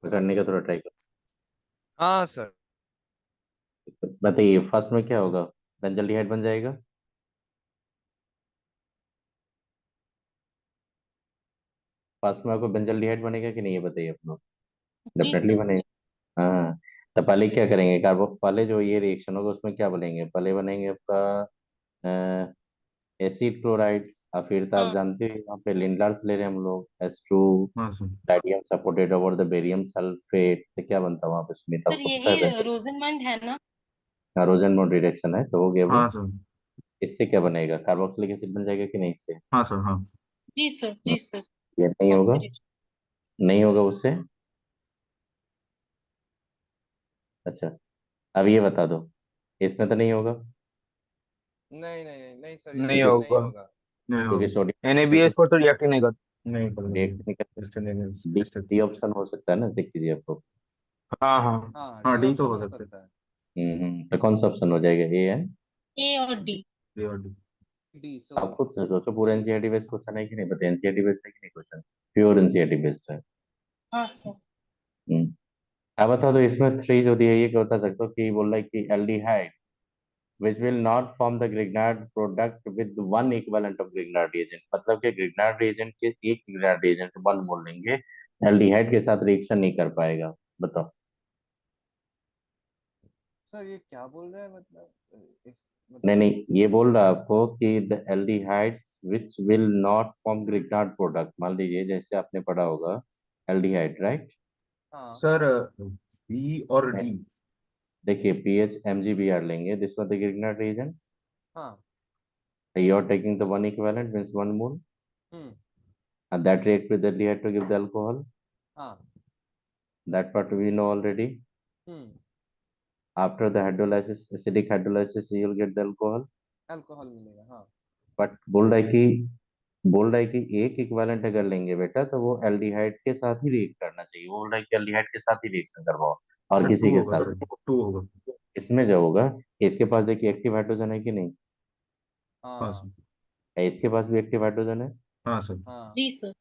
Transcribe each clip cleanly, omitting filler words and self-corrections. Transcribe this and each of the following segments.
करने का थोड़ा ट्राई हाँ सर। करो। बताइए फर्स्ट में क्या होगा। बेंजल्डिहाइड बन जाएगा। फर्स्ट में आपको बेंजल्डिहाइड बनेगा कि नहीं, ये बताइए अपना। जी डेफिनेटली सर। बनेगा। हाँ। तो पहले क्या करेंगे, कार्बो पहले जो ये रिएक्शन होगा उसमें क्या बनेंगे, पहले बनेंगे आपका एसिड क्लोराइड। और फिर तो आप हाँ जानते हो यहाँ पे लिंडलार्स ले रहे हैं हम लोग, एस टू हाँ sir. Didymium supported over the barium sulphate. तो क्या बनता है वहां पे, सुमित सर, आपको पता है। यही रोजनमंड है ना? रोजेनमोड रिडक्शन है तो हो गया वो। हाँ सर। इससे क्या बनेगा, कार्बोक्सिलिक एसिड बन जाएगा कि नहीं इससे। हाँ सर। हाँ जी सर, जी सर। ये नहीं होगा। ऑक्सीडेशन। नहीं होगा उससे। अच्छा। अब ये बता दो, इसमें तो नहीं होगा नहीं नहीं नहीं नहीं सर, नहीं इसमें क्योंकि नहीं होगा। होगा। नहीं क्योंकि होगा, सोडियम NaBH पर तो रिएक्ट नहीं कर, नहीं रिएक्ट नहीं करेगा। करता। D state. डी ऑप्शन हो सकता है ना, देख लीजिए आपको। हाँ हाँ। हाँ, हाँ, डी डी तो ऑप्शन हो हो सकता है। सकता है। तो कौन सा ऑप्शन हो जाएगा, ए है। ए और डी। डी और डी। डी आप सो। खुद से सोचो, पूरा एनसीईआरटी बेस्ड क्वेश्चन है कि नहीं, पता एनसीईआरटी बेस्ड है कि नहीं क्वेश्चन। प्योर एनसीईआरटी बेस्ड है। हाँ सर। हम्म। अब बता दो इसमें थ्री जो दिया, ये क्या बता सकते हो कि बोल रहा है कि aldehyde which will not form the Grignard product with one equivalent of Grignard reagent। मतलब कि Grignard reagent के एक Grignard reagent वन मोल लेंगे, एल्डिहाइड के साथ रिएक्शन नहीं कर पाएगा। बताओ। सर ये क्या बोल रहे हैं, मतलब इस नहीं मतलब। नहीं, ये बोल रहा है आपको कि the aldehydes which will not form Grignard product, मान लीजिए जैसे आपने पढ़ा होगा एल्डिहाइड, राइट। हाँ सर, बी और डी। देखिए पीएच एमजीबीआर लेंगे, this were the Grignard reagents। हाँ। You are taking the one equivalent means one mole, hmm. and that react with aldehyde to give the alcohol. हाँ। That part we know already. Hmm. After the hydrolysis, acidic hydrolysis, you will get the alcohol. Alcohol मिलेगा, हाँ। But बोल रहा है कि एक equivalent अगर लेंगे बेटा तो वो एल्डिहाइड के साथ ही रिएक्ट करना चाहिए। वो बोल रहा है कि एल्डिहाइड के साथ ही रिएक्शन करवाओ और सर किसी टू के होगा, साथ। सर टू होगा। इसमें जो होगा, इसके पास देखिए एक्टिव हाइड्रोजन है कि नहीं, हाँ हाँ। सर। है इसके पास भी एक्टिव हाइड्रोजन है। हाँ सर। हाँ। जी सर।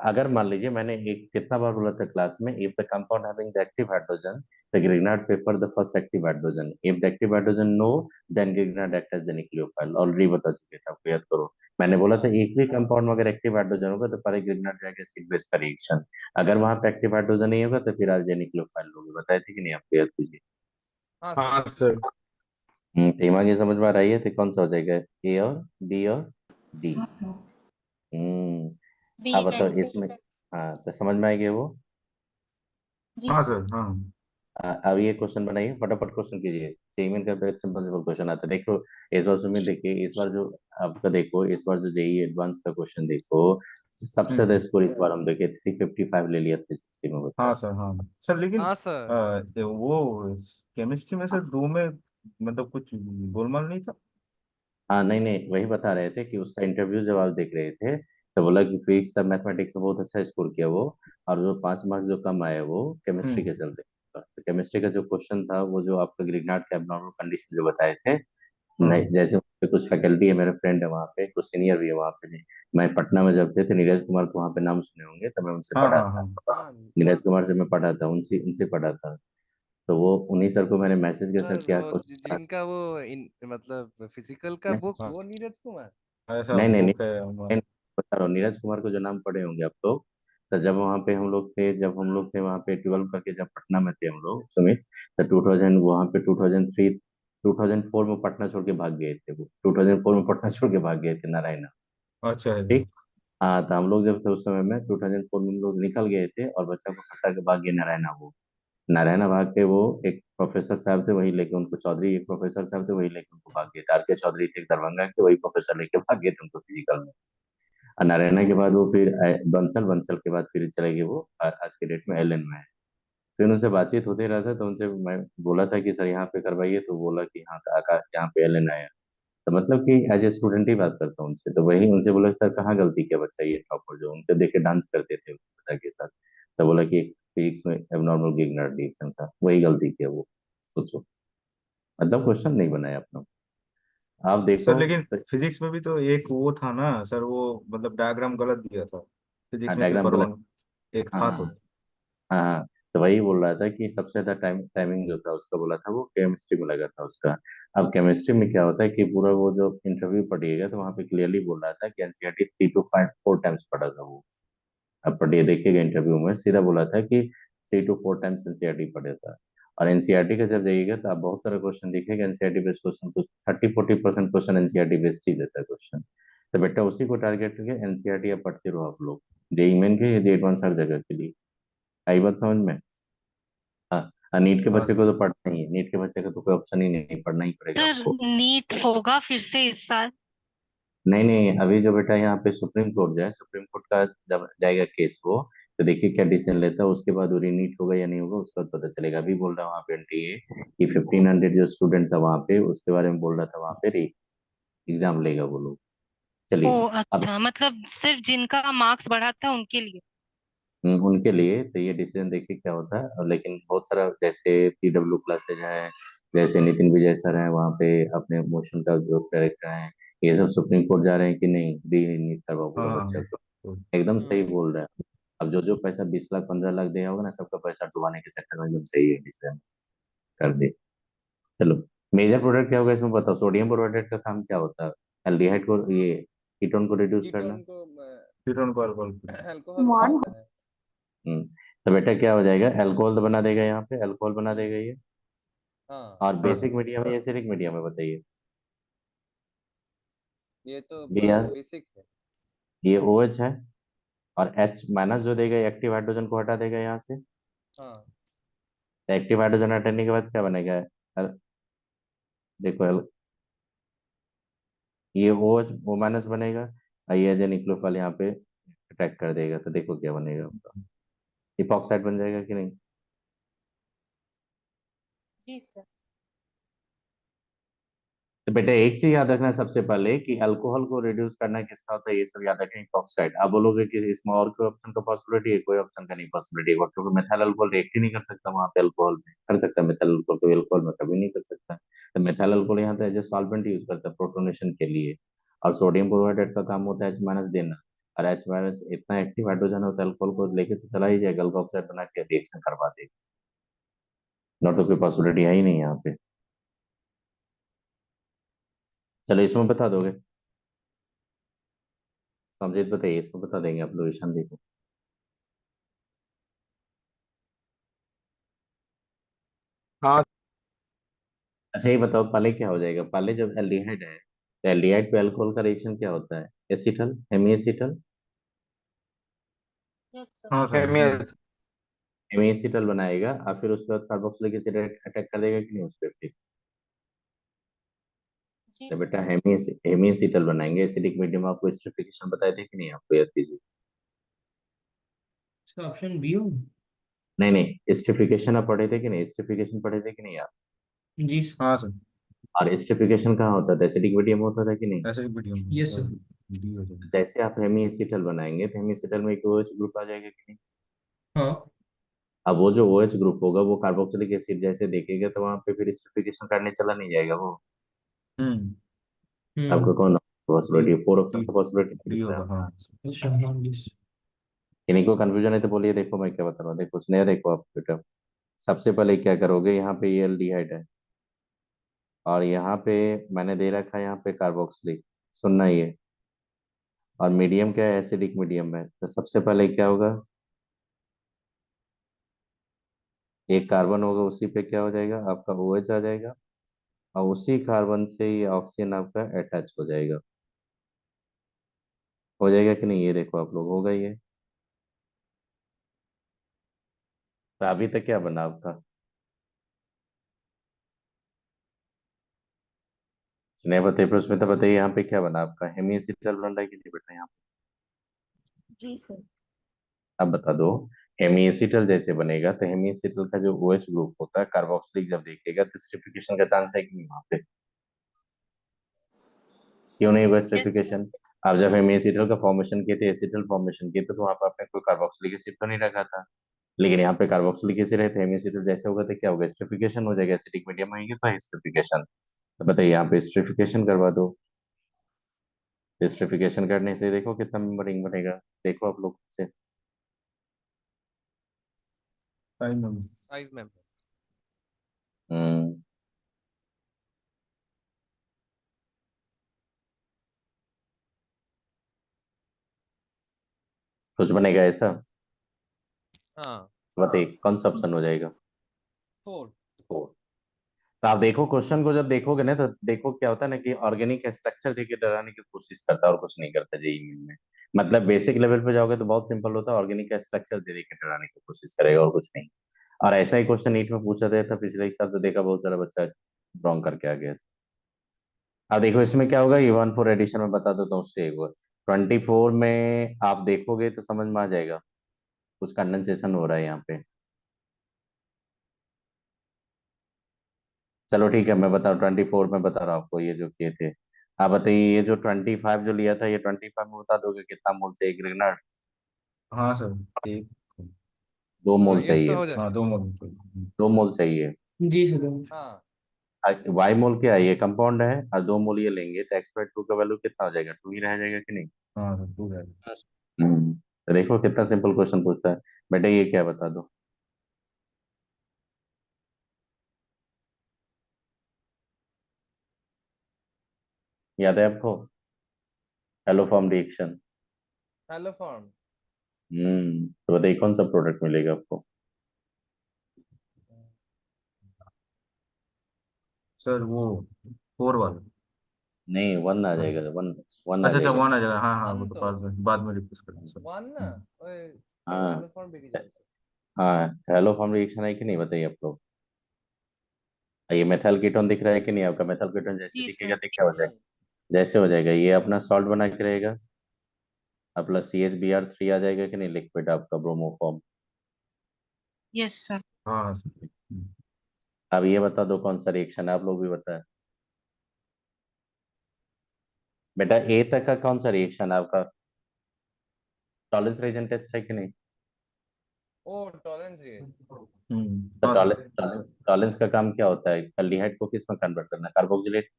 अगर मान लीजिए मैंने एक कितना बार बोला था क्लास में, if the compound having the active hydrogen the Grignard prefer the first active hydrogen, if the active hydrogen no then Grignard act as the nucleophile. Already बता चुके थे आपको, याद करो। मैंने बोला था हाँ। एक भी कंपाउंड में अगर एक्टिव हाइड्रोजन होगा तो पहले ग्रिग्नार्ड जाएगा एसिड बेस का रिएक्शन। अगर वहां पे एक्टिव हाइड्रोजन नहीं होगा तो फिर आज न्यूक्लियोफाइल होगी। बताए थे कि नहीं आपको, याद कीजिए। हाँ सर। हाँ सर। दिमाग ये समझ में आ रही है तो कौन सा हो जाएगा, ए और बी और डी। हम्म। बी अब बताओ एंड इसमें। हाँ तो समझ में आएगी वो। जी हाँ सर। सर। हाँ अब ये क्वेश्चन बनाइए, फटाफट क्वेश्चन कीजिए। चेयरमैन का बहुत सिंपल सिंपल क्वेश्चन आता है, देखो। इस बार सुमित देखिए, इस बार जो आपका देखो, इस बार जो जेई एडवांस का क्वेश्चन देखो, सबसे ज्यादा हम्म। स्कोर इस बार हम देखे 355 ले लिया 360 में हाँ बच्चा। सर। हाँ सर, लेकिन हाँ सर। वो केमिस्ट्री में सर दो में मतलब कुछ गोलमाल नहीं था। हाँ नहीं नहीं, वही बता रहे थे कि उसका इंटरव्यू जब आप देख रहे थे तो बोला कि फिजिक्स और मैथमेटिक्स में बहुत अच्छा स्कोर किया वो, और जो 5 मार्क्स जो कम आए वो केमिस्ट्री के हम्म। चलते। तो केमिस्ट्री का जो क्वेश्चन था वो जो आपका ग्रिग्नार्ड के एब्नॉर्मल कंडीशन जो बताए थे, नहीं हाँ जैसे वहाँ पे कुछ फैकल्टी है, मेरे फ्रेंड है वहाँ पे, कुछ सीनियर भी है वहाँ पे। मैं पटना में जब थे तो नीरज कुमार को वहाँ पे नाम सुने होंगे, तो मैं उनसे हाँ पढ़ा हाँ। था। हाँ हाँ नीरज कुमार से मैं पढ़ा था, उनसे उनसे पढ़ा था। तो वो उन्हीं सर को मैंने मैसेज किया, सर सर, क्या वो क्वेश्चन। जिनका वो मतलब फिजिकल का बुक, हाँ। वो नीरज कुमार। ऐसा नहीं नहीं नहीं बुक है नहीं, हमारा। बता रहा हूँ नीरज कुमार को जो नाम पढ़े होंगे आप लोग। तो जब हम लोग थे वहाँ पे 12 करके, जब पटना में थे हम लोग सुमित, तो 2000 वहाँ पे 2003 2004 में पटना छोड़ के भाग गए थे वो, 2004 में पटना छोड़ के भाग गए थे नारायण। अच्छा है। ठीक। हाँ तो हम लोग जब थे उस समय में 2004 में हम लोग निकल गए थे और बच्चा को फंसा के भाग गए नारायणा वो। नारायणा भाग के वो एक प्रोफेसर साहब थे वही लेके उनको, चौधरी एक प्रोफेसर साहब थे वही लेके उनको भाग गए थे, आर के चौधरी थे एक दरभंगा के, वही प्रोफेसर लेके भाग गए थे उनको फिजिकल में। और नारायणा के बाद वो फिर बंसल बंसल के बाद फिर चले गए वो, आज के डेट में एलएन में है। फिर उनसे बातचीत होते रहा था तो उनसे मैं बोला था कि सर यहाँ पे करवाइए, तो बोला कि हाँ आकाश यहाँ पे एलएन आया। तो मतलब कि एज ए स्टूडेंट ही बात करता हूँ उनसे, तो वही उनसे बोला सर कहाँ गलती किया बच्चा ये टॉपर जो उनके देखे डांस करते थे बच्चा के साथ। तो बोला कि फिजिक्स में एबनॉर्मल गिगनर रिएक्शन था, वही गलती किया वो। सोचो, मतलब क्वेश्चन नहीं बनाया अपना। आप सर देखो। लेकिन फिजिक्स में भी तो एक वो था ना सर, वो मतलब डायग्राम गलत दिया था फिजिक्स में, डायग्राम पेपर गलत। वन एक हाँ था हाँ तो। हम्म। हाँ हाँ। तो वही बोल रहा था कि सबसे ज्यादा टाइमिंग जो था उसका बोला था वो केमिस्ट्री में लगा था उसका। अब केमिस्ट्री में क्या होता है कि पूरा वो जो इंटरव्यू पढ़िएगा तो वहाँ पे क्लियरली बोल रहा था कि एनसीईआरटी 3 to 4 टाइम्स पढ़ा था वो। अब पढ़िए देखिएगा इंटरव्यू में सीधा बोला था कि 3 to 4 टाइम्स एनसीईआरटी पढ़ा था। और एनसीईआरटी का जब जाइएगा तो आप बहुत सारे क्वेश्चन दिखेगा एनसीईआरटी बेस्ड क्वेश्चन, कुछ 30-40% क्वेश्चन एनसीईआरटी बेस्ड ही देता है क्वेश्चन। तो बेटा उसी को टारगेट करके एनसीईआरटी अब पढ़ते रहो आप लोग, जेई मेन के या जे एडवांस हर जगह के लिए। आई बात समझ में? हाँ। और नीट के हाँ बच्चे को तो पढ़ना ही है, नीट के बच्चे का तो कोई ऑप्शन ही नहीं, पढ़ना ही पड़ेगा सर आपको। नीट होगा फिर से इस साल? नहीं नहीं, अभी जो बेटा यहाँ पे सुप्रीम कोर्ट जाए, सुप्रीम कोर्ट का जब जाएगा केस वो, तो देखिए क्या डिसीजन लेता है, उसके बाद वो नीट होगा या नहीं होगा उसका पता चलेगा। अभी बोल रहा हूँ वहाँ पे एनटीए कि 1500 जो स्टूडेंट था वहाँ पे, उसके बारे में बोल रहा था वहाँ पे एग्जाम लेगा वो लोग। ओ चलिए। अब अच्छा, मतलब सिर्फ जिनका मार्क्स बढ़ा था उनके लिए। उनके लिए तो ये डिसीजन देखिए क्या होता है। और लेकिन बहुत सारा जैसे पीडब्ल्यू क्लासेज है, जैसे नितिन विजय सर हैं वहाँ पे, अपने मोशन का जो डायरेक्टर हैं, ये सब सुप्रीम कोर्ट जा रहे हैं कि नहीं री नीट करवाओ पूरा हाँ बच्चा को। तो एकदम सही हम्म। बोल रहा है। अब जो जो पैसा 20 लाख 15 लाख दिया होगा ना, सबका पैसा डुबाने के चक्कर में एकदम सही है डिसीजन कर दे। चलो, मेजर प्रोडक्ट क्या होगा इसमें बताओ। सोडियम बोरोहाइड्रेट का काम क्या होता है? एल्डिहाइड को, ये कीटोन को रिड्यूस करना। कीटोन को फिर उनको अल्कोहल। अल्कोहल बनाता है। हम्म। तो बेटा क्या हो जाएगा, अल्कोहल तो बना देगा, यहाँ पे अल्कोहल बना देगा हम्म। ये। हाँ, और हाँ बेसिक मीडियम है एसिडिक मीडियम है बताइए? ये तो भैया बेसिक है। ये OH है, और H- जो देगा एक्टिव हाइड्रोजन को हटा देगा यहाँ से। हाँ। तो एक्टिव हाइड्रोजन हटाने के बाद क्या बनेगा? अल- देखो ये O- बनेगा, और ये जो न्यूक्लियोफाइल यहाँ पे अटैक कर देगा, तो देखो क्या बनेगा आपका, इपॉक्साइड बन जाएगा कि नहीं? जी सर। तो बेटा एक चीज याद रखना सबसे पहले कि अल्कोहल को रिड्यूस करना किसका होता है, ये सब याद रखें, इपॉक्साइड। आप बोलोगे कि इसमें और कोई ऑप्शन का पॉसिबिलिटी है? कोई ऑप्शन का नहीं पॉसिबिलिटी है, क्योंकि मेथाइल अल्कोहल रिएक्ट ही नहीं कर सकता वहां पे अल्कोहल में। कर सकता है मेथाइल अल्कोहल को अल्कोहल में? कभी नहीं कर सकता। तो मेथाइल अल्कोहल यहाँ पे एज ए सॉल्वेंट यूज करता है प्रोटोनेशन के लिए। और सोडियम क्लोराइड का काम होता है H- देना। और H- इतना एक्टिव हाइड्रोजन होता है, अल्कोहल को लेके तो चला ही जाएगा, अल्कोहल ऑक्साइड बना के रिएक्शन करवा देगा। नॉट तो कोई पॉसिबिलिटी है ही नहीं यहाँ पे। चलो इसमें बता दोगे? समझे तो बताइए, इसको बता देंगे आप लोग, ईशान देखो। हाँ। अच्छा ये बताओ, पहले क्या हो जाएगा? पहले जब एल्डिहाइड है तो एल्डिहाइड पे अल्कोहल का रिएक्शन क्या होता है? Acetal, hemi yes sir. हाँ सर। एसिटल बनाएगा, और फिर उसके बाद कार्बोक्सिलिक एसिड अटैक कर देगा कि नहीं उस पर फिर? जी तो सर। बेटा हेमी एसिटल बनाएंगे। एसिडिक मीडियम आपको स्टेरिफिकेशन बताए थे कि नहीं, आपको याद कीजिए। इसका ऑप्शन बी हो। नहीं नहीं, स्टेरिफिकेशन आप पढ़े थे कि नहीं? स्टेरिफिकेशन पढ़े थे कि नहीं आप? जी सर। हाँ सर। और स्टेरिफिकेशन कहाँ होता था? एसिडिक मीडियम होता था कि नहीं? ऐसे भी वीडियो यस सर। डी हो जाएगा। जैसे आप हेमी एसिटल बनाएंगे तो हेमी एसिटल में एक OH ग्रुप आ जाएगा कि नहीं? हाँ। अब वो जो OH ग्रुप होगा वो कार्बोक्सिलिक एसिड जैसे देखेगा, तो वहां पे फिर स्टेरिफिकेशन करने चला नहीं जाएगा वो। हम्म। आपको हम्म। कौन डी पॉसिबिलिटी, 4 ऑप्शन डी का पॉसिबिलिटी डी दिख रहा होगा है? हाँ। अच्छा हाँ जी सर। इन्हीं को कंफ्यूजन है तो बोलिए, देखो मैं क्या बता रहा हूँ। देखो स्नेहा, देखो आप बेटा, सबसे पहले क्या करोगे, यहाँ पे ये एल्डिहाइड है, और यहाँ पे मैंने दे रखा है यहाँ पे कार्बोक्सिलिक, सुनना ये। और मीडियम क्या है? एसिडिक मीडियम है। तो सबसे पहले क्या होगा, एक कार्बन होगा, उसी पे क्या हो जाएगा आपका OH आ जाएगा, और उसी कार्बन से ये ऑक्सीजन आपका अटैच हो जाएगा। हो जाएगा कि नहीं, ये देखो आप लोग, होगा ये। तो अभी तक क्या बना आपका? स्नेहा बताइए, उसमें तो बताइए यहाँ पे क्या बना आपका? हेमीसिटल बन रहा है कि नहीं बेटा यहाँ जी सर। पे? अब बता दो। हेमीएसिटल जैसे बनेगा तो हेमीएसिटल का जो OH ग्रुप होता है, कार्बोक्सिलिक जब देखेगा तो स्टेरिफिकेशन का चांस है कि नहीं वहाँ पे? क्यों नहीं होगा यस सर। स्टेरिफिकेशन? आप जब हेमीएसिटल का फॉर्मेशन किए थे, एसिटल फॉर्मेशन किए थे, तो वहाँ पे आपने कोई कार्बोक्सिलिक एसिड तो नहीं रखा था। लेकिन यहाँ पे कार्बोक्सिलिक एसिड है, तो हेमीएसिटल जैसे होगा तो क्या होगा? स्टेरिफिकेशन हो जाएगा। एसिडिक मीडियम होगी तो स्टेरिफिकेशन। तो बताइए यहाँ पे स्टेरिफिकेशन करवा दो। स्टेरिफिकेशन करने से देखो कितना रिंग बनेगा, देखो आप लोग से। 5 मेंबर। 5 member. हम्म कुछ बनेगा ऐसा? हाँ, बताइए कौन सा ऑप्शन हो जाएगा? 4. फोर। तो आप देखो क्वेश्चन को, जब देखोगे ना तो देखो क्या होता है ना कि ऑर्गेनिक स्ट्रक्चर देके डराने की कोशिश करता है और कुछ नहीं करता जेईई में। मतलब बेसिक लेवल पे जाओगे तो बहुत सिंपल होता है, ऑर्गेनिक स्ट्रक्चर दे के डराने की कोशिश करेगा और कुछ नहीं। और ऐसा ही क्वेश्चन नीट में पूछा गया था पिछले एक साल, तो देखा बहुत सारा बच्चा रॉन्ग करके आ गया। अब देखो इसमें क्या होगा, ये 1 4 एडिशन में बता देता हूँ उससे एक बार। 24 में आप देखोगे तो समझ में आ जाएगा, कुछ कंडेंसेशन हो रहा है यहाँ पे। चलो ठीक है, मैं बता 24 में बता रहा हूँ आपको ये जो किए थे। आप बताइए, ये जो 25 जो लिया था, ये 25 में बता दोगे कितना मोल चाहिए ग्रेनाड? हाँ सर। एक। 2 मोल ये तो चाहिए। हो हाँ जाएगा। 2 मोल। 2 मोल चाहिए। जी सर। हाँ, वाई मोल क्या है, ये कंपाउंड है, और 2 मोल ये लेंगे तो एक्सपेक्ट टू का वैल्यू कितना हो जाएगा? 2 ही रह जाएगा कि नहीं? हाँ सर 2 है। तो देखो कितना सिंपल क्वेश्चन पूछता है। बेटा ये क्या बता दो, याद है आपको? Hello form reaction. haloform. तो बताइए कौन सा प्रोडक्ट मिलेगा आपको? सर वो 4 वाला। नहीं, 1 आ जाएगा, 1। 1 आ अच्छा अच्छा जाएगा। 1 आ जाएगा। हाँ हाँ वो वन तो तो बाद में रिप्लेस कर दें सर। 1 ना। ओए, हाँ haloform बिक जाएगा। हाँ, हेलो फॉर्म रिएक्शन है कि नहीं बताइए आप लोग? ये मेथाइल कीटोन दिख रहा है कि नहीं आपका? मेथाइल कीटोन जैसे जी दिखेगा सर। तो क्या हो जाएगा? हम्म। जैसे हो जाएगा ये अपना सॉल्ट बना के रहेगा। अब प्लस CH Br3 आ जाएगा कि नहीं, लिक्विड आपका ब्रोमोफॉर्म। Yes sir. हाँ हाँ सर। अब ये बता दो कौन सा रिएक्शन है, आप लोग भी बताएं। बेटा ए तक का कौन सा रिएक्शन है आपका? टॉलरेंस रीजन टेस्ट है कि नहीं? ओ, टॉलरेंस ये। तो हाँ सर। टॉलरेंस टॉलरेंस का काम क्या होता है? अल्डिहाइड को किस में कन्वर्ट करना, कार्बोक्सिलेट?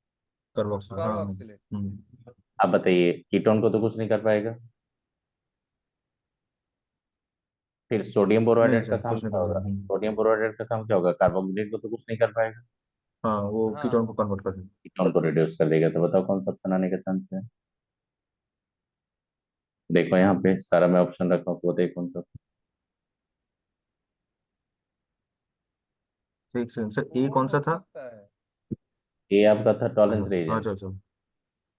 कार्बोक्सिल हाँ हाँ। कार्बोक्सिलेट। अब बताइए कीटोन को तो कुछ नहीं कर पाएगा। फिर सोडियम नहीं बोरोहाइड्रेट का सर काम कुछ नहीं क्या करेगा। होगा? सोडियम बोरोहाइड्रेट का काम क्या होगा? कार्बोक्सिलेट को तो कुछ नहीं कर पाएगा। हाँ वो कीटोन हाँ, को कन्वर्ट कर दें। कीटोन को रिड्यूस कर देगा। तो बताओ कौन सा ऑप्शन आने का चांस है? देखो यहाँ पे सारा मैं ऑप्शन रखा हूँ, वो देखो कौन सा। ठीक सर ए वो कौन सा हो था? सकता है। ए आपका था टॉलरेंस अच्छा रीजन। अच्छा।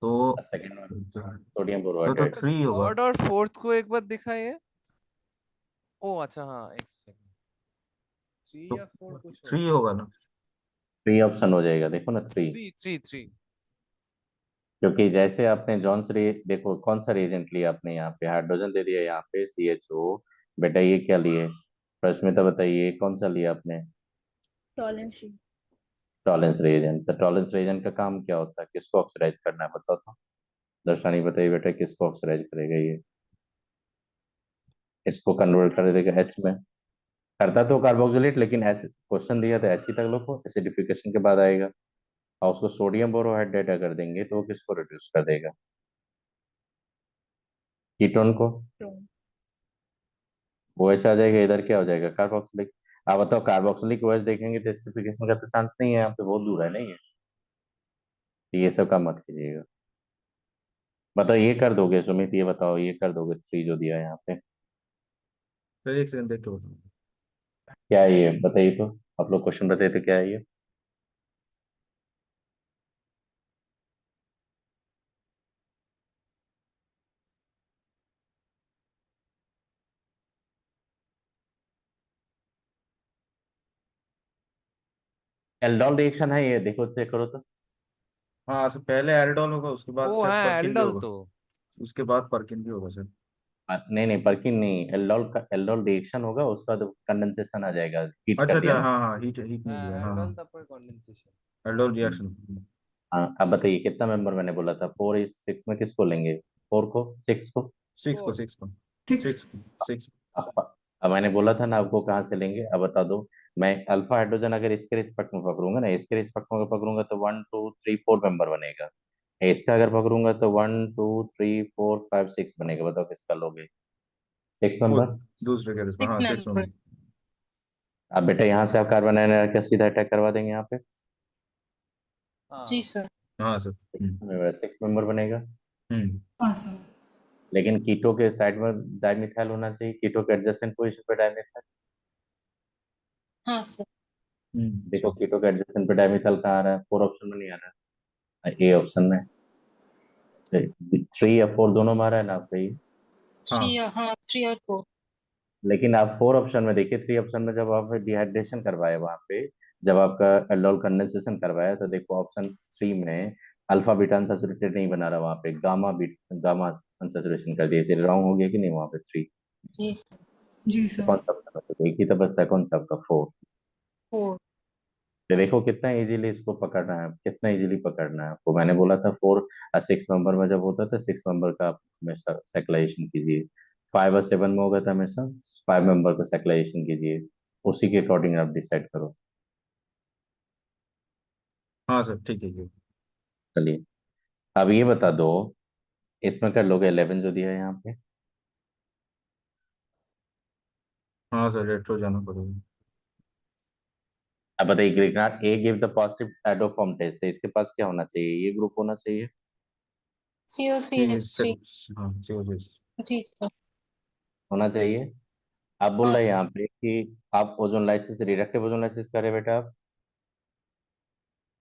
तो सेकंड वन तो सोडियम तो बोरोहाइड्रेट। 3 होगा। थर्ड और फोर्थ को एक बार दिखाइए। ओ अच्छा, हाँ, एक सेकंड। 3 तो या 4 कुछ 3 होगा। होगा ना? 3 ऑप्शन हो जाएगा, देखो ना 3। 3 3 3। क्योंकि जैसे आपने जॉन्स रे देखो कौन सा रिएजेंट लिया आपने, यहाँ पे हाइड्रोजन दे दिया, यहाँ पे CHO। बेटा ये क्या लिए? प्रश्मिता बताइए कौन सा लिया आपने? टॉलरेंस। Tollens reagent. तो टॉलेंस रिएजेंट का काम क्या होता है, किसको ऑक्सीडाइज करना है बताओ तो। दर्शानी बताइए बेटा, किसको ऑक्सीडाइज करेगा ये? इसको कन्वर्ट कर देगा H में। करता तो कार्बोक्सिलेट, लेकिन एच क्वेश्चन दिया तो H ही तक लोग को एसिडिफिकेशन के बाद आएगा। और उसको सोडियम बोरोहाइड्रेट अगर देंगे तो वो किसको रिड्यूस कर देगा? कीटोन को। OH आ जाएगा, इधर क्या हो जाएगा? कार्बोक्सिलिक। आप बताओ कार्बोक्सिलिक OH देखेंगे तो एसिडिफिकेशन का तो चांस नहीं है, यहाँ पे बहुत दूर है नहीं है। तो ये सब काम मत कीजिएगा। बताओ ये कर दोगे सुमित, ये बताओ ये कर दोगे 3 जो दिया है यहाँ पे? फिर एक सेकंड देख के बताओ। क्या है ये बताइए तो। आप लोग क्वेश्चन बताइए तो क्या है ये? एल्डोल रिएक्शन है ये, देखो चेक करो तो। हाँ सर पहले एल्डोल होगा उसके बाद ओ शायद हाँ, परकिन भी एल्डल होगा। तो। उसके बाद परकिन भी होगा सर। नहीं नहीं, परकिन नहीं, एल्डोल का एल्डोल रिएक्शन होगा, उसका तो कंडेंसेशन आ जाएगा, हीट अच्छा कर दिया अच्छा ना। हाँ हाँ हीट हीट नहीं दिया हाँ, हाँ एल्डल हाँ। तब पर कंडेंसेशन। एल्डोल हम्म, रिएक्शन। हाँ अब बताइए कितना मेंबर मैंने बोला था? 4 6 में किसको लेंगे? 4 को, 6 को? 6 को 4। 6 को। सिक्स। 6 6। अब मैंने बोला था ना आपको कहाँ से लेंगे, अब बता दो। मैं अल्फा हाइड्रोजन अगर इसके रिस्पेक्ट में पकड़ूंगा ना, इसके रिस्पेक्ट में पकड़ूंगा तो 1 2 3 4 मेंबर बनेगा। इसका अगर पकड़ूंगा तो 1 2 3 4 5 6 बनेगा। बताओ किसका लोगे? 6 वो मेंबर। दूसरे के रिस्पेक्ट हाँ 6 सिक्स में। मेंबर। अब बेटा यहाँ से आप कार्बन आयन सीधा अटैक करवा देंगे यहाँ पे, जी हाँ सर। हाँ सर। 6 मेंबर बनेगा। हम्म हाँ सर। लेकिन कीटो के साइड में डाइमिथाइल होना चाहिए, कीटो के एडजेसेंट पोजीशन पे डाइमिथाइल। हाँ सर। देखो सर। कीटो के एडजेसेंट पे डाइमिथाइल कहाँ आ रहा है, 4 ऑप्शन में नहीं आ रहा है, ए ऑप्शन में। 3 या 4 दोनों में आ रहा है ना आपका ये। थ्री, हाँ हाँ 3 और 4। लेकिन आप 4 ऑप्शन में देखिए, 3 ऑप्शन में जब आप डिहाइड्रेशन करवाए वहां पे, जब आपका एल्डोल कंडेंसेशन करवाया, तो देखो ऑप्शन 3 में अल्फा बीटा अनसैचुरेटेड नहीं बना रहा, वहां पे गामा अनसैचुरेशन कर दिया, इसलिए रॉन्ग हो गया कि नहीं वहां पे 3। जी सर। जी तो सर। कौन सा बचा? तो एक ही तो बचता है, कौन सा आपका 4। 4। तो देखो कितना इजीली इसको पकड़ना है, कितना इजीली पकड़ना है आपको। मैंने बोला था 4 और 6 मेंबर में जब होता था, 6 मेंबर का आप हमेशा सेकुलाइजेशन कीजिए। 5 और 7 में होगा तो हमेशा 5 मेंबर को सेकुलाइजेशन कीजिए। उसी के अकॉर्डिंग आप डिसाइड करो। हाँ सर, ठीक है जी। चलिए, अब ये बता दो, इसमें कर लोगे 11 जो दिया है यहाँ पे। हाँ सर, रेट्रो जाना पड़ेगा। अब बताइए, Grignard a give the positive iodoform test है, इसके पास क्या होना चाहिए, ये ग्रुप होना चाहिए, COCH3। हाँ COS। जी सर। होना चाहिए। आप बोल हाँ रहे हैं सर। यहाँ पे कि आप ozone lysis, reductive ozone lysis करें बेटा आप।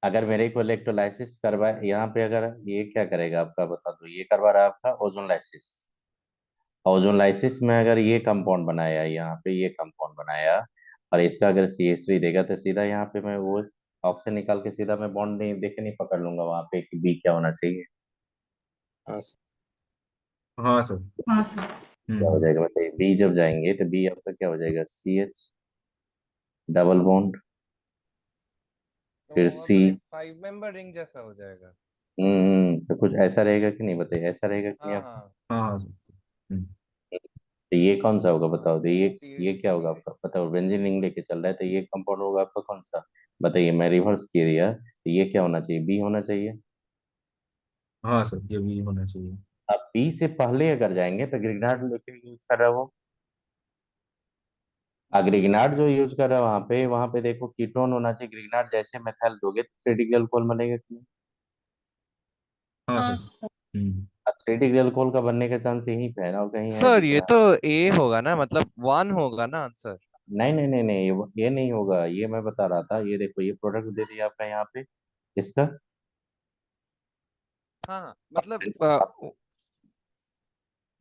अगर मेरे को इलेक्ट्रोलाइसिस करवाए यहाँ पे, अगर ये क्या करेगा आपका बता दो, ये करवा रहा है आपका ओजोन लाइसिस। ओजोन लाइसिस में अगर ये कंपाउंड बनाया, यहाँ पे ये कंपाउंड बनाया, और इसका अगर CH3 देगा, तो सीधा यहाँ पे मैं वो ऑक्सीजन निकाल के सीधा मैं बॉन्ड नहीं देखे नहीं पकड़ लूंगा वहां पे कि बी क्या होना चाहिए। हाँ हाँ सर। हाँ सर। क्या हो जाएगा बताइए, बी जब जाएंगे तो बी आपका क्या हो जाएगा, CH डबल बॉन्ड, तो फिर वो सी। मतलब एक 5 मेंबर रिंग जैसा हो जाएगा। तो कुछ ऐसा रहेगा कि नहीं बताइए, ऐसा रहेगा कि नहीं हाँ आपका। हाँ। हाँ हाँ सर। तो ये कौन सा होगा बताओ, तो ये सी क्या होगा आपका, बताओ बेंजीन रिंग लेके चल रहा है, तो ये कंपाउंड होगा आपका कौन सा। बताइए, मैं रिवर्स किया दिया, तो ये क्या होना चाहिए, बी होना चाहिए। हाँ सर, ये भी होना चाहिए। अब बी से पहले अगर जाएंगे तो ग्रिग्नार्ड लेके यूज कर रहा है वो। ग्रिग्नार्ड जो यूज कर रहा है वहां पे देखो कीटोन होना चाहिए, ग्रिग्नार्ड जैसे मेथाइल दोगे तो 3 डिग्री अल्कोहल बनेगा कि नहीं। हाँ हाँ सर। सर। हम्म 3 डिग्री अल्कोहल का बनने का चांस यहीं पे है ना, और कहीं है सर ये दूसरा। तो ए होगा ना, मतलब 1 होगा ना आंसर। नहीं नहीं नहीं नहीं, ये नहीं होगा, ये मैं बता रहा था, ये देखो ये प्रोडक्ट दे दिया आपका यहाँ पे इसका। हाँ हाँ, मतलब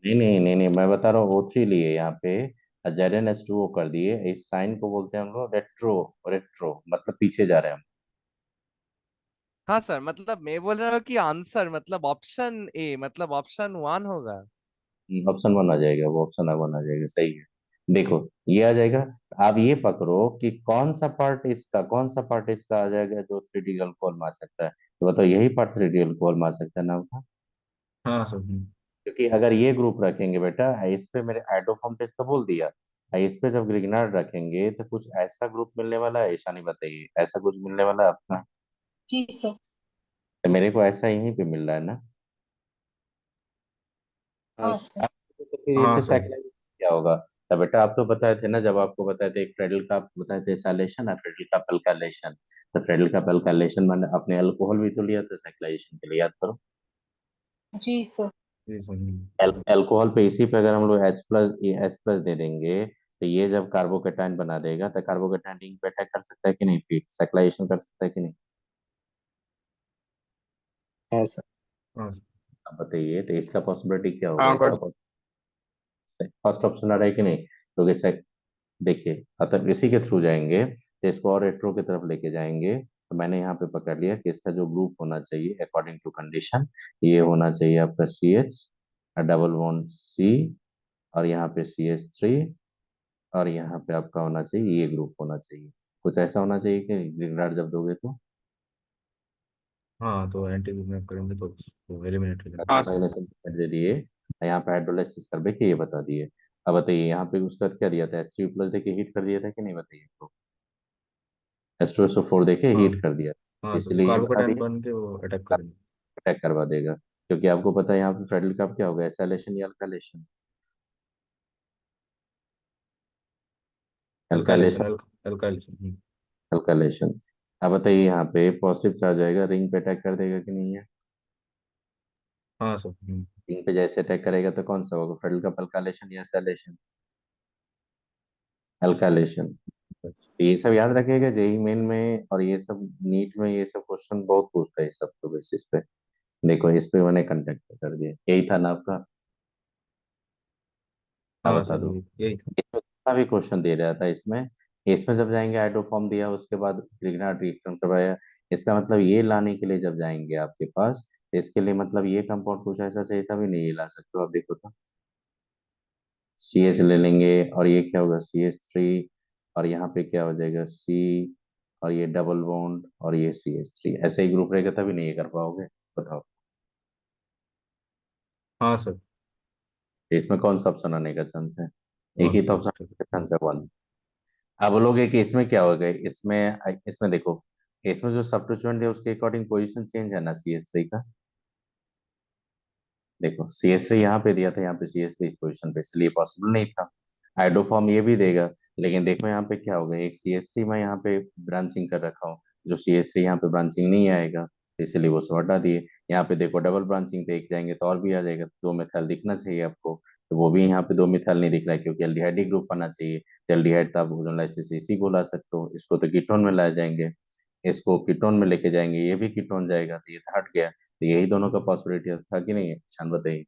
नहीं नहीं नहीं नहीं, मैं बता रहा हूँ O3 लिए यहाँ पे, ZnH2O कर दिए, इस साइन को बोलते हैं हम लोग रेट्रो। रेट्रो मतलब पीछे जा रहे हैं हाँ सर, मतलब मैं बोल रहा हूँ कि आंसर मतलब ऑप्शन ए, मतलब ऑप्शन 1 होगा। हम। ऑप्शन 1 आ जाएगा, वो ऑप्शन 1 आ जाएगा, सही है। देखो ये आ जाएगा। आप ये पकड़ो कि कौन सा पार्ट इसका आ जाएगा जो 3 डिग्री अल्कोहल मार सकता है, तो बताओ यही पार्ट 3 डिग्री अल्कोहल मार सकता है ना आपका। हाँ सर। क्योंकि अगर ये ग्रुप रखेंगे बेटा, इस पे मेरे आइटोफॉर्म टेस्ट तो बोल दिया, इस पे जब ग्रिग्नार्ड रखेंगे तो कुछ ऐसा ग्रुप मिलने वाला है, ईशानी बताइए, ऐसा कुछ मिलने वाला है आपका। जी सर। तो मेरे को ऐसा यहीं पे मिल रहा है ना। हाँ सर। अब तो फिर हाँ इससे सर। साइक्लाइजेशन क्या होगा। तो बेटा आप तो बताए थे ना, जब आपको बताए थे, एक फ्रेडल का बताए थे सैलेशन और फ्रेडल का अल्काइलेशन। तो फ्रेडल का अल्काइलेशन मैंने अपने अल्कोहल भी तो लिया था साइक्लाइजेशन के लिए, याद करो। जी सर। जी सर। अल्कोहल पे इसी पे अगर हम लोग H+ दे देंगे, तो ये जब कार्बोकेटाइन बना देगा, तो कार्बोकेटाइन रिंग पे अटैक कर सकता है कि नहीं, फिर साइक्लाइजेशन कर सकता है कि नहीं। हाँ सर। हाँ सर। अब बताइए, तो इसका पॉसिबिलिटी क्या होगा, हाँ इसका कर। फर्स्ट ऑप्शन आ रहा है कि नहीं, क्योंकि देखिए अतः इसी के थ्रू जाएंगे तो इसको और रेट्रो की तरफ लेके जाएंगे। तो मैंने यहाँ पे पकड़ लिया कि इसका जो ग्रुप होना चाहिए अकॉर्डिंग टू कंडीशन, ये होना चाहिए आपका CH डबल बॉन्ड C, और यहाँ पे CH3, और यहाँ पे आपका होना चाहिए ये ग्रुप होना चाहिए। कुछ ऐसा होना चाहिए कि ग्रीन जब दोगे तो हाँ, तो एंटी में करेंगे तो एलिमिनेट हो जाएगा। हाँ सर। मैग्नीशियम दे दिए, यहाँ पे हाइड्रोलाइसिस कर के ये बता दिए। अब बताइए यहाँ पे उसका क्या दिया था, H3+ देके हीट कर दिया था कि नहीं बताइए, तो H2SO4 देके हाँ हीट कर दिया, हाँ सर, इसलिए ये बता कार्बोकेटाइन दिया बन के वो अटैक करेंगे। अटैक करवा देगा। क्योंकि आपको पता है यहाँ पे फेडरल कप क्या होगा, एसाइलेशन या alkylation. Alkylation, alkylation. Alkylation. Alkylation. अब बताइए यहाँ पे पॉजिटिव चार्ज आएगा, रिंग पे अटैक कर देगा कि नहीं है? हाँ सर। रिंग पे जैसे अटैक करेगा तो कौन सा होगा, फेडरल कप एल्काइलेशन या सैलेशन? एल्काइलेशन। ये सब याद रखिएगा, जेई मेन में और ये सब नीट में ये सब क्वेश्चन बहुत पूछता है इस सब के बेसिस पे। देखो इस पे मैंने कंटेक्ट कर दिया, यही था ना आपका? आप हाँ बता सर, दो। यही था। इसमें जितना भी क्वेश्चन दे रहा था इसमें, इसमें जब जाएंगे आइडोफॉर्म दिया, उसके बाद ग्रिग्नार्ड रिएक्शन करवाया। इसका मतलब ये लाने के लिए जब जाएंगे आपके पास, तो इसके लिए मतलब ये कंपाउंड कुछ ऐसा चाहिए तभी नहीं ये ला सकते हो आप, देखो तो। सी एच ले लेंगे और ये क्या होगा, CH3। और यहाँ पे क्या हो जाएगा, C। और ये डबल बॉन्ड और ये CH3, ऐसे ही ग्रुप रहेगा तभी नहीं ये कर पाओगे। बताओ। हाँ सर। तो इसमें कौन सा ऑप्शन आने का चांस है? एक वन ही तो सर, ऑप्शन ठीक। चांस है, वन। अब बोलोगे कि इसमें क्या होगा, इसमें इसमें देखो, इसमें जो सब्स्टिट्यूएंट है उसके अकॉर्डिंग पोजीशन चेंज है ना CH3 का। देखो CH3 यहाँ पे दिया था, यहाँ पे CH3 इस पोजीशन पे, इसलिए पॉसिबल नहीं था। हाइड्रोफॉर्म ये भी देगा, लेकिन देखो यहाँ पे क्या होगा, एक CH3 मैं यहाँ पे ब्रांचिंग कर रखा हूँ, जो CH3 यहाँ पे ब्रांचिंग नहीं आएगा, तो इसलिए वो सब हटा दिए। यहाँ पे देखो डबल ब्रांचिंग पे एक जाएंगे तो और भी आ जाएगा, तो दो मिथाइल दिखना चाहिए आपको, तो वो भी यहाँ पे दो मिथाइल नहीं दिख रहा है, क्योंकि एल्डिहाइड ही ग्रुप आना चाहिए। तो एल्डिहाइड तो आप ओजोनलाइसिस इसी को ला सकते हो, इसको तो कीटोन में ला जाएंगे, इसको कीटोन में लेके जाएंगे, ये भी कीटोन जाएगा, तो ये तो हट गया। तो यही दोनों का पॉसिबिलिटी था कि नहीं है, छान बताइए।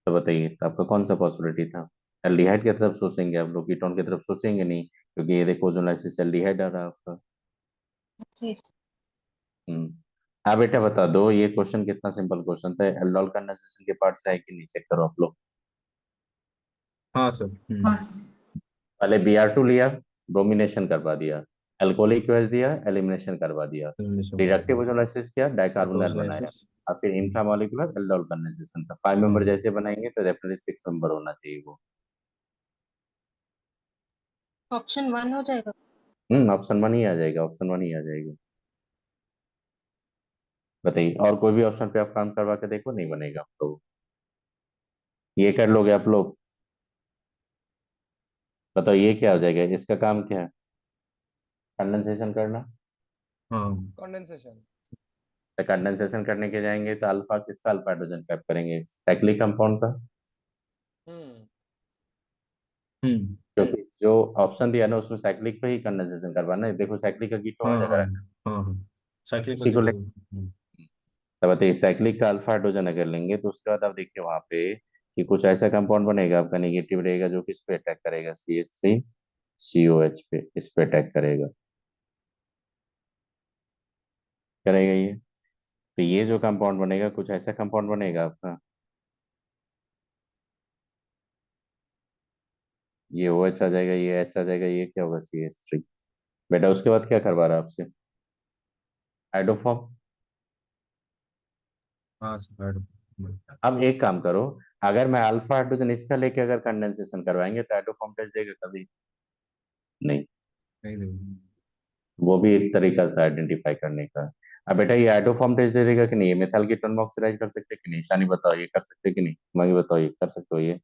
तो बताइए, तो आपका कौन सा पॉसिबिलिटी था? एल्डिहाइड की तरफ सोचेंगे आप लोग, कीटोन की तरफ सोचेंगे नहीं, क्योंकि ये देखो ओजोनलाइसिस एल्डिहाइड आ रहा है आपका। जी हम्म। हाँ बेटा बता दो, ये क्वेश्चन कितना सिंपल क्वेश्चन था, एल्डोल कंडेंसेशन के पार्ट से है कि नहीं, चेक करो आप लोग। हाँ सर। हाँ सर। पहले Br2 लिया, ब्रोमिनेशन करवा दिया, अल्कोहलिक OH दिया, एलिमिनेशन करवा दिया, रिडक्टिव ओजोलाइसिस किया, डाइकार्बोनाइल बनाया, हाइड्रोजलाइसिस। और फिर इंट्रामॉलिक्यूलर एल्डोल कंडेंसेशन था। 5 मेंबर हाँ जैसे बनाएंगे तो डेफिनेटली 6 मेंबर होना चाहिए वो। ऑप्शन वन हो जाएगा। ऑप्शन वन ही आ जाएगा, ऑप्शन वन ही आ जाएगा। बताइए, और कोई भी ऑप्शन पे आप काम करवा के देखो, नहीं बनेगा आप लोग। ये कर लोगे आप लोग? बताओ ये क्या हो जाएगा, इसका काम क्या है, कंडेंसेशन करना। हाँ। कंडेंसेशन। तो कंडेंसेशन करने के जाएंगे तो अल्फा किसका अल्फा हाइड्रोजन पैक करेंगे, साइक्लिक कंपाउंड का। हम्म। हम्म। क्योंकि जो ऑप्शन दिया ना उसमें साइक्लिक पे ही कंडेंसेशन करवाना है, देखो साइक्लिक का कीटोन हाँ हो हाँ जाएगा। हाँ हाँ, साइक्लिक उसी को एसिड। ले। तब बताइए, साइक्लिक का अल्फा हाइड्रोजन अगर लेंगे तो उसके बाद आप देखिए वहां पे कि कुछ ऐसा कंपाउंड बनेगा आपका नेगेटिव रहेगा, जो किस पे अटैक करेगा, CH3COH पे, इस पे अटैक करेगा। करेगा ये। तो ये जो कंपाउंड बनेगा कुछ ऐसा कंपाउंड बनेगा आपका, ये OH आ जाएगा, ये H आ जाएगा, ये क्या होगा, CH3। बेटा उसके बाद क्या करवा रहा है आपसे, हाइड्रोफॉर्म। हाँ सर, हाइड्रो। अब एक काम करो, अगर मैं अल्फा हाइड्रोजन इसका लेके अगर कंडेंसेशन करवाएंगे तो हाइड्रोफॉर्म टेस्ट देगा कभी नहीं। नहीं नहीं। वो भी एक तरीका था आइडेंटिफाई करने का। अब बेटा ये हाइड्रोफॉर्म टेस्ट दे देगा कि नहीं, ये मेथाइल कीटोन में ऑक्सीडाइज कर सकते कि नहीं, शानी बताओ ये कर सकते कि नहीं, मगी बताओ ये कर सकते हो ये,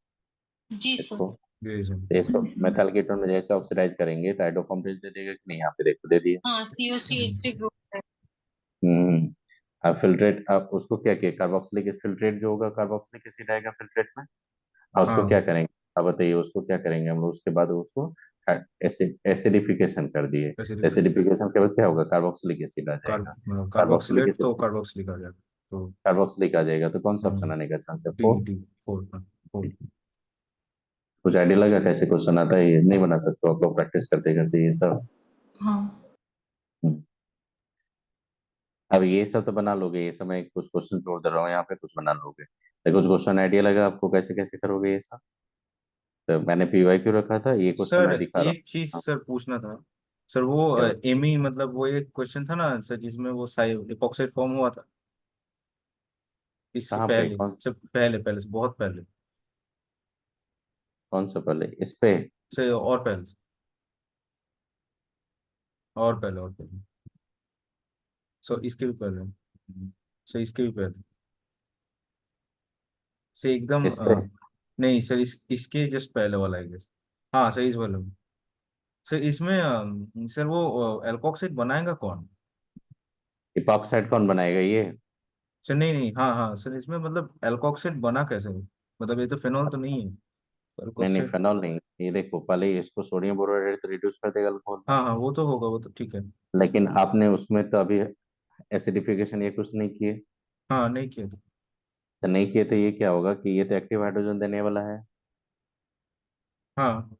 जी सर। इसको। ये सर। तो इसको मेथाइल कीटोन में जैसे ऑक्सीडाइज करेंगे तो हाइड्रोफॉर्म टेस्ट दे देगा कि नहीं, यहाँ पे देखो दे दिया। हाँ COCH3 ग्रुप है। हम्म। अब फिल्ट्रेट, अब उसको क्या किया, कार्बोक्सिलिक फिल्ट्रेट जो होगा, कार्बोक्सिलिक एसिड आएगा फिल्ट्रेट में, और उसको क्या हाँ, करेंगे, अब बताइए उसको क्या करेंगे हम लोग, उसके बाद उसको एसिडिफिकेशन कर दिए। एसिडिक। एसिडिफिकेशन के बाद क्या होगा, कार्बोक्सिलिक एसिड आ जाएगा। कार्बोक्सिलिक कार्बोक्सिलेट एसिड, तो कार्बोक्सिलिक आ जाएगा। तो कार्बोक्सिलिक आ जाएगा, तो कौन सा हाँ, ऑप्शन आने का चांस है, D four. D four. Four. कुछ आइडिया लगा कैसे क्वेश्चन आता है, ये नहीं बना सकते हो आप लोग प्रैक्टिस करते करते ये सब। हाँ हम्म। अब ये सब तो बना लोगे, ये सब मैं कुछ क्वेश्चन छोड़ दे रहा हूँ यहाँ पे, कुछ बना लोगे, तो कुछ क्वेश्चन आइडिया लगा आपको कैसे कैसे करोगे ये सब? तो मैंने PY क्यों रखा था, ये क्वेश्चन सर मैं दिखा रहा एक चीज हूँ। सर पूछना था। सर वो क्या? एमी मतलब वो एक क्वेश्चन था ना सर, जिसमें वो साइ एपॉक्साइड फॉर्म हुआ था। इससे कहाँ पे, पहले, सर पहले पहले से बहुत पहले। कौन सा पहले इस पे? से और पहले से, और पहले और पहले। सो इसके भी पहले। सो इसके भी पहले से एकदम इस पे नहीं सर, इसके जस्ट पहले वाला है गेस। हाँ सर, इस वाले में। सर इसमें सर वो एल्कोक्साइड बनाएगा कौन? इपॉक्साइड कौन बनाएगा ये? सर नहीं नहीं, हाँ हाँ सर, इसमें मतलब एल्कोक्साइड बना कैसे? मतलब ये तो फिनॉल तो नहीं है नहीं नहीं, एल्कोक्साइड। फेनॉल नहीं, ये देखो पहले इसको सोडियम बोरोहाइड्रेट तो रिड्यूस कर देगा अल्कोहल में। हाँ हाँ, वो तो होगा, वो तो ठीक है। लेकिन आपने उसमें तो अभी एसिडिफिकेशन ये कुछ नहीं किए। हाँ नहीं किया था। तो नहीं किए तो ये क्या होगा कि ये तो एक्टिव हाइड्रोजन देने वाला है। हाँ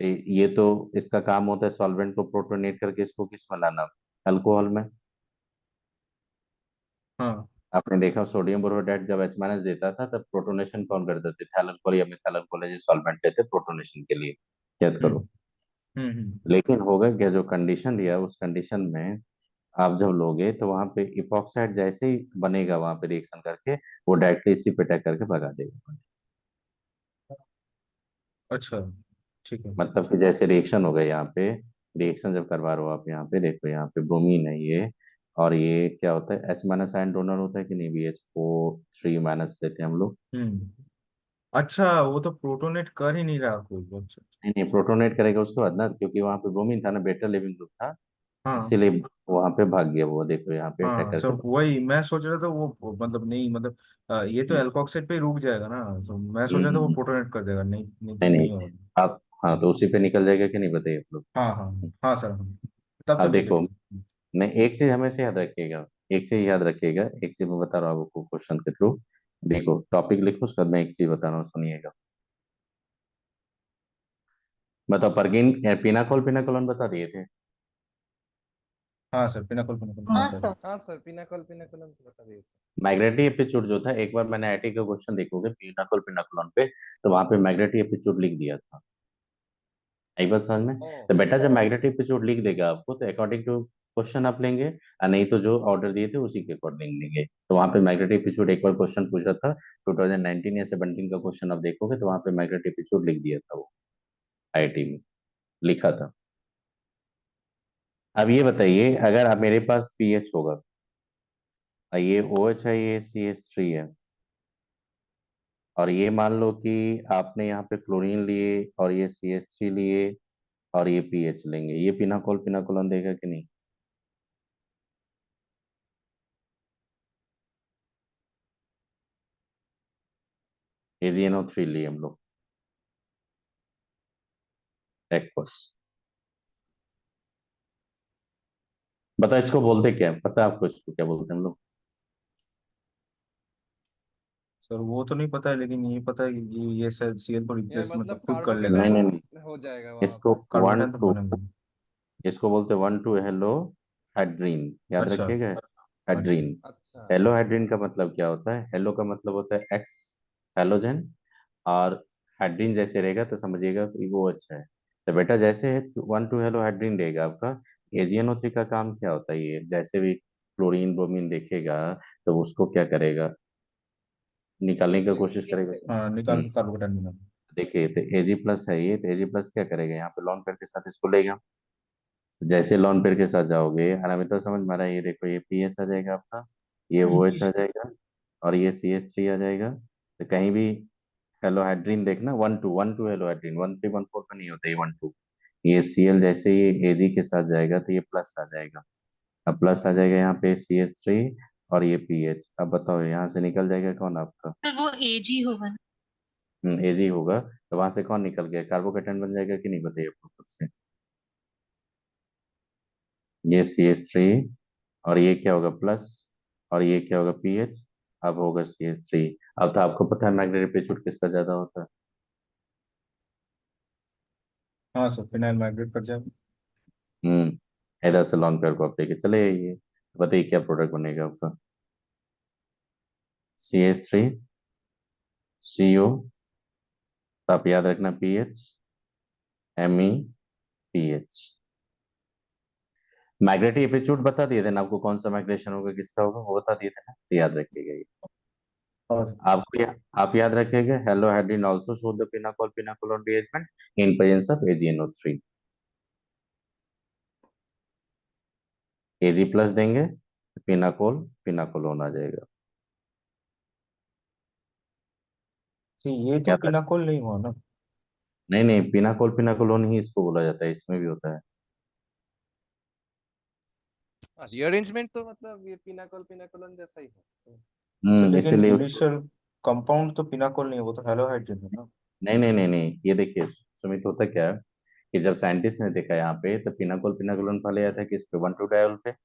तो ये तो इसका काम होता है सॉल्वेंट को प्रोटोनेट करके इसको किस में लाना, अल्कोहल में। हाँ। आपने देखा सोडियम बोरोहाइड्रेट जब H- देता था तब प्रोटोनेशन कौन करते थे, इथाइल अल्कोहल या मिथाइल अल्कोहल जैसे सॉल्वेंट लेते प्रोटोनेशन के लिए। याद हम्म करो। हम्म। लेकिन होगा क्या, जो कंडीशन दिया उस कंडीशन में आप जब लोगे तो वहां पे इपॉक्साइड जैसे ही बनेगा वहां पे रिएक्शन करके वो डायरेक्टली इसी पे अटैक करके भगा देगा। अच्छा, ठीक है। मतलब कि जैसे रिएक्शन हो गया यहाँ पे, रिएक्शन जब करवा रहे हो आप यहाँ पे देखो, यहाँ पे ब्रोमीन है ये, और ये क्या होता है, H- आयन डोनर होता है कि नहीं, BH4 3- लेते हैं हम लोग। अच्छा, वो तो प्रोटोनेट कर ही नहीं रहा कोई। अच्छा। नहीं नहीं, प्रोटोनेट करेगा उसके बाद ना, क्योंकि वहां पे ब्रोमीन था ना, बेटर लिविंग ग्रुप था, हाँ इसीलिए वहां पे भाग गया वो, देखो यहाँ पे अटैक हाँ सर, करके। वही मैं सोच रहा था वो मतलब नहीं, मतलब ये तो हम्म, एल्कोक्साइड पे ही रुक जाएगा ना, तो मैं सोच हम्म, रहा था वो हम्म। प्रोटोनेट कर देगा। नहीं नहीं, नहीं तो नहीं, नहीं होगा। आप हाँ तो उसी पे निकल जाएगा कि नहीं, बताइए आप लोग। हाँ हाँ हाँ सर, हाँ। तब तो अब ठीक है, देखो, ठीक है। नहीं एक चीज हमेशा याद रखिएगा, एक चीज याद रखिएगा, एक चीज मैं बता रहा हूँ आपको क्वेश्चन के थ्रू। देखो टॉपिक लिखो, उसके बाद मैं एक चीज बता रहा हूँ, सुनिएगा। बताओ, परगिन पिनाकोल पिनाकोलन बता दिए थे। हाँ सर, पिनाकल पिनाकल हाँ बता सर। दो। हाँ सर, पिनाकल पिनाकलम तो बता दिए थे। माइग्रेटरी एपिट्यूड जो था, एक बार मैंने आईटी का क्वेश्चन देखोगे पिनाकोल पिनाकोलन पे, तो वहां पे माइग्रेटरी एपिट्यूड लिख दिया था। एक बात समझ में। ओ। तो बेटा जब माइग्रेटरी एपिट्यूड लिख देगा आपको तो अकॉर्डिंग टू क्वेश्चन आप लेंगे, और नहीं तो जो ऑर्डर दिए थे उसी के अकॉर्डिंग लेंगे। तो वहां पे माइग्रेटरी एपिट्यूड एक बार क्वेश्चन पूछा था, 2019 या 17 का क्वेश्चन आप देखोगे तो वहां पे माइग्रेटरी एपिट्यूड लिख दिया था वो, आईआईटी में लिखा था। अब ये बताइए, अगर आप मेरे पास पीएच होगा, और ये OH है, ये CH3 है, और ये मान लो कि आपने यहाँ पे क्लोरीन लिए और ये CH3 लिए और ये पीएच लेंगे, ये पिनाकोल पिनाकोलन देगा कि नहीं? AgNO3 लिए हम लोग, एक्वस। बताओ इसको बोलते क्या है, पता है आपको इसको क्या बोलते हैं हम लोग? सर वो तो नहीं पता है, लेकिन ये पता है कि ये शायद सीएल को ये रिप्लेस मतलब मतलब खुद कर लेगा। नहीं नहीं नहीं, कार्बोकेटाइन हो जाएगा वहां इसको पे। वन कार्बोकेटाइन तो टू, बनेगा। इसको बोलते 1,2 हेलो हाइड्रीन, याद अच्छा रखिएगा। अच्छा। हाइड्रीन। अच्छा। हेलो हाइड्रीन का मतलब क्या होता है, हेलो का मतलब होता है एक्स हेलोजन, और हाइड्रीन जैसे रहेगा तो समझिएगा कि वो अच्छा है। तो बेटा जैसे 1,2 हेलो हाइड्रीन रहेगा आपका, AgNO3 का काम क्या होता है, ये जैसे भी क्लोरीन ब्रोमीन देखेगा तो उसको क्या करेगा, निकालने खींच की लेगा। कोशिश करेगा। हाँ, निकाल के कार्बोकेटाइन बना। देखिए तो Ag प्लस है ये, तो Ag प्लस क्या करेगा, यहाँ पे लॉन पेयर के साथ इसको लेगा। जैसे लॉन पेयर के साथ जाओगे, अनामिका समझ में आ रहा है, ये देखो ये पीएच आ जाएगा आपका, ये OH आ जाएगा, और ये CH3 आ जाएगा। तो कहीं भी हेलोहाइड्रिन देखना, 1,2 हेलोहाइड्रिन, 1,3 1,4 का नहीं होता, ये 1,2। ये Cl जैसे ही Ag के साथ जाएगा तो ये प्लस आ जाएगा। अब प्लस आ जाएगा यहाँ पे CH3, और ये पीएच, अब बताओ यहाँ से निकल जाएगा कौन आपका? सर वो एज ही होगा ना। Ag होगा, तो वहां से कौन निकल गया, कार्बोकेटाइन बन जाएगा कि नहीं, बताइए आपको खुद से। ये CH3, और ये क्या होगा प्लस, और ये क्या होगा पीएच, अब होगा CH3। अब तो आपको पता है मैग्नेटिक एटीट्यूड किसका ज्यादा होता है। हाँ सर, फिनाइल माइग्रेट कर जाएगा। इधर से लॉन्ग पेयर को आप लेके चले आइए, बताइए क्या प्रोडक्ट बनेगा आपका, CH3 CO, तो आप याद रखना पीएच, MEPH। मैग्नेटिक एटीट्यूड बता दिए थे ना आपको, कौन सा माइग्रेशन होगा किसका होगा वो बता दिए थे ना, तो याद रखिएगा ये। और आप याद रखिएगा, halohydrin also show the pinacol pinacolone rearrangement in presence of AgNO3। Ag plus देंगे, पिनाकोल पिनाकोलोन आ जाएगा। ये तो याद रख। पिनाकोल नहीं हुआ ना। नहीं नहीं, पिनाकोलोन ही इसको बोला जाता है, इसमें भी होता है। रीअरेंजमेंट तो मतलब ये पिनाकोलन जैसा ही है तो। लेकिन इसीलिए उसको। इनिशियल कंपाउंड तो पिनाकोल नहीं है, वो तो हेलोहाइड्रोजन है ना। नहीं नहीं नहीं नहीं, ये देखिए सुमित, होता क्या है कि जब साइंटिस्ट ने देखा यहाँ पे, तो पिनाकोलोन पहले आया था किस पे, 1,2-डायोल पे। तो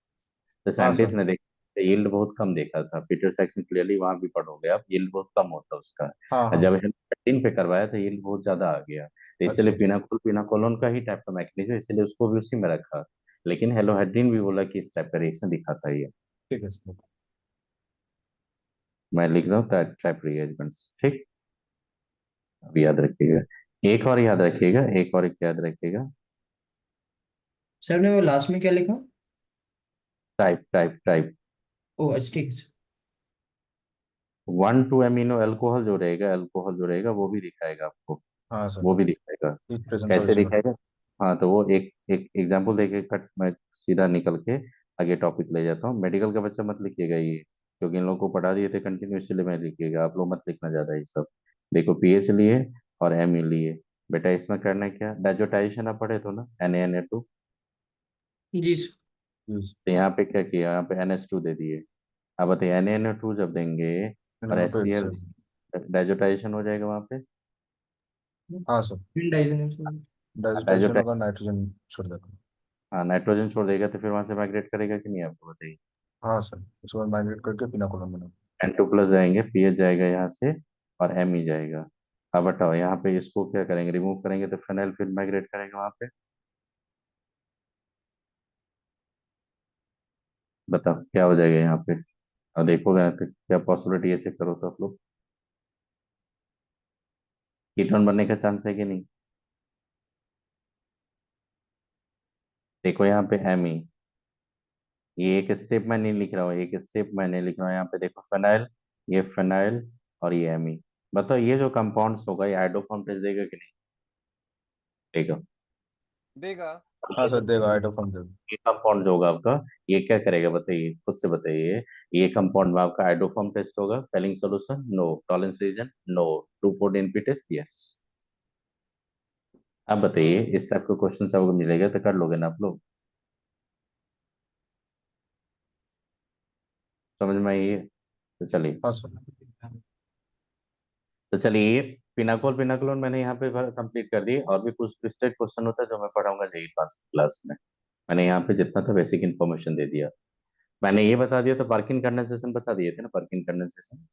हाँ साइंटिस्ट सर। ने देखा यील्ड बहुत कम देखा था, पीटर सैक्सन क्लियरली वहां भी पढ़ोगे आप, यील्ड बहुत कम होता उसका। हाँ जब हाँ। हेलोजन पे करवाया तो यील्ड बहुत ज्यादा आ गया, तो इसलिए अच्छा। पिनाकोलोन का ही टाइप का मैकेनिज्म, इसलिए उसको भी उसी में रखा। लेकिन हेलोहाइड्रिन भी बोला कि इस टाइप का रिएक्शन दिखाता है ये। ठीक है सर। मैं लिख रहा हूँ टाइप रिएजेंट्स, ठीक। अब याद रखिएगा, एक और याद रखिएगा, एक और एक याद रखिएगा। सर ने वो लास्ट में क्या लिखा? Type type type. ओ अच्छा ठीक है सर। 1,2 अमीनो अल्कोहल जो रहेगा, वो भी दिखाएगा आपको। हाँ सर। वो भी दिखाएगा। एक प्रेजेंस और कैसे इसमें। दिखाएगा? हाँ, तो वो एक एक एग्जांपल देके कट मैं सीधा निकल के आगे टॉपिक ले जाता हूँ। मेडिकल का बच्चा मत लिखिएगा ये, क्योंकि इन लोगों को पढ़ा दिए थे कंटिन्यू, इसलिए मैं लिखिएगा, आप लोग मत लिखना ज्यादा ये सब। देखो, पीएच लिए और एम लिए। बेटा इसमें करना है क्या, डाइजोटाइजेशन आप पढ़े तो ना, Na2। जी सर। तो यहाँ पे क्या किया, यहाँ पे NH2 दे दिए। अब बताइए Na2 जब देंगे और HCl, एलिमेंटो। डाइजोटाइजेशन हो जाएगा वहाँ पे। हाँ सर। डाइजेशन। डाइजेशन डाइजोटाइ होगा, नाइट्रोजन छोड़ देगा। हाँ, नाइट्रोजन छोड़ देगा तो फिर वहां से माइग्रेट करेगा कि नहीं, आपको बताइए। हाँ सर, उसको माइग्रेट करके पिनाकोलम बना। N2+ जाएंगे, पीएच जाएगा यहाँ से, और एम जाएगा। अब बताओ यहाँ पे इसको क्या करेंगे, रिमूव करेंगे तो फिनाइल फिर माइग्रेट करेगा वहां पे। बताओ क्या हो जाएगा यहाँ पे। और देखोगे तो क्या पॉसिबिलिटी है, चेक करो तो आप लोग। कीटोन बनने का चांस है कि नहीं। देखो यहाँ पे एम, ये एक स्टेप मैं नहीं लिख रहा हूँ, एक स्टेप मैं नहीं लिख रहा हूँ, यहाँ पे देखो फिनाइल, ये फिनाइल, और ये एमी। बताओ ये जो कंपाउंड्स होगा, ये आइडोफॉर्म टेस्ट देगा कि नहीं देगा। देगा। हाँ ये सर, जो देगा, आइटोफॉर्म देगा। ये कंपाउंड जो होगा आपका, ये क्या करेगा बताइए, खुद से बताइए। ये कंपाउंड में आपका आइडोफॉर्म टेस्ट होगा, Fehling solution no, Tollens reagent no, 2,4-DNP test yes. अब बताइए इस टाइप का क्वेश्चन आपको मिलेगा तो कर लोगे ना आप लोग। समझ में आई है? तो चलिए। हाँ सर। तो चलिए, पिनाकोल मैंने यहाँ पे कंप्लीट कर दी, और भी कुछ ट्विस्टेड क्वेश्चन होता है जो मैं पढ़ाऊंगा जेई पास की क्लास में। मैंने यहाँ पे जितना था बेसिक इन्फॉर्मेशन दे दिया। मैंने ये बता दिया, तो पार्किन कंडेंसेशन बता दिए थे ना, पार्किन कंडेंसेशन।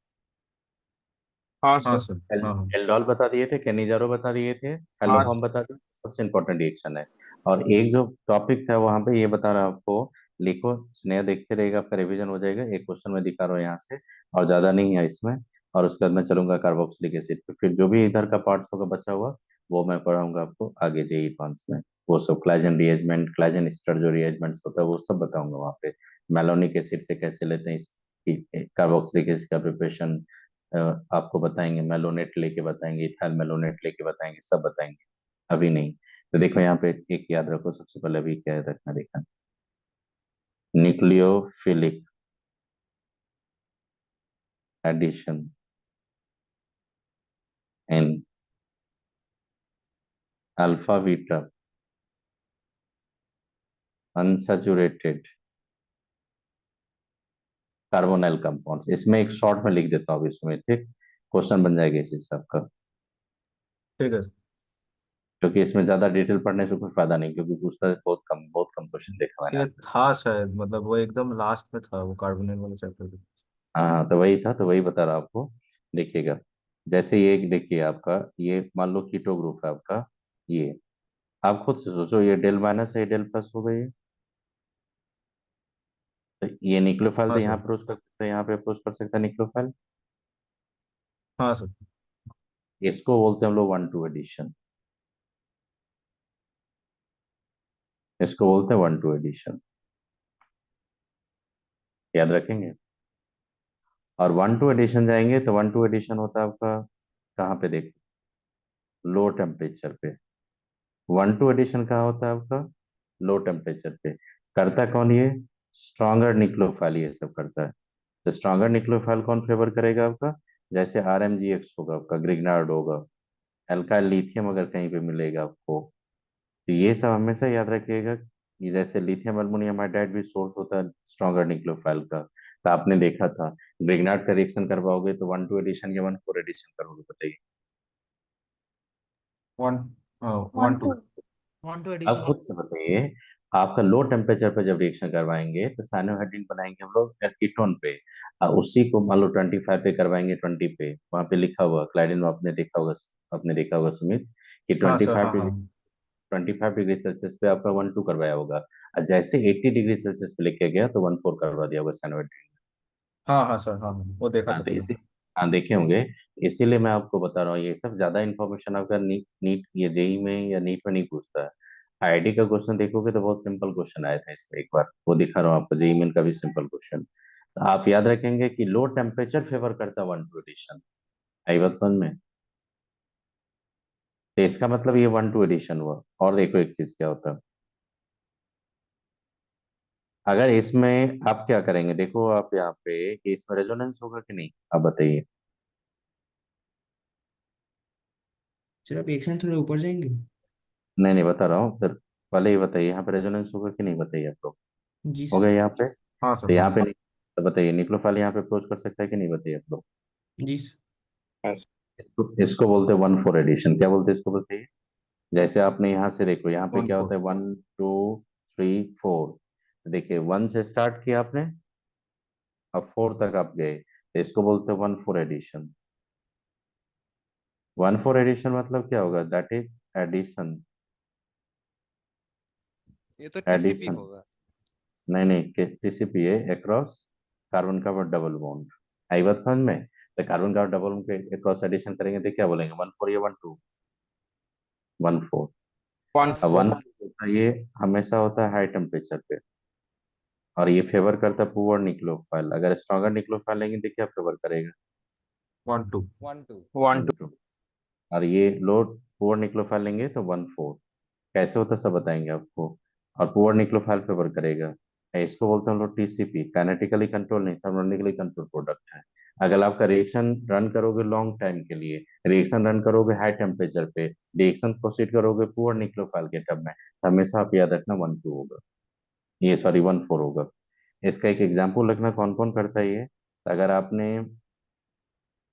हाँ हाँ सर। सर। एल, हाँ हाँ। एल्डोल बता दिए थे, कैनिजारो बता दिए थे, हाँ हेलोफॉर्म बता दिए, सबसे इंपॉर्टेंट रिएक्शन है। और एक जो टॉपिक था वहां पे, ये बता रहा हूं आपको, लिखो, स्नेहा देखते रहेगा, आपका रिवीजन हो जाएगा। एक क्वेश्चन मैं दिखा रहा हूँ यहाँ से, और ज्यादा नहीं है इसमें। और उसके बाद मैं चलूंगा कार्बोक्सिलिक एसिड पे, फिर जो भी इधर का पार्ट्स होगा बचा हुआ, वो मैं पढ़ाऊंगा आपको आगे जेई पांच में। वो सब क्लाइजन रिएजमेंट, क्लाइजन स्टर जो रिएजमेंट्स होता है वो सब बताऊंगा वहाँ पे। मेलोनिक एसिड से कैसे लेते हैं इस कार्बोक्सिलिक एसिड का प्रिपरेशन, आपको बताएंगे, मेलोनेट लेके बताएंगे, इथाइल मेलोनेट लेके बताएंगे, सब बताएंगे। अभी नहीं। तो देखो यहाँ पे एक याद रखो, सबसे पहले अभी क्या याद रखना, देखा, nucleophilic addition in alpha beta unsaturated carbonyl compounds. इसमें एक शॉर्ट में लिख देता हूँ अभी इसमें, ठीक। क्वेश्चन बन जाएगा इस हिसाब का, ठीक है सर। क्योंकि इसमें ज्यादा डिटेल पढ़ने से कोई फायदा नहीं, क्योंकि पूछता है बहुत कम क्वेश्चन देखा मैंने ये आज तक। था शायद, मतलब वो एकदम लास्ट में था, वो कार्बोनेट वाले चैप्टर में। हाँ हाँ, तो वही था, तो वही बता रहा आपको। देखिएगा, जैसे ये देखिए आपका, ये मान लो कीटो ग्रुप है आपका, ये आप खुद से सोचो, ये डेल माइनस है, ये डेल प्लस हो गई है। तो ये न्यूक्लियोफाइल तो हाँ यहाँ सर। अप्रोच कर सकता है, यहाँ पे अप्रोच कर सकता है न्यूक्लियोफाइल। हाँ सर। इसको बोलते हैं हम लोग 1,2 एडिशन, इसको बोलते हैं 1,2 एडिशन, याद रखेंगे। और 1,2 एडिशन जाएंगे तो 1,2 एडिशन होता है आपका कहाँ पे, देखो, लो टेम्परेचर पे। 1,2 एडिशन कहाँ होता है आपका, लो टेम्परेचर पे। करता कौन ये, स्ट्रॉन्गर न्यूक्लियोफाइल ये सब करता है। तो स्ट्रॉन्गर न्यूक्लियोफाइल कौन फेवर करेगा आपका, जैसे RMGX होगा आपका, ग्रिग्नार्ड होगा, एल्काइल लिथियम अगर कहीं पे मिलेगा आपको, तो ये सब हमेशा याद रखिएगा कि जैसे लिथियम अल्मोनियम हाइड्राइड भी सोर्स होता है स्ट्रॉन्गर न्यूक्लियोफाइल का। तो आपने देखा था ग्रिग्नार्ड का रिएक्शन करवाओगे तो 1 2 एडिशन या 1 4 एडिशन करोगे, बताइए। One one one two. Two. 1 2 अब एडिशन। खुद से बताइए, आपका लो टेम्परेचर पर जब रिएक्शन करवाएंगे तो साइनोहाइड्रीन बनाएंगे हम लोग कीटोन पे, और उसी को मान लो 25 पे करवाएंगे, 20 पे, वहां पे लिखा हुआ क्लाइडिन में आपने देखा होगा, आपने देखा होगा सुमित, कि हाँ ट्वेंटी सर, फाइव हाँ हाँ। डिग्री 25 डिग्री सेल्सियस पे आपका 1 2 करवाया होगा, और जैसे 80 डिग्री सेल्सियस पे लेके गया तो 1 4 करवा दिया होगा साइनोहाइड्रीन। हाँ हाँ सर, हाँ हाँ, वो देखा हाँ था तो मैंने। इसी, हाँ देखे होंगे। इसीलिए मैं आपको बता रहा हूँ, ये सब ज्यादा इन्फॉर्मेशन आपका नीट नीट या जेई में या नीट में नहीं पूछता है। आईआईटी का क्वेश्चन देखोगे तो बहुत सिंपल क्वेश्चन आया था इसमें, एक बार वो दिखा रहा हूँ आपको, जेई मेन का भी सिंपल क्वेश्चन। तो आप याद रखेंगे कि लो टेम्परेचर फेवर करता 1 2 एडिशन। आई बात समझ में? तो इसका मतलब ये 1 2 एडिशन हुआ। और देखो एक चीज क्या होता है, अगर इसमें आप क्या करेंगे, देखो आप यहाँ पे कि इसमें रेजोनेंस होगा कि नहीं, आप बताइए। सर आप एक सेकंड थोड़ा ऊपर जाएंगे। नहीं नहीं, बता रहा हूँ फिर, पहले ही बताइए यहाँ पे रेजोनेंस होगा कि नहीं, बताइए आप लोग। जी हो सर। गया यहाँ पे? हाँ तो सर, हाँ। यहाँ पे तो बताइए निक्लोफाइल यहाँ पे अप्रोच कर सकता है कि नहीं, बताइए आप लोग। जी सर। इसको बोलते हैं 1 4 एडिशन। क्या बोलते हैं इसको, बताइए। जैसे आपने यहाँ से देखो, यहाँ पे वन क्या होता फोर। है, 1 2 3 4, देखिए 1 से स्टार्ट किया आपने, अब 4 तक आप गए, तो इसको बोलते हैं 1 4 एडिशन। 1 4 एडिशन मतलब क्या होगा, दैट इज एडिशन। ये तो टीसीपी एडिशन, होगा। नहीं नहीं, टीसीपी है अक्रॉस कार्बन का डबल बॉन्ड। आई बात समझ में? तो कार्बन का डबल बॉन्ड के अक्रॉस एडिशन करेंगे तो क्या बोलेंगे, 1 4 या 1 2? 1 4। वन अब फोर। 1 होता है ये, हमेशा होता है हाई टेम्परेचर पे, और ये फेवर करता है पुअर निक्लोफाइल। अगर स्ट्रॉन्गर निक्लोफाइल लेंगे तो क्या फेवर करेगा, वन टू। 1 2। One 1 to. 2। और ये लो पुअर निक्लोफाइल लेंगे तो 1 4। कैसे होता है सब बताएंगे आपको। और पुअर निक्लोफाइल फेवर करेगा, इसको बोलते हैं हम लोग टीसीपी, काइनेटिकली कंट्रोल नहीं, थर्मोडायनेमिकली कंट्रोल प्रोडक्ट है। अगर आपका रिएक्शन रन करोगे लॉन्ग टाइम के लिए, रिएक्शन रन करोगे हाई टेम्परेचर पे, रिएक्शन प्रोसीड करोगे पुअर निक्लोफाइल के टर्म में, तो हमेशा आप याद रखना 1 2 होगा, ये सॉरी 1 4 होगा। इसका एक एग्जाम्पल रखना कौन कौन करता है ये। तो अगर आपने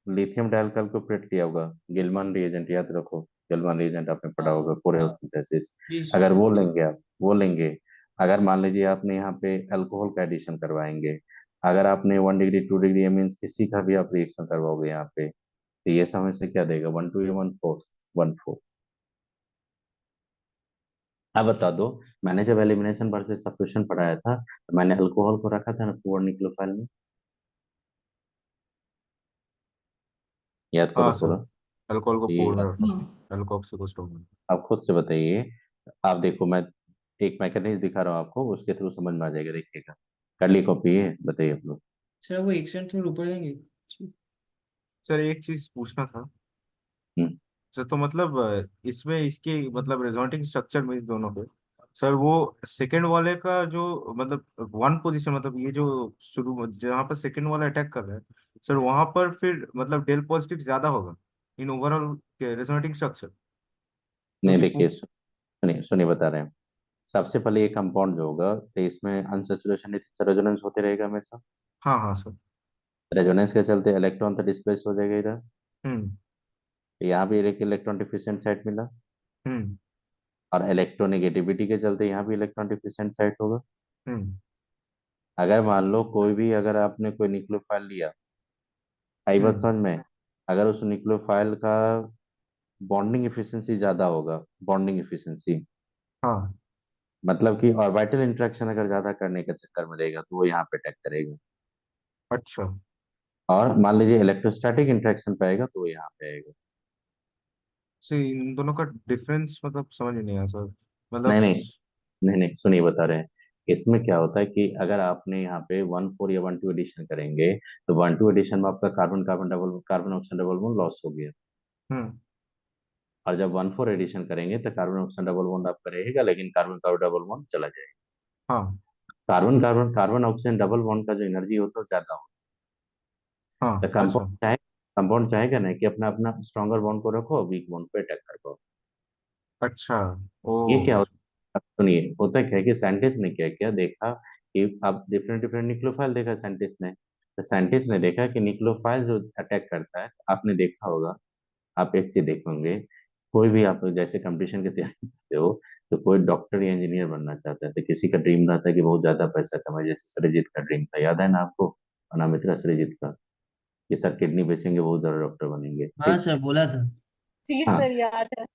लिथियम डाइसल्फाइड लिया होगा, गिलमान रिएजेंट याद रखो, गिलमान रिएजेंट आपने पढ़ा हाँ। होगा कोरेल सिंथेसिस, जी सर। अगर वो लेंगे आप, वो लेंगे। अगर मान लीजिए आपने यहाँ पे अल्कोहल का एडिशन करवाएंगे, अगर आपने 1 डिग्री 2 डिग्री मीन्स किसी का भी आप रिएक्शन करवाओगे यहाँ पे, तो ये समय से क्या देगा, 1 2 या 1 4? 1 4। अब बता दो, मैंने जब एलिमिनेशन वर्सेस सब्स्टिट्यूशन पढ़ाया था तो मैंने अल्कोहल को रखा था ना पुअर निक्लोफाइल में, याद हाँ करो सर, पूरा। अल्कोहल को ये पूल में रखा हाँ। था, अल्कोहल से कुछ होगा। आप खुद से बताइए। आप देखो, मैं एक मैकेनिज्म दिखा रहा हूँ आपको, उसके थ्रू समझ में आ जाएगा, देखिएगा। कर ली कॉपी है, बताइए आप लोग। सर वो एक सेकंड थोड़ा ऊपर जाएंगे। सर एक चीज पूछना था। हम्म, सर तो मतलब इसमें इसके मतलब रेजोनेटिंग स्ट्रक्चर में इस दोनों पे, सर वो सेकंड वाले का जो मतलब वन पोजीशन, मतलब ये जो शुरू जहाँ पर सेकंड वाला अटैक कर रहा है, सर वहां पर फिर मतलब डेल पॉजिटिव ज्यादा होगा इन ओवरऑल रेजोनेटिंग स्ट्रक्चर, नहीं क्योंकि देखिए, सुनिए सुनिए बता रहे हैं। सबसे पहले ये कंपाउंड जो होगा तो इसमें अनसैचुरेशन रेजोनेंस होते रहेगा हमेशा। हाँ हाँ सर। रेजोनेंस के चलते इलेक्ट्रॉन तो डिस्प्लेस हो जाएगा इधर, हम्म। तो यहाँ भी एक इलेक्ट्रॉन डिफिशिएंट साइट मिला, हम्म। और इलेक्ट्रोनेगेटिविटी के चलते यहाँ भी इलेक्ट्रॉन डिफिशिएंट साइट होगा। हम्म। अगर मान लो कोई भी, अगर आपने कोई न्यूक्लियोफाइल लिया, आई बात हम्म। समझ में, अगर उस न्यूक्लियोफाइल का बॉन्डिंग एफिशिएंसी ज्यादा होगा, बॉन्डिंग एफिशिएंसी हाँ। मतलब कि ऑर्बिटल इंटरेक्शन अगर ज्यादा करने के चक्कर में रहेगा तो वो यहाँ पे अटैक करेगा। अच्छा। और मान लीजिए इलेक्ट्रोस्टैटिक इंटरेक्शन पाएगा तो वो यहाँ पे आएगा। से इन दोनों का डिफरेंस मतलब समझ में नहीं आया सर, नहीं मतलब। नहीं, नहीं नहीं, सुनिए बता रहे हैं। इसमें क्या होता है कि अगर आपने यहाँ पे 1 4 या 1 2 एडिशन करेंगे, तो 1 2 एडिशन में आपका carbon carbon double carbon oxygen double bond loss हो गया। हम्म। और जब 1 4 एडिशन करेंगे तो कार्बन ऑक्सीजन डबल बॉन्ड आपका रहेगा, लेकिन कार्बन कार्बन डबल बॉन्ड चला जाएगा। हाँ carbon carbon carbon oxygen double bond का जो एनर्जी होता है वो ज्यादा होता हाँ। है। तो अच्छा। कंपाउंड चाहे कंपाउंड चाहेगा ना कि अपना अपना स्ट्रॉन्गर बॉन्ड को रखो, वीक बॉन्ड पे अटैक कर दो। अच्छा। ओ। ये क्या होता है, अब सुनिए, होता क्या है कि साइंटिस्ट ने क्या किया, देखा कि अब डिफरेंट डिफरेंट न्यूक्लियोफाइल देखा साइंटिस्ट ने, तो साइंटिस्ट ने देखा कि न्यूक्लियोफाइल जो अटैक करता है, आपने देखा होगा, आप एक चीज देखेंगे, कोई भी आप जैसे कंपटीशन की तैयारी करते हो, तो कोई डॉक्टर या इंजीनियर बनना चाहता है, तो किसी का ड्रीम रहता है कि बहुत ज्यादा पैसा कमाए, जैसे सृजित का ड्रीम था, याद है ना आपको, अनामित्रा सृजित का, कि सर किडनी बेचेंगे बहुत ज्यादा डॉक्टर बनेंगे, हाँ ठीक। सर बोला था। जी हाँ। सर, याद है।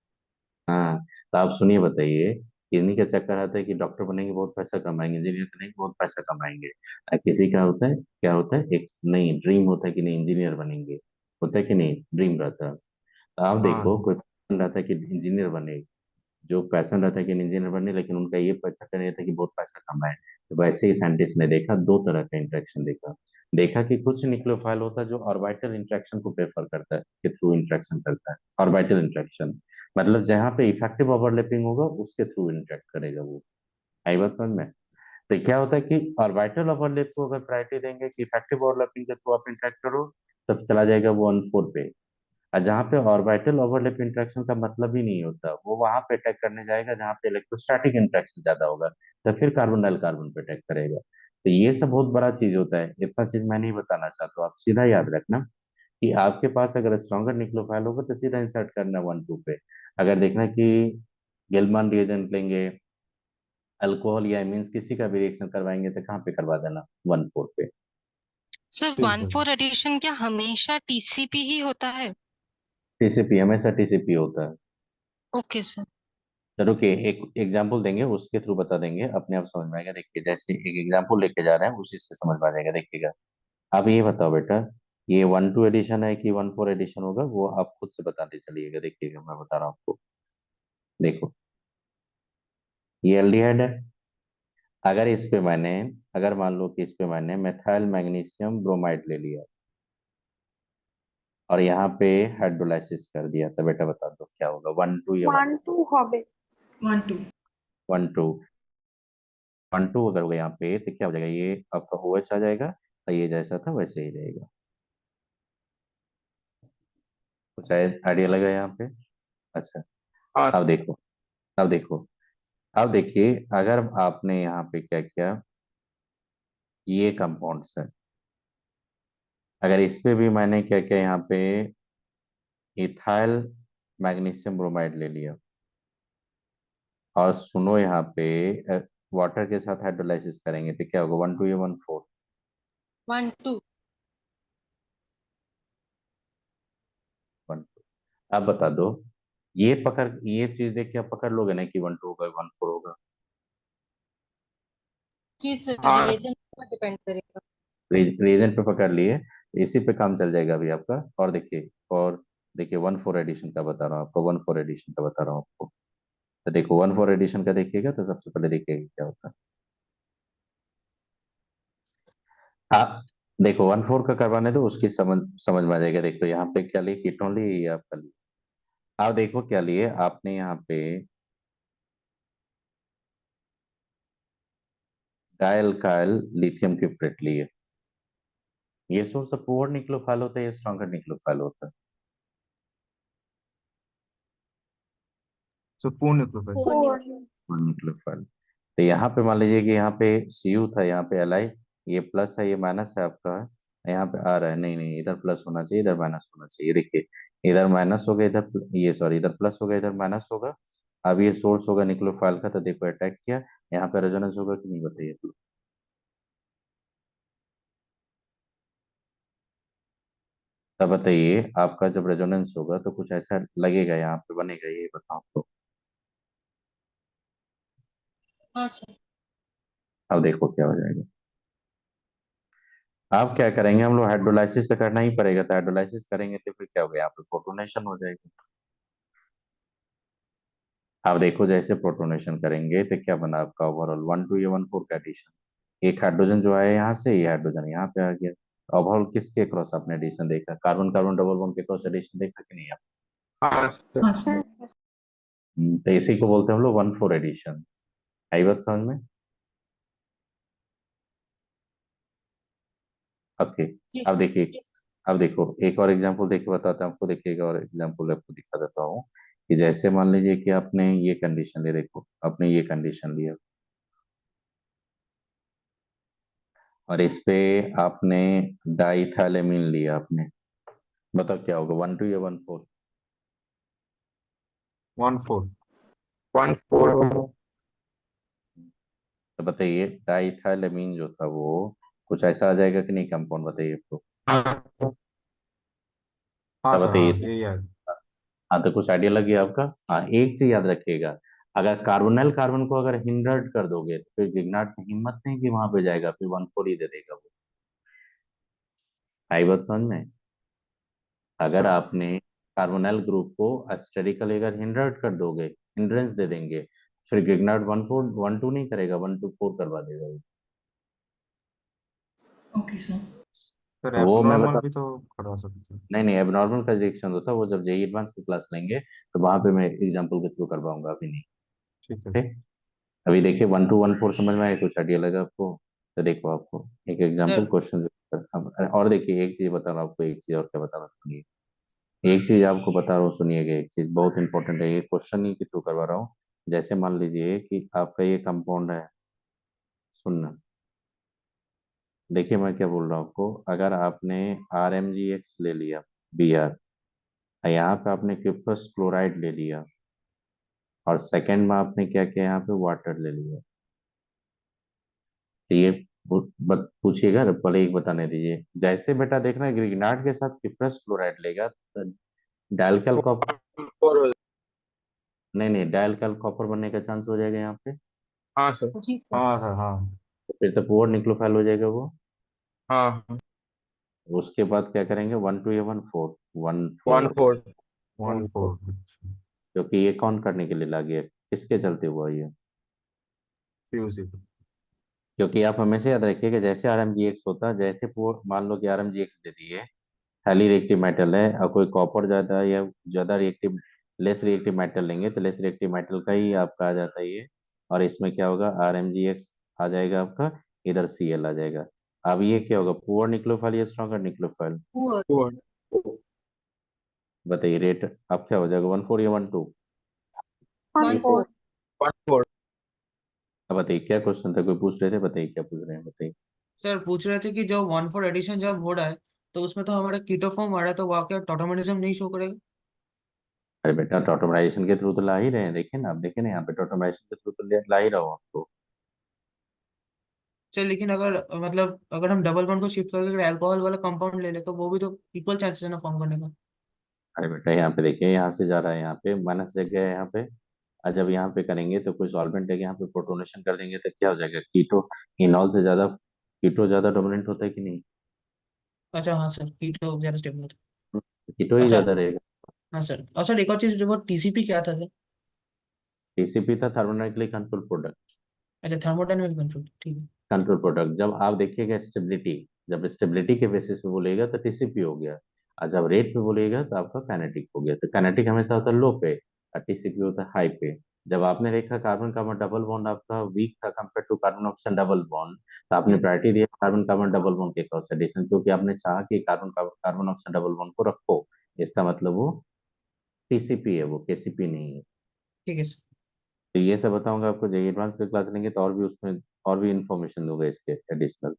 हाँ। तो आप सुनिए, बताइए, किडनी का चक्कर आता है कि डॉक्टर बनेंगे बहुत पैसा कमाएंगे, इंजीनियर बनेंगे बहुत पैसा कमाएंगे, किसी का होता है, क्या होता है, एक नहीं ड्रीम होता है कि नहीं इंजीनियर बनेंगे, होता है कि नहीं, ड्रीम रहता है। तो आप हाँ। देखो, कोई person रहता है कि इंजीनियर बने, जो पैशन रहता है कि इंजीनियर बनने, लेकिन उनका ये चक्कर नहीं था कि बहुत पैसा कमाए। तो वैसे ही साइंटिस्ट ने देखा, दो तरह का इंटरेक्शन देखा, देखा कि कुछ न्यूक्लियोफाइल होता है जो ऑर्बिटल इंटरेक्शन को प्रेफर करता है, के थ्रू इंटरेक्शन करता है, ऑर्बिटल इंटरेक्शन, मतलब जहाँ पे इफेक्टिव ओवरलैपिंग होगा उसके थ्रू इंटरेक्ट करेगा वो। आई बात समझ में? तो क्या होता है कि ऑर्बिटल ओवरलैप को अगर प्रायोरिटी देंगे कि इफेक्टिव ओवरलैपिंग के थ्रू आप इंटरेक्ट करो, तब चला जाएगा वो 1,4 पे। और जहाँ पे ऑर्बिटल ओवरलैप इंटरेक्शन का मतलब ही नहीं होता, वो वहां पे अटैक करने जाएगा जहाँ पे इलेक्ट्रोस्टैटिक इंटरेक्शन ज्यादा होगा, तो फिर कार्बन डाइल कार्बन पे अटैक करेगा। तो ये सब बहुत बड़ा चीज होता है, इतना चीज मैं नहीं बताना चाहता हूँ, आप सीधा याद रखना कि आपके पास अगर स्ट्रॉन्गर न्यूक्लियोफाइल होगा तो सीधा इंसर्ट करना 1,2 पे। अगर देखना कि गेलमान रिएजेंट लेंगे, अल्कोहल या मीन्स किसी का भी रिएक्शन करवाएंगे, तो कहाँ पे करवा देना, 1,4 पे। सर ठीक वन है। फोर एडिशन क्या हमेशा टीसीपी ही होता है? टीसीपी हमेशा टीसीपी होता है। Okay sir. तो रुकिए, एक एग्जाम्पल देंगे, उसके थ्रू बता देंगे, अपने आप समझ में आएगा। देखिए, जैसे एक एग्जाम्पल लेके जा रहे हैं, उसी से समझ में आ जाएगा, देखिएगा। आप ये बताओ बेटा, ये 1,2 एडिशन है कि 1,4 एडिशन होगा, वो आप खुद से बताते चलिएगा, देखिएगा मैं बता रहा हूँ आपको। देखो, ये एल्डिहाइड है, अगर इस पे मैंने, अगर मान लो कि इस पे मैंने मेथाइल मैग्नीशियम ब्रोमाइड ले लिया और यहाँ पे हाइड्रोलाइसिस कर दिया, तो बेटा बता दो क्या होगा, 1,2 या 1,4? 1 2 হবে। 1 2। 1,2। 1,2 अगर होगा यहाँ पे, तो क्या हो जाएगा, ये आपका OH आ जाएगा, तो ये जैसा था वैसे ही रहेगा। कुछ आइडिया लगा यहाँ पे? अच्छा। हाँ अब देखो, अब देखो, अब देखिए, अगर आपने यहाँ पे क्या किया, ये कंपाउंड्स है, अगर इस पे भी मैंने क्या किया, यहाँ पे इथाइल मैग्नीशियम ब्रोमाइड ले लिया, और सुनो यहाँ पे वाटर के साथ हाइड्रोलाइसिस करेंगे, तो क्या होगा, 1,2 या 1,4? 1 2। 1,2। आप बता दो, ये पकड़, ये चीज देख के आप पकड़ लोगे ना कि 1,2 होगा, 1,4 होगा। जी सर, हाँ रिएजेंट पर डिपेंड करेगा। रीजन पे पकड़ लिए, इसी पे काम चल जाएगा अभी आपका। और देखिए, और देखिए 1,4 एडिशन का बता रहा हूँ आपको, 1,4 एडिशन का बता रहा हूँ आपको। तो देखो 1,4 एडिशन का देखिएगा, तो सबसे पहले देखिएगा क्या होता है। आप देखो 1,4 का करवाने दो, उसकी समझ समझ में आ जाएगा। देखो यहाँ पे क्या लिए, कीटोन लिए या आपका लिए, आप देखो क्या लिए आपने यहाँ पे, डायल्काइल लिथियम क्यूप्रेट लिए। ये सोर्स ऑफ पुअर न्यूक्लियोफाइल होता है, ये स्ट्रॉन्गर न्यूक्लियोफाइल होता है। सो पूर्ण न्यूक्लियोफाइल। 4 poor nucleophile. तो यहाँ पे मान लीजिए कि यहाँ पे Cu था, यहाँ पे Li, ये प्लस है, ये माइनस है आपका, यहाँ पे आ रहा है, नहीं नहीं, इधर प्लस होना चाहिए, इधर माइनस होना चाहिए, देखिए इधर माइनस होगा, इधर ये सॉरी, इधर प्लस होगा, इधर माइनस होगा। अब ये सोर्स होगा न्यूक्लियोफाइल का, तो देखो अटैक किया, यहाँ पे रेजोनेंस होगा कि नहीं, बताइए तो। तब बताइए, आपका जब रेजोनेंस होगा तो कुछ ऐसा लगेगा यहाँ पे बनेगा, ये बताओ तो। हाँ सर। अब देखो क्या हो जाएगा। आप क्या करेंगे, हम लोग हाइड्रोलाइसिस तो करना ही पड़ेगा, तो हाइड्रोलाइसिस करेंगे तो फिर क्या होगा, यहाँ पे प्रोटोनेशन हो जाएगा। आप देखो, जैसे प्रोटोनेशन करेंगे तो क्या बना आपका ओवरऑल, 1,2 या 1,4 का एडिशन। एक हाइड्रोजन जो है यहाँ से, ये हाइड्रोजन यहाँ पे आ गया। ओवरऑल किसके क्रॉस आपने एडिशन देखा, कार्बन कार्बन डबल बॉन्ड के क्रॉस एडिशन देखा कि नहीं आप? हाँ सर। हाँ सर। तो इसी को बोलते हैं हम लोग 1,4 एडिशन। आई बात समझ में? ओके। जी अब सर। देखिए, अब देखो एक और एग्जांपल देख के बताता हूँ आपको, देखिएगा और एग्जांपल आपको दिखा देता हूँ कि जैसे मान लीजिए कि आपने ये कंडीशन ले, देखो आपने ये कंडीशन लिया और इस पे आपने डाइथाइलेमिन लिया आपने, बताओ क्या होगा, 1 2 या 1 4? 1 4। 1 4। तो बताइए डाइथाइलेमिन जो था वो कुछ ऐसा आ जाएगा कि नहीं कंपाउंड, बताइए तो। हाँ हाँ तो सर, हाँ बताइए। ये याद। हाँ तो कुछ आइडिया लग गया आपका। हाँ एक चीज याद रखिएगा, अगर कार्बोनिल कार्बन को अगर हिंड्रेड कर दोगे तो फिर विग्नाट की हिम्मत नहीं कि वहां पे जाएगा, फिर 1 4 ही दे देगा वो। आई बात समझ में? अगर सर आपने कार्बोनिल ग्रुप को एस्टेरिकली अगर हिंड्रेड कर दोगे, हिंड्रेंस दे देंगे, फिर विग्नाट 1 4 1 2 नहीं करेगा, 1 2 4 करवा देगा वो। Okay sir. सर तो वो मैं एबनॉर्मल बता, भी तो करवा सकते हैं। नहीं नहीं एबनॉर्मल का रिएक्शन होता है वो जब जेई एडवांस की क्लास लेंगे तो वहां पे मैं एग्जांपल के थ्रू करवाऊंगा, अभी नहीं। ठीक है सर। ठीक। अभी देखिए 1 2 1 4 समझ में आया, कुछ आइडिया लगा आपको? तो देखो आपको एक एग्जांपल सर क्वेश्चन, और देखिए एक चीज बता रहा हूँ आपको, एक चीज और क्या बता रहा हूँ सुनिए। एक चीज आपको बता रहा हूँ सुनिएगा, एक चीज बहुत इंपॉर्टेंट है, ये क्वेश्चन ही के थ्रू करवा रहा हूँ। जैसे मान लीजिए कि आपका ये कंपाउंड है, सुनना, देखिए मैं क्या बोल रहा हूँ आपको, अगर आपने RMgX ले लिया, Br, यहाँ पे आपने क्यूप्रस क्लोराइड ले लिया और सेकंड में आपने क्या किया, यहाँ पे वाटर ले लिया, तो ये पूछिएगा तो पहले एक बताने दीजिए। जैसे बेटा देखना ग्रिग्नार्ड के साथ क्यूप्रस क्लोराइड लेगा तो डायल कॉपर, 4। नहीं नहीं डायल कॉपर बनने का चांस हो जाएगा यहाँ पे, हाँ सर। जी सर। हाँ सर, हाँ। तो फिर तो पुअर निक्लोफाइल हो जाएगा वो। हाँ। उसके बाद क्या करेंगे, 1 2 या 1 4? 1 1 4, 4। 1 4। क्योंकि ये काउंट करने के लिए ला गया, किसके चलते हुआ ये? COC। क्योंकि आप हमेशा याद रखिए कि जैसे RMgX होता है, जैसे मान लो कि RMgX दे दिए, हाईली रिएक्टिव मेटल है और कोई कॉपर ज्यादा या ज्यादा रिएक्टिव, लेस रिएक्टिव मेटल लेंगे तो लेस रिएक्टिव मेटल का ही आपका आ जाता है ये। और इसमें क्या होगा, RMgX आ जाएगा आपका, इधर Cl आ जाएगा। अब ये क्या होगा, पुअर निक्लोफाइल या स्ट्रॉन्गर निक्लोफाइल? पुअर। 4। बताइए रेट अब क्या हो जाएगा, 1 4 या 1 2? 1 4। 1 4। अब बताइए क्या क्वेश्चन था, कोई पूछ रहे थे, बताइए क्या पूछ रहे हैं बताइए। सर पूछ रहे थे कि जो 1 4 एडिशन जब हो रहा है तो उसमें तो हमारा कीटो फॉर्म आ रहा है, तो वहाँ क्या टोटोमेटिज्म नहीं शो करेगा? अरे बेटा टोटोमराइजेशन के थ्रू तो ला ही रहे हैं, देखिए ना आप, देखिए ना यहाँ पे टोटोमराइजेशन के थ्रू तो ला ही रहा हूँ आपको। सर लेकिन अगर मतलब अगर हम डबल बॉन्ड को शिफ्ट करके अगर अल्कोहल वाला कंपाउंड ले ले तो वो भी तो इक्वल चांसेस है ना फॉर्म करने का। अरे बेटा यहाँ पे देखिए, यहाँ से जा रहा है, यहाँ पे माइनस जगह है यहाँ पे, और जब यहाँ पे करेंगे तो कोई सॉल्वेंट है यहाँ पे प्रोटोनेशन कर देंगे तो क्या हो जाएगा, कीटो इनॉल से ज्यादा, कीटो ज्यादा डोमिनेंट होता है कि नहीं? अच्छा हाँ सर, कीटो ज्यादा स्टेबल होता कीटो है। ही अच्छा। ज्यादा रहेगा। हाँ सर, और सर एक और चीज, जो वो टीसीपी क्या था सर? TCP था थर्मोडाइनमिकली कंट्रोल प्रोडक्ट। अच्छा, थर्मोडायनामिक कंट्रोल, ठीक है। कंट्रोल प्रोडक्ट जब आप देखिएगा स्टेबिलिटी, जब स्टेबिलिटी के बेसिस पे बोलेगा तो TCP हो गया, और जब रेट पे बोलेगा तो आपका काइनेटिक हो गया। तो काइनेटिक हमेशा होता है लो पे और TCP होता है हाई पे। जब आपने देखा कार्बन कार्बन डबल बॉन्ड आपका वीक था compare to carbon oxygen double bond, तो आपने प्रायोरिटी दिया कार्बन कार्बन डबल बॉन्ड के क्रॉस एडिशन, क्योंकि आपने चाहा कि carbon carbon oxygen double bond को रखो, इसका मतलब वो TCP है, वो KCP नहीं है। ठीक है सर। तो ये सब बताऊंगा आपको, जेई एडवांस पे क्लास लेंगे तो और भी उसमें और भी इंफॉर्मेशन दूंगा इसके एडिशनल।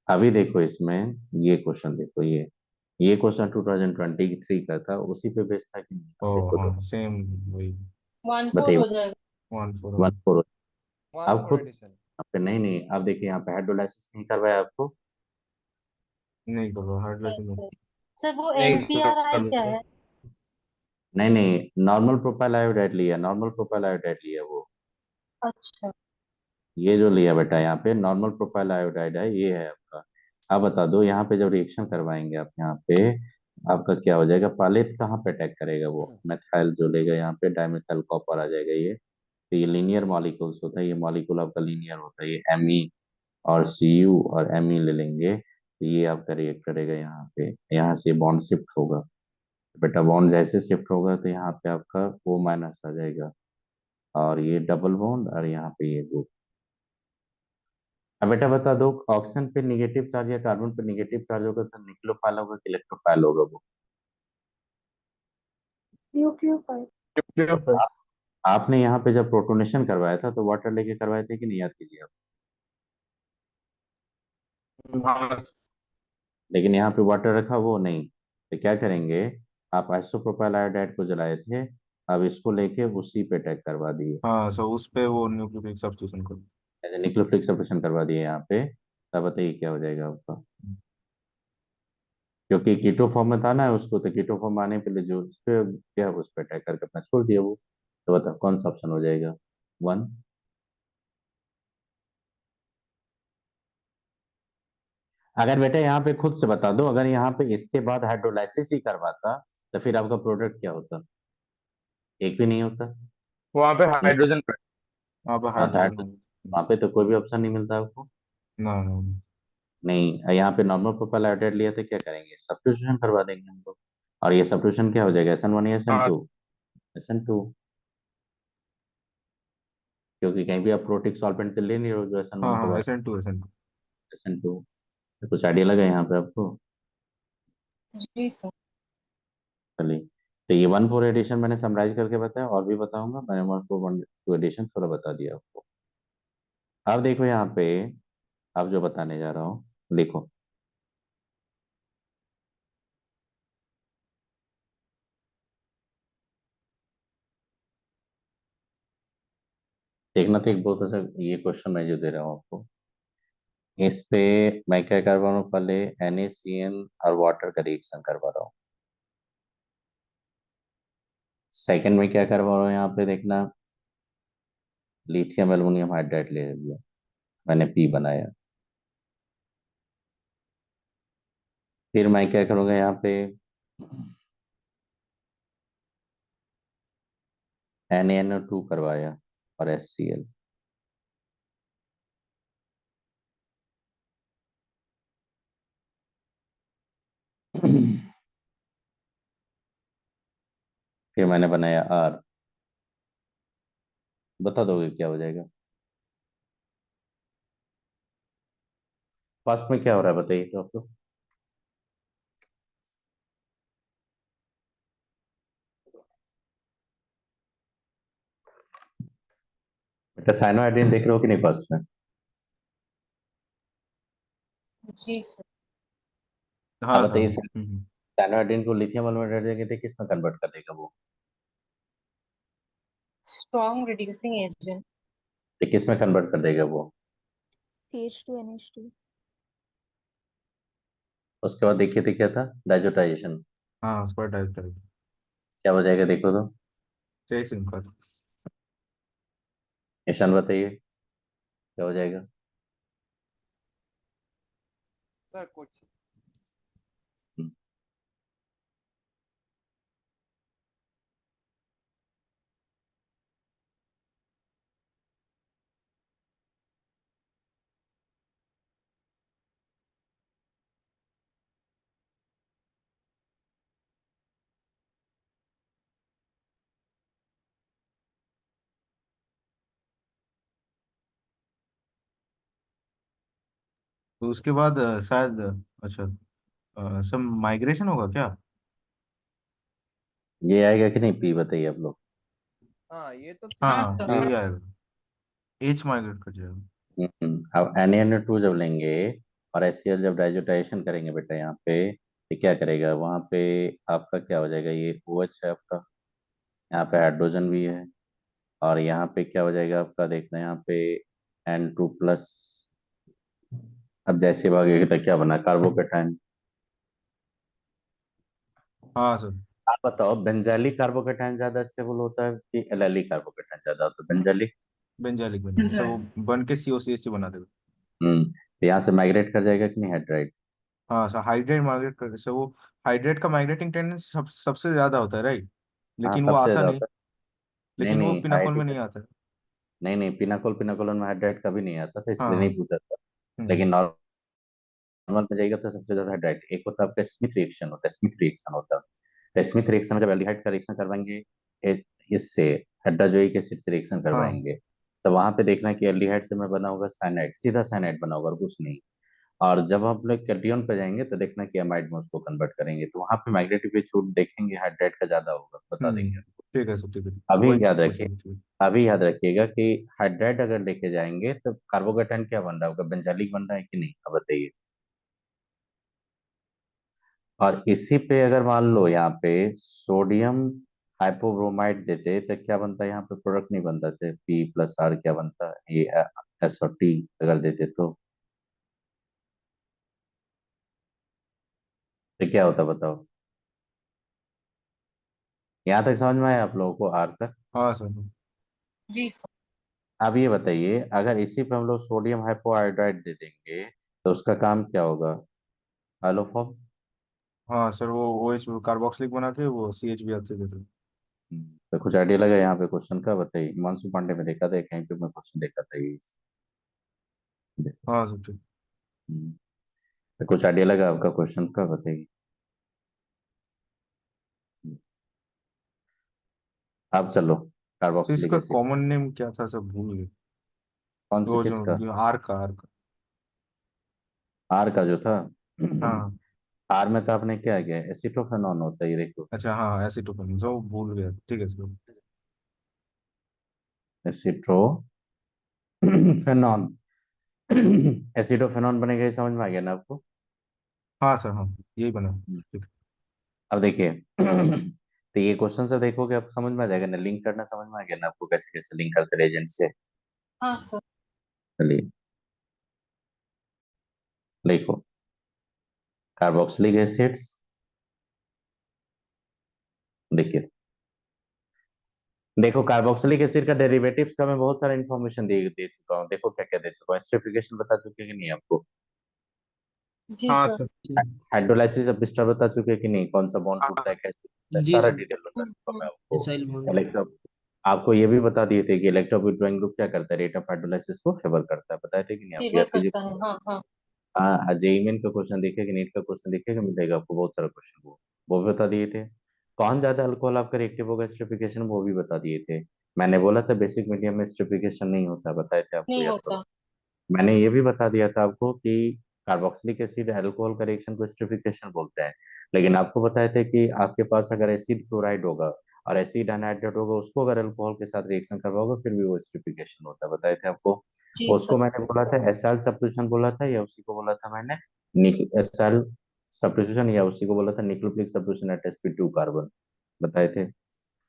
अभी देखो इसमें ये क्वेश्चन देखो, ये क्वेश्चन 2023 का था, उसी पे बेस्ड था कि नहीं, ओ अब देखो हाँ, तो। सेम वही। 1 4 बताइए। हो जाएगा। 1 4। 1 4। 1 आप 4 खुद एडिशन। यहाँ पे नहीं नहीं, आप देखिए यहाँ पे हाइड्रोलाइसिस नहीं करवाया आपको? नहीं करो नहीं हाइड्रोजन। सर। सर वो नहीं NPRI क्या सर। है? नहीं नहीं नॉर्मल प्रोपाइल आयोडाइड लिया, नॉर्मल प्रोपाइल आयोडाइड लिया वो, अच्छा। ये जो लिया बेटा यहाँ पे नॉर्मल प्रोपाइल आयोडाइड है, ये है आपका। आप बता दो यहाँ पे जब रिएक्शन करवाएंगे आप यहाँ पे, आपका क्या हो जाएगा, पालेट कहाँ पे अटैक करेगा, वो मेथाइल जो लेगा यहाँ पे डाइमेथाइल कॉपर आ जाएगा ये। तो ये लीनियर मॉलिक्यूल्स होता है, ये मॉलिक्यूल आपका लीनियर होता है, ये Me और Cu और Me ले लेंगे तो ये आपका रिएक्ट करेगा यहाँ पे, यहाँ से बॉन्ड शिफ्ट होगा। बेटा बॉन्ड जैसे शिफ्ट होगा तो यहाँ पे आपका O माइनस आ जाएगा और ये डबल बॉन्ड और यहाँ पे ये ग्रुप। अब बेटा बता दो, ऑक्सीजन पे निगेटिव चार्ज या कार्बन पे निगेटिव चार्ज होगा तो न्यूक्लियोफाइल होगा कि इलेक्ट्रोफाइल होगा वो? न्यूक्लियोफाइल। न्यूक्लियोफाइल। आप, आपने यहाँ पे जब प्रोटोनेशन करवाया था तो वाटर लेके करवाए थे कि नहीं, याद कीजिए आप। हाँ लेकिन यहाँ पे वाटर रखा वो नहीं, तो क्या करेंगे, आप आइसोप्रोपाइल आयोडाइड को जलाए थे, अब इसको लेके उसी पे अटैक करवा दिए, हाँ सर, उस पे वो न्यूक्लियोफिलिक सब्स्टिट्यूशन कर। न्यूक्लियोफिलिक सब्स्टिट्यूशन करवा दिए यहाँ पे। तब बताइए क्या हो जाएगा आपका, क्योंकि कीटो फॉर्म में था ना उसको, तो कीटो फॉर्म आने के लिए जो उस पे क्या उस पे अटैक करके अपना छोड़ दिया वो। तो बताओ कौन सा ऑप्शन हो जाएगा? वन। अगर बेटा यहाँ पे खुद से बता दो, अगर यहाँ पे इसके बाद हाइड्रोलाइसिस ही करवाता तो फिर आपका प्रोडक्ट क्या होता? एक भी नहीं होता। वहाँ पे नहीं। हाइड्रोजन पे। वहाँ पर हाँ तो हाइड्रोजन वहाँ पे तो कोई भी ऑप्शन नहीं मिलता आपको। ना ना। नहीं, यहाँ पे नॉर्मल प्रोपेल आयोडाइड लिया तो क्या करेंगे, सब्स्टिट्यूशन करवा देंगे हम लोग। और ये सब्स्टिट्यूशन क्या हो जाएगा, SN1 या हाँ SN2? SN2। क्योंकि कहीं भी आप प्रोटिक सॉल्वेंट तो ले नहीं रहे हो जो हाँ SN1 हाँ, होगा। SN2 SN2। SN2। तो कुछ आइडिया लगा यहाँ पे आपको? जी सर। चलिए, तो ये 1,4 एडिशन मैंने समराइज करके बताया, और भी बताऊंगा, मैंने 1,4 1,2 एडिशन थोड़ा बता दिया आपको। अब देखो यहाँ पे, अब जो बताने जा रहा हूँ, देखो। देखना तो एक बहुत अच्छा ये क्वेश्चन मैं जो दे रहा हूँ आपको, इस पे मैं क्या करवा रहा हूँ, पहले NaCN और वाटर का रिएक्शन करवा रहा हूँ। सेकंड में क्या करवा रहा हूँ, यहाँ पे देखना, लिथियम एल्युमिनियम हाइड्राइड ले लिया, मैंने P बनाया। फिर मैं क्या करूँगा यहाँ पे, NaNO2 करवाया और HCl। फिर मैंने बनाया R। बता दोगे क्या हो जाएगा? फर्स्ट में क्या हो रहा है बताइए तो आप लोग। बेटा साइनोआइडिन देख रहे हो कि नहीं फर्स्ट में? जी सर। अब हाँ सर। बताइए, साइनोआइडिन को लिथियम एल्युमिनेट देंगे तो किस में कन्वर्ट कर देगा वो? Strong reducing agent. तो किस में कन्वर्ट कर देगा वो? CH2NH2। उसके बाद देखिए तो क्या था, डाइजोटाइजेशन। हाँ, उस पर टाइप करें। क्या हो जाएगा देखो तो। चेक सिंकर। निशान बताइए क्या हो जाएगा। सर कुछ हम्म, तो उसके बाद शायद अच्छा, सब माइग्रेशन होगा क्या? ये आएगा कि नहीं P बताइए आप लोग। हाँ ये तो हाँ ठीक हाँ हाँ, सर। ये हाँ। भी आएगा। एच माइग्रेट कर जाएगा। अब NaNO2 जब लेंगे और HCl जब डाइजोटाइजेशन करेंगे बेटा यहाँ पे, तो क्या करेगा वहाँ पे, आपका क्या हो जाएगा, ये OH है आपका, यहाँ पे हाइड्रोजन भी है, और यहाँ पे क्या हो जाएगा आपका, देखना यहाँ पे N2+। अब जैसे भागेगा तो क्या बना, कार्बोकेटाइन। हाँ सर। आप बताओ बेंजाइलिक कार्बोकेटाइन ज्यादा स्टेबल होता है कि एल्लाइलिक कार्बोकेटाइन ज्यादा होता है? बेंजाइलिक। बेंजालिक बेंजालिक सर, वो बन के COCH बना देगा। तो यहाँ से माइग्रेट कर जाएगा कि नहीं हाइड्राइड? हाँ सर, हाइड्रेट माइग्रेट कर सर, वो हाइड्रेट का माइग्रेटिंग टेंडेंसी सबसे ज्यादा होता है, राइट? हाँ लेकिन वो सबसे आता ज्यादा नहीं। होता है। नहीं लेकिन वो नहीं पिनाकोल में हाइड्रेट, नहीं आता है। नहीं नहीं पिनाकोल में हाइड्राइड कभी नहीं आता था, इसलिए नहीं हाँ। पूछा था। हम्म। लेकिन नॉर्मल में जाएगा तो सबसे ज्यादा हाइड्राइड। एक होता है आपका स्मिथ रिएक्शन, होता है स्मिथ रिएक्शन होता है। तो स्मिथ रिएक्शन में जब एल्डिहाइड का रिएक्शन करवाएंगे, इससे हेड्राजोइक एसिड से रिएक्शन हाँ करवाएंगे, तो वहां पे देखना कि एल्डिहाइड से में बना होगा साइनाइड, सीधा साइनाइड बना होगा और कुछ नहीं। और जब हम लोग कैटियन पे जाएंगे तो देखना कि अमाइड में उसको कन्वर्ट करेंगे, तो वहां पे मैग्नेटिक फील्ड छूट देखेंगे हाइड्राइड का ज्यादा होगा, बता देंगे। ठीक है सर, ठीक है। अभी वही याद रखिए, क्वेश्चन ठीक अभी याद रखिएगा कि हाइड्राइड अगर लेके जाएंगे तो कार्बोकेटाइन क्या बन रहा होगा, बेंजालिक बन रहा है कि नहीं, अब बताइए। और इसी पे अगर मान लो यहाँ पे सोडियम हाइपोब्रोमाइड देते तो क्या बनता है, यहाँ पे प्रोडक्ट नहीं बनता थे, पी प्लस आर क्या बनता है, ये एस और टी अगर देते तो क्या होता बताओ। यहाँ तक समझ में आया आप लोगों को, आर तक। हाँ सर। जी सर। अब ये बताइए अगर इसी पे हम लोग सोडियम हाइपोहाइड्राइड दे देंगे तो उसका काम क्या होगा, हाइलोफॉर्म। हाँ सर, वो OH कार्बोक्सिलिक बना के वो CH भी आपसे देते हैं। तो कुछ आइडिया लगा यहाँ पे क्वेश्चन का, बताइए। हिमांशु पांडे में देखा था कहीं पे, मैं क्वेश्चन देखा था ये। देखो। हाँ सर, ठीक। हम्म, तो कुछ आइडिया लगा आपका क्वेश्चन का, बताइए। अब चलो तो कार्बोक्सिलिक इसका एसिड। कॉमन नेम क्या था सर, भूल गए। कौन सी, वो किसका। जो आर का। आर का जो था हाँ। आर में तो आपने क्या किया, एसिटोफेनॉन होता है, ये देखो। अच्छा, हाँ एसीटोफेन, जो भूल गया, ठीक है सर। एसिटोफेनॉन एसिटोफेनॉन बनेगा, ये समझ में आ गया ना आपको। हाँ सर, हाँ यही बना। हम्म, ठीक। अब देखिए तो ये क्वेश्चन से देखोगे आप समझ में आ जाएगा ना, लिंक करना समझ में आ गया ना आपको, कैसे कैसे लिंक करते हैं एजेंट से। हाँ सर। चलिए लिखो, कार्बोक्सिलिक एसिड्स। देखिए, देखो कार्बोक्सिलिक एसिड का डेरिवेटिव्स का मैं बहुत सारा इन्फॉर्मेशन दे चुका हूँ, देखो क्या क्या दे चुका हूँ, एस्टरिफिकेशन बता चुके कि नहीं आपको, जी हाँ सर। सर। हाइड्रोलाइसिस अब स्टार बता चुके कि नहीं, कौन सा बॉन्ड टूटता है, हाँ कैसे टूटता है, जी सारा सर। डिटेल बता चुका मैं आपको। Missile mode. इलेक्ट्रो आपको ये भी बता दिए थे कि इलेक्ट्रो विथड्रॉइंग ग्रुप क्या करता है, रेट ऑफ हाइड्रोलाइसिस को फेवर करता है, बताए थे कि नहीं आपको, फेवर याद कीजिए। करता है, हाँ हाँ। हाँ, जेईई मेन का क्वेश्चन देखेगा, नीट का क्वेश्चन देखेगा, मिलेगा आपको बहुत सारा क्वेश्चन, वो भी बता दिए थे। कौन ज्यादा अल्कोहल आपका रिएक्टिव होगा स्ट्रिफिकेशन, वो भी बता दिए थे। मैंने बोला था बेसिक मीडियम में स्ट्रिफिकेशन नहीं होता, बताए थे आपको, नहीं याद करो। होता। मैंने ये भी बता दिया था आपको कि कार्बोक्सिलिक एसिड अल्कोहल का रिएक्शन को स्ट्रिफिकेशन बोलते हैं, लेकिन आपको बताए थे कि आपके पास अगर एसिड क्लोराइड होगा और एसिड अनहाइड्रेट होगा, उसको अगर अल्कोहल के साथ रिएक्शन करवाओगे फिर भी वो स्ट्रिफिकेशन होता है, बताए थे आपको। जी उसको सर। मैंने बोला था एसाइल सब्स्टिट्यूशन बोला था, या उसी को बोला था मैंने एसाइल सब्स्टिट्यूशन, या उसी को बोला था nucleophilic substitution eight sp2 carbon, बताए थे।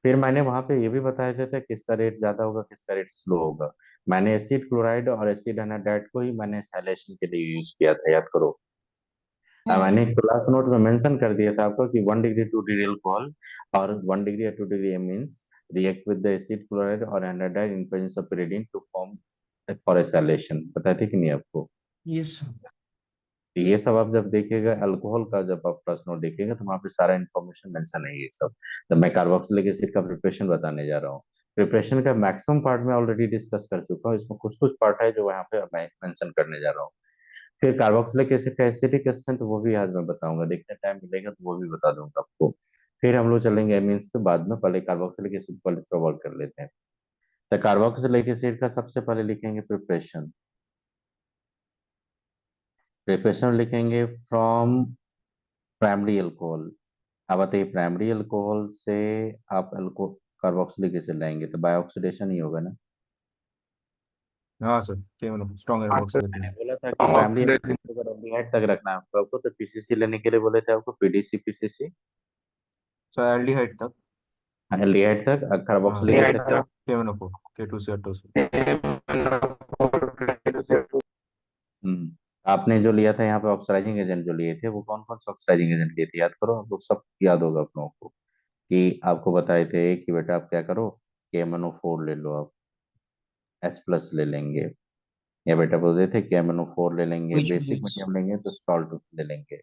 फिर मैंने वहां पे ये भी बताया था किसका रेट ज्यादा होगा किसका रेट स्लो होगा। मैंने एसिड क्लोराइड और एसिड एनाडाइड को ही मैंने सैलेशन के लिए यूज किया था, याद करो। मैंने क्लास नोट में मेंशन कर दिया था आपको कि 1 डिग्री 2 डिग्री अल्कोहल और 1 डिग्री या 2 degree means react with the acid chloride और anhydride in presence of pyridine to form for acylation, बताए थे कि नहीं आपको। यस। तो ये सब आप जब देखिएगा अल्कोहल का, जब आप प्रश्न नोट देखिएगा तो वहाँ पे सारा इन्फॉर्मेशन मेंशन है ये सब। तो मैं कार्बोक्सिलिक एसिड का प्रिपरेशन बताने जा रहा हूँ। प्रिपरेशन का मैक्सिमम पार्ट में ऑलरेडी डिस्कस कर चुका हूँ, इसमें कुछ कुछ पार्ट है जो यहाँ पे मैं मेंशन करने जा रहा हूँ। फिर कार्बोक्सिलिक एसिड का एसिडिक स्ट्रेंथ वो भी आज मैं बताऊंगा, देखने टाइम मिलेगा तो वो भी बता दूंगा आपको। फिर हम लोग चलेंगे एमीन्स पे बाद में, पहले कार्बोक्सिलिक एसिड पहले कवर कर लेते हैं। तो कार्बोक्सिलिक एसिड का सबसे पहले लिखेंगे प्रिपरेशन। प्रिपरेशन लिखेंगे फ्रॉम प्राइमरी अल्कोहल। अब बताइए प्राइमरी अल्कोहल से आप अल्को कार्बोक्सिलिक एसिड लाएंगे तो बायोऑक्सीडेशन ही होगा ना। हाँ सर, केवल स्ट्रॉन्ग हाँ सर। मैंने एल्कोक्सिलेशन। बोला था कि प्राइमरी ऑक्सीडेशन। अल्कोहल अगर एल्डिहाइड तक रखना है आपको तो पीसीसी लेने के लिए बोले थे आपको, पीडीसी पीसीसी। सर एल्डिहाइड तक। एल्डिहाइड तक, हाँ। कार्बोक्सिलिक एसिड तक। KMnO4, K2Cr2। हम्म आपने जो लिया था यहाँ पे ऑक्सीडाइजिंग एजेंट जो लिए थे, वो कौन कौन से ऑक्सीडाइजिंग एजेंट लिए थे, याद करो, आप लोग सब याद होगा आप लोगों को। कि आपको बताए थे कि बेटा आप क्या करो, KMnO4 ले लो आप, H+ ले लेंगे, या बेटा बोलते थे KMnO4 ले लेंगे, Which बेसिक means मीडियम लेंगे तो सॉल्ट ले लेंगे।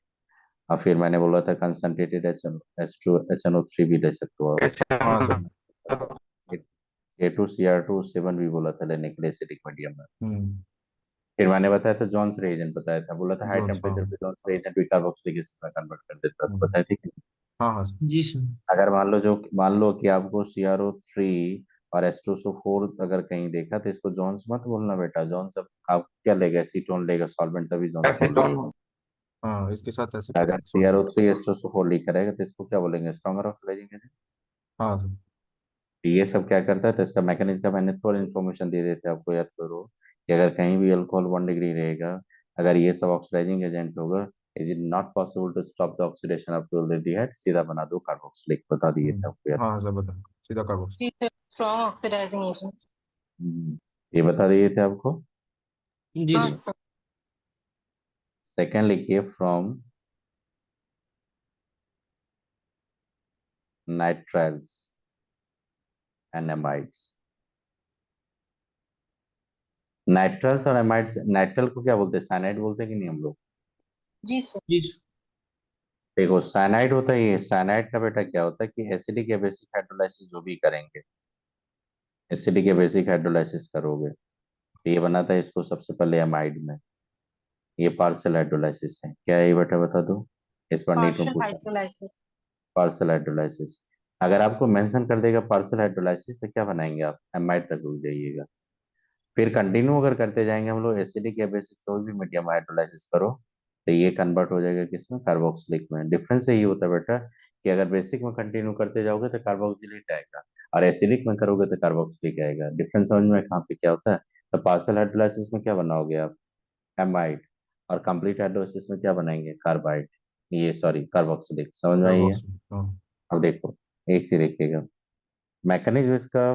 और फिर मैंने बोला था कंसंट्रेटेड HNO3 भी ले सकते हो हाँ सर। आप। K2Cr2 7 भी बोला था लेने के लिए एसिडिक मीडियम में। हम्म। फिर मैंने बताया था जॉन्स रिएजेंट बताया था, बोला था हाई जोन्स, हाँ। टेम्परेचर पे जॉन्स रिएजेंट भी कार्बोक्सिलिक एसिड में कन्वर्ट कर देता था, हम्म। बताया था कि हाँ हाँ सर। जी सर। अगर मान लो कि आपको CrO3 और H2SO4 अगर कहीं देखा तो इसको जॉन्स मत बोलना बेटा। जॉन्स अब आप क्या लेगा, एसीटोन लेगा सॉल्वेंट, तभी जॉन्स बोलेगा। एसीटोन। हाँ, इसके साथ ऐसे अगर CrO3 H2SO4 लिखा रहेगा तो इसको क्या बोलेंगे, स्ट्रॉन्गर ऑक्सीडाइजिंग एजेंट। हाँ सर। तो ये सब क्या करता है, तो इसका मैकेनिज्म का मैंने थोड़ा इन्फॉर्मेशन दे देते हैं आपको, याद करो कि अगर कहीं भी अल्कोहल 1 डिग्री रहेगा, अगर ये सब ऑक्सीडाइजिंग एजेंट होगा, is it not possible to stop the oxidation of aldehyde, सीधा बना दो कार्बोक्सिलिक, बता दिए थे आपको याद। हाँ सर, बता, सीधा कार्बोक्स। जी सर, स्ट्रॉन्ग ऑक्सीडाइजिंग एजेंट्स। ये बता दिए थे आपको। जी हाँ सर। सर। सेकेंड लिखिए, फ्रॉम नाइट्राइल्स एंड एमाइड्स। नाइट्रल्स और एमाइड्स, नाइट्रल को क्या बोलते हैं, साइनाइड बोलते हैं कि नहीं हम लोग। जी सर। जी सर। देखो साइनाइड होता है, ये साइनाइड का बेटा क्या होता है कि एसिडिक या बेसिक हाइड्रोलाइसिस जो भी करेंगे, एसिडिक या बेसिक हाइड्रोलाइसिस करोगे तो ये बनाता है इसको सबसे पहले एमाइड में। ये पार्शियल हाइड्रोलाइसिस है, क्या है ये बेटा बता दो, इस बार नीट में पार्शियल पूछा। हाइड्रोलाइसिस। पार्शियल हाइड्रोलाइसिस, अगर आपको मेंशन कर देगा पार्शियल हाइड्रोलाइसिस तो क्या बनाएंगे आप, एमाइड तक रुक जाइएगा। फिर कंटिन्यू अगर करते जाएंगे हम लोग, एसिडिक या बेसिक कोई भी मीडियम हाइड्रोलाइसिस करो तो ये कन्वर्ट हो जाएगा किसमें, कार्बोक्सिलिक में। डिफरेंस यही होता है बेटा कि अगर बेसिक में कंटिन्यू करते जाओगे तो कार्बोक्सिलेट आएगा, और एसिडिक में करोगे तो कार्बोक्सिलिक आएगा। डिफरेंस समझ में कहाँ पे क्या होता है। तो पार्शियल हाइड्रोलाइसिस में क्या बनाओगे आप, एमाइड, और कंप्लीट हाइड्रोलाइसिस में क्या बनाएंगे, कार्बाइड, ये सॉरी कार्बोक्सिलिक। समझ में आई है। कार्बोक्स, हाँ। अब देखो एक चीज देखिएगा, मैकेनिज्म इसका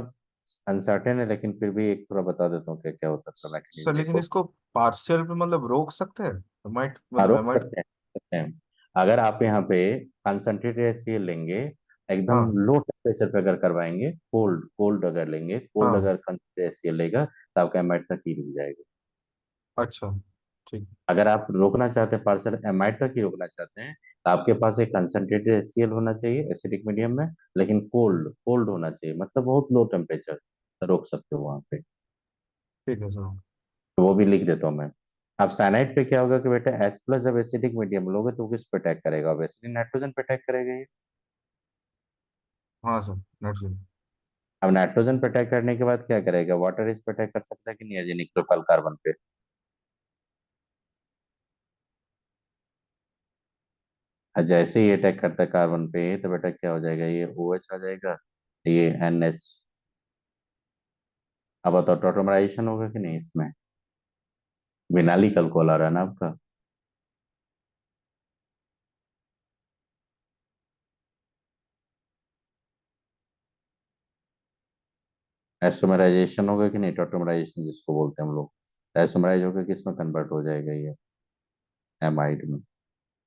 अनसर्टेन है, लेकिन फिर भी एक थोड़ा बता देता हूँ क्या क्या होता है सर मैकेनिज्म, लेकिन देखो। इसको पार्शियल पे मतलब रोक सकते हैं, एमाइड हाँ मतलब रोक एमाइड। सकते हैं। अगर आप यहाँ पे कंसंट्रेटेड HCl लेंगे, एकदम हाँ लो टेम्परेचर पे अगर करवाएंगे, कोल्ड कोल्ड अगर लेंगे, कोल्ड हाँ। अगर कंसंट्रेटेड HCl लेगा तो आपका एमाइड तक ही रुक जाएगा। अच्छा, ठीक। अगर आप रोकना चाहते हैं पार्शियल एमाइड तक ही रोकना चाहते हैं, तो आपके पास एक कंसंट्रेटेड HCl होना चाहिए एसिडिक मीडियम में, लेकिन कोल्ड कोल्ड होना चाहिए, मतलब बहुत लो टेम्परेचर, रोक सकते हो वहां पे। ठीक है सर। तो वो भी लिख देता हूँ मैं। अब साइनाइड पे क्या होगा कि बेटा H+ जब एसिडिक मीडियम लोगे तो वो किस पे अटैक करेगा, ऑब्वियसली नाइट्रोजन पे अटैक करेगा ये। हाँ सर, नाइट्रोजन। अब नाइट्रोजन पे अटैक करने के बाद क्या करेगा, वाटर इस पे अटैक कर सकता है कि नहीं, एजेनिक प्रोफाइल कार्बन पे। और जैसे ही अटैक करता है कार्बन पे तो बेटा क्या हो जाएगा, ये OH आ जाएगा, ये NH। अब बताओ टोटोमराइजेशन होगा कि नहीं इसमें, विनालिक अल्कोहल आ रहा है ना आपका। आइसोमराइजेशन होगा कि नहीं, टोटोमराइजेशन जिसको बोलते हैं हम लोग, आइसोमराइज होकर किसमें कन्वर्ट हो जाएगा ये, एमाइड में।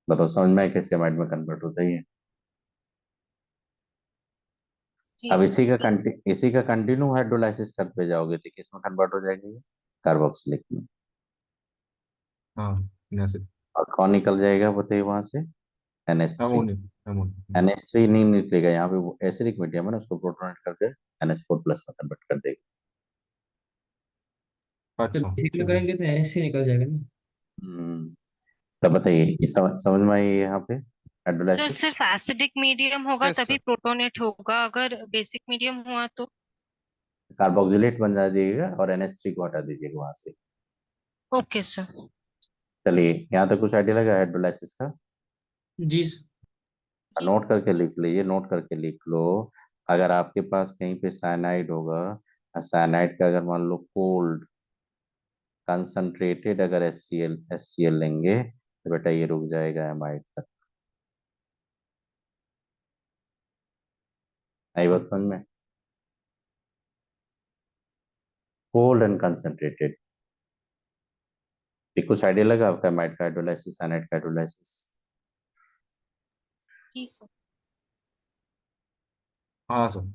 बताओ समझ में आया कैसे एमाइड में कन्वर्ट होता है ये। जी अब सर। इसी का कंटिन्यू हाइड्रोलाइसिस करते जाओगे तो किसमें कन्वर्ट हो जाएगा ये, कार्बोक्सिलिक में। हाँ, एसिड। और कौन निकल जाएगा बताइए वहां से, NH3। अमोनियम। अमोनियम। NH3 नहीं निकलेगा यहाँ पे, वो एसिडिक मीडियम है ना, उसको प्रोटोनेट करके NH4+ में कन्वर्ट कर देगा। तो अच्छा, बेसिक में ठीक है। करेंगे तो NH निकल जाएगा ना। हम्म। तब बताइए ये समझ में आई है यहाँ पे सर हाइड्रोलाइसिस। सिर्फ एसिडिक मीडियम होगा यस तभी सर। प्रोटोनेट होगा, अगर बेसिक मीडियम हुआ तो। कार्बोक्सिलेट बन जाइएगा और NH3 को हटा दीजिएगा वहां से। Okay sir. चलिए यहाँ तक कुछ आइडिया लगा हाइड्रोलाइसिस का। जी सर। जी नोट सर। करके लिख लीजिए, नोट करके लिख लो। अगर आपके पास कहीं पे साइनाइड होगा, साइनाइड का अगर मान लो कोल्ड कंसंट्रेटेड अगर HCl लेंगे तो बेटा ये रुक जाएगा एमाइड तक। आई बात समझ में, कोल्ड एंड कंसंट्रेटेड। ये कुछ आइडिया लगा आपका एमाइड का हाइड्रोलाइसिस, साइनाइड का हाइड्रोलाइसिस। जी सर। हाँ सर।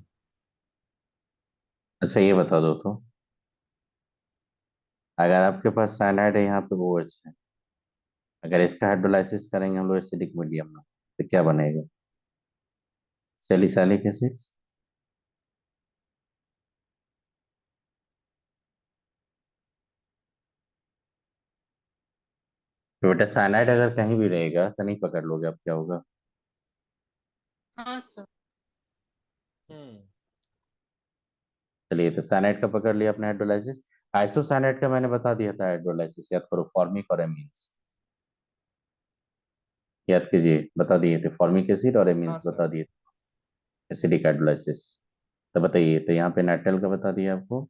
अच्छा ये बता दो तो, अगर आपके पास साइनाइड है यहाँ पे वो OH है, अगर इसका हाइड्रोलाइसिस करेंगे हम लोग एसिडिक मीडियम में तो क्या बनेगा, सैलिसाइलिक एसिड। तो बेटा साइनाइड अगर कहीं भी रहेगा तो नहीं पकड़ लोगे, अब क्या होगा। हाँ सर। हम्म। चलिए, तो साइनाइड का पकड़ लिया अपने हाइड्रोलाइसिस। आइसोसाइनाइड का मैंने बता दिया था हाइड्रोलाइसिस, याद करो, फॉर्मिक और एमीन्स। याद कीजिए, बता दिए थे फॉर्मिक एसिड और हाँ एमीन्स बता सर। दिए, एसिडिक हाइड्रोलाइसिस। तो बताइए, तो यहाँ पे नाइट्रेल का बता दिया आपको,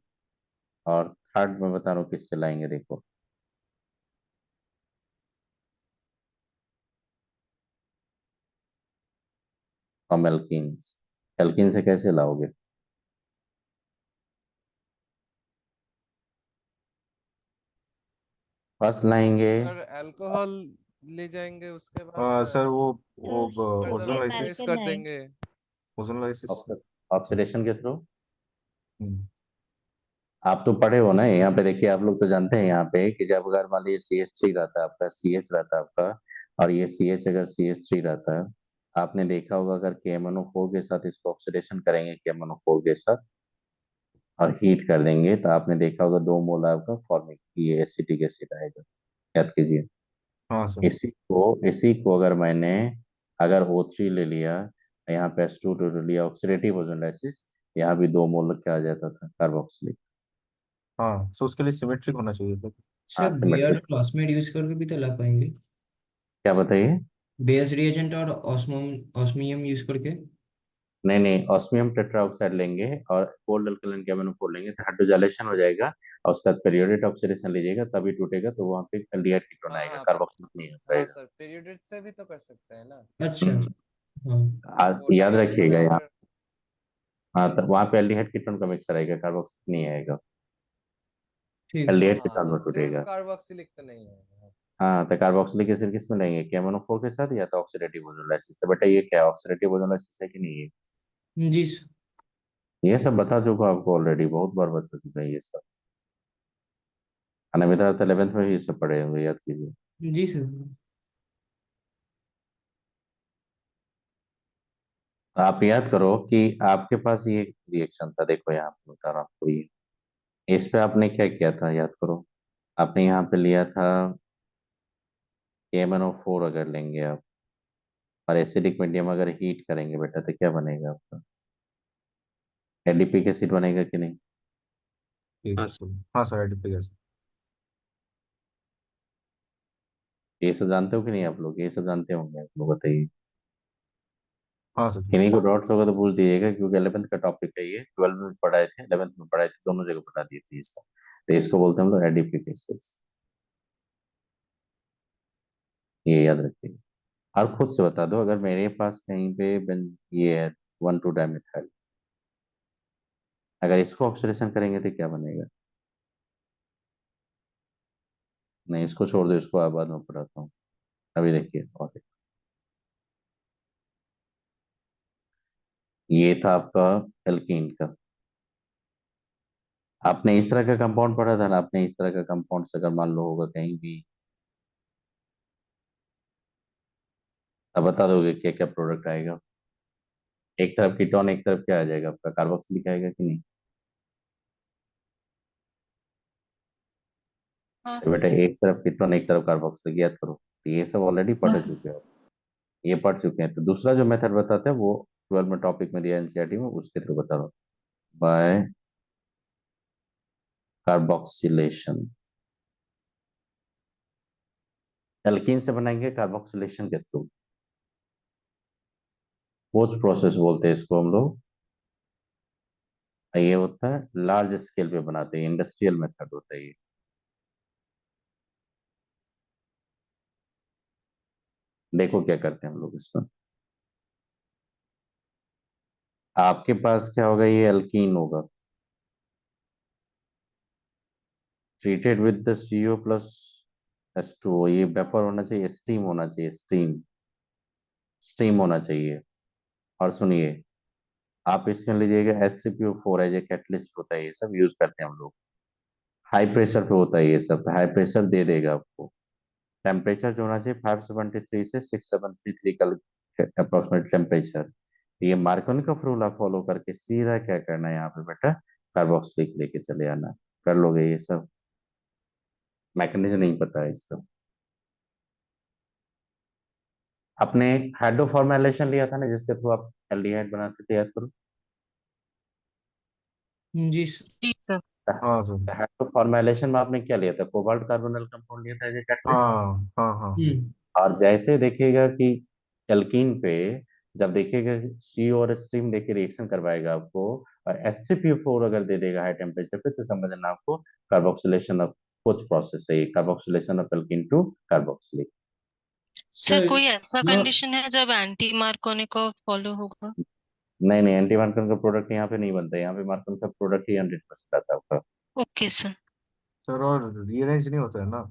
और थर्ड में बता रहा हूँ किससे लाएंगे, देखो। From alkenes. एल्कीन से कैसे लाओगे? फर्स्ट लाएंगे। सर अल्कोहल ले जाएंगे, उसके बाद सर वो sir further ozonolysis. Oxidise कर अल्केनाइड। देंगे। Ozonolysis. ऑक्सीडेशन के थ्रू। हम्म। आप तो पढ़े हो ना, यहाँ पे देखिए, आप लोग तो जानते हैं यहाँ पे कि जब अगर मान लीजिए CH3 रहता है आपका, CH रहता है आपका, और ये CH अगर CH3 रहता है, आपने देखा होगा अगर KMnO4 के साथ इसको ऑक्सीडेशन करेंगे KMnO4 के साथ, और हीट कर देंगे, तो आपने देखा होगा 2 मोल आपका फॉर्मिक, ये एसिटिक एसिड आएगा। याद कीजिए। हाँ सर। इसी को अगर मैंने, अगर O3 ले लिया, यहाँ पे H2 ले लिया, ऑक्सीडेटिव ओजोनाइसिस, यहाँ भी 2 मोल क्या आ जाता था, कार्बोक्सिलिक। हाँ, सो उसके लिए सिमेट्रिक होना चाहिए था। हाँ, sir Baeyer symmetric. Classmate use करके भी तो ला पाएंगे। क्या बताइए? बेयर्स रिएजेंट और ऑस्मियम यूज करके। नहीं नहीं, ऑस्मियम टेट्राऑक्साइड लेंगे और कोल्ड अल्कलाइन KMnO4 लेंगे, तो हाइड्रोजाइलेशन हो जाएगा, और उसका पीरियोडिक ऑक्सीडेशन लीजिएगा, तभी टूटेगा, तो वहाँ पे एल्डिहाइड कीटोन हाँ आएगा, हाँ। कार्बोक्सिलिक नहीं हो हाँ पाएगा। सर, पीरियड से भी तो कर सकते हैं ना। अच्छा। हम्म। हाँ। वो याद रखिएगा यहाँ। डाईहाइड्रो। हाँ, तो वहाँ पे एल्डिहाइड कीटोन का मिक्सर आएगा, कार्बोक्सिलिक नहीं आएगा। ठीक है। हाँ एल्डिहाइड कीटोन हाँ, में सिर्फ टूटेगा। कार्बोक्सिलिक तो नहीं है। हाँ, तो कार्बोक्सिलिक एसिड किस में लेंगे, KMnO4 के साथ, या तो ऑक्सीडेटिव ओजोनाइसिस। तो बेटा ये क्या है, ऑक्सीडेटिव ओजोनाइसिस है कि नहीं है? जी सर। ये सब बता चुका आपको ऑलरेडी, बहुत बार बता चुका है ये सब। अनविधा 11th में भी ये सब पढ़े हुए, याद कीजिए। जी सर। आप याद करो कि आपके पास ये रिएक्शन था, देखो यहाँ पे बता रहा हूँ आपको ये। इस पे आपने क्या किया था, याद करो। आपने यहाँ पे लिया था KMnO4, अगर लेंगे आप, और एसिडिक मीडियम अगर हीट करेंगे बेटा, तो क्या बनेगा आपका, एडिपिक एसिड बनेगा कि नहीं? ठीक है सर। हाँ सर, एडिपिक एसिड। ये सब जानते हो कि नहीं आप लोग, ये सब जानते होंगे आप लोग, बताइए। हाँ सर। किन्हीं को डाउट्स होगा तो पूछ दीजिएगा, क्योंकि 11th का टॉपिक है ये, 12th में पढ़ाए थे, 11th में पढ़ाए थे, दोनों जगह पढ़ा दिए थे ये सब। तो इसको बोलते हैं हम लोग एडिपिक एसिड्स, ये याद रखिए। और खुद से बता दो, अगर मेरे पास कहीं पे ये है 1,2-डाइमेथाइल, अगर इसको ऑक्सीडेशन करेंगे तो क्या बनेगा? नहीं, इसको छोड़ दो, इसको आप बाद में पढ़ाता हूँ, अभी देखिए। और ये था आपका एल्कीन का। आपने इस तरह का कंपाउंड पढ़ा था ना, आपने इस तरह का कंपाउंड से अगर मान लो होगा कहीं भी, अब बता दोगे क्या क्या प्रोडक्ट आएगा। एक तरफ कीटोन, एक तरफ क्या आ जाएगा आपका, कार्बोक्सिलिक आएगा कि नहीं? हाँ तो बेटा सर। एक तरफ कीटोन, एक तरफ कार्बोक्सिलिक, याद करो। तो ये सब ऑलरेडी हाँ पढ़ सर। चुके हो, ये पढ़ चुके हैं। तो दूसरा जो मेथड बताते हैं वो 12 में टॉपिक में दिया NCERT में, उसके थ्रू बता रहा हूँ। बाय कार्बोक्सिलेशन, एल्कीन से बनाएंगे कार्बोक्सिलेशन के थ्रू। पोस्ट प्रोसेस बोलते हैं इसको हम लोग। ये होता है लार्ज स्केल पे बनाते हैं, इंडस्ट्रियल मेथड होता है ये। देखो क्या करते हैं हम लोग इसमें। आपके पास क्या होगा, ये एल्कीन होगा, ट्रीटेड विद द CO+H2O, ये वेपर होना चाहिए, स्टीम होना चाहिए, स्टीम, स्टीम होना चाहिए। और सुनिए, आप इसमें लीजिएगा H3PO4 है, ये कैटलिस्ट होता है, ये सब यूज करते हैं हम लोग। हाई प्रेशर पे होता है ये सब, हाई प्रेशर दे देगा आपको। टेम्परेचर जो होना चाहिए 573 से 6733 का अप्रोक्सीमेट टेम्परेचर। ये मार्कोनी का रूल आप फॉलो करके सीधा क्या करना है यहाँ पे बेटा, कार्बोक्सिलिक लेके चले आना, कर लोगे ये सब। मैकेनिज्म नहीं पता है इसका। आपने हाइड्रो फॉर्मेलेशन लिया था ना, जिसके थ्रू आप एल्डिहाइड बनाते थे, याद करो। जी जी सर। हाँ सर। फॉर्मेलेशन में आपने क्या लिया था, कोबाल्ट कार्बोनिल कंपाउंड लिया था एज ए कैटलिस्ट। हाँ हाँ हाँ। और जैसे देखिएगा कि एल्कीन पे जब देखिएगा सी और स्टीम देके रिएक्शन करवाएगा आपको, और H3PO4 अगर दे देगा हाई टेम्परेचर पे, तो समझना आपको कार्बोक्सिलेशन ऑफ कुछ प्रोसेस है, carboxylation of alkene to carboxylic. Sir sir कोई ऐसा यह कंडीशन है जब एंटी मार्कोनी को फॉलो होगा? नहीं नहीं, एंटी मार्कन का प्रोडक्ट यहाँ पे नहीं बनता है, यहाँ पे मार्कन का प्रोडक्ट ही 100% आता है आपका। Okay sir. सर और रीअरेंज नहीं होता है ना?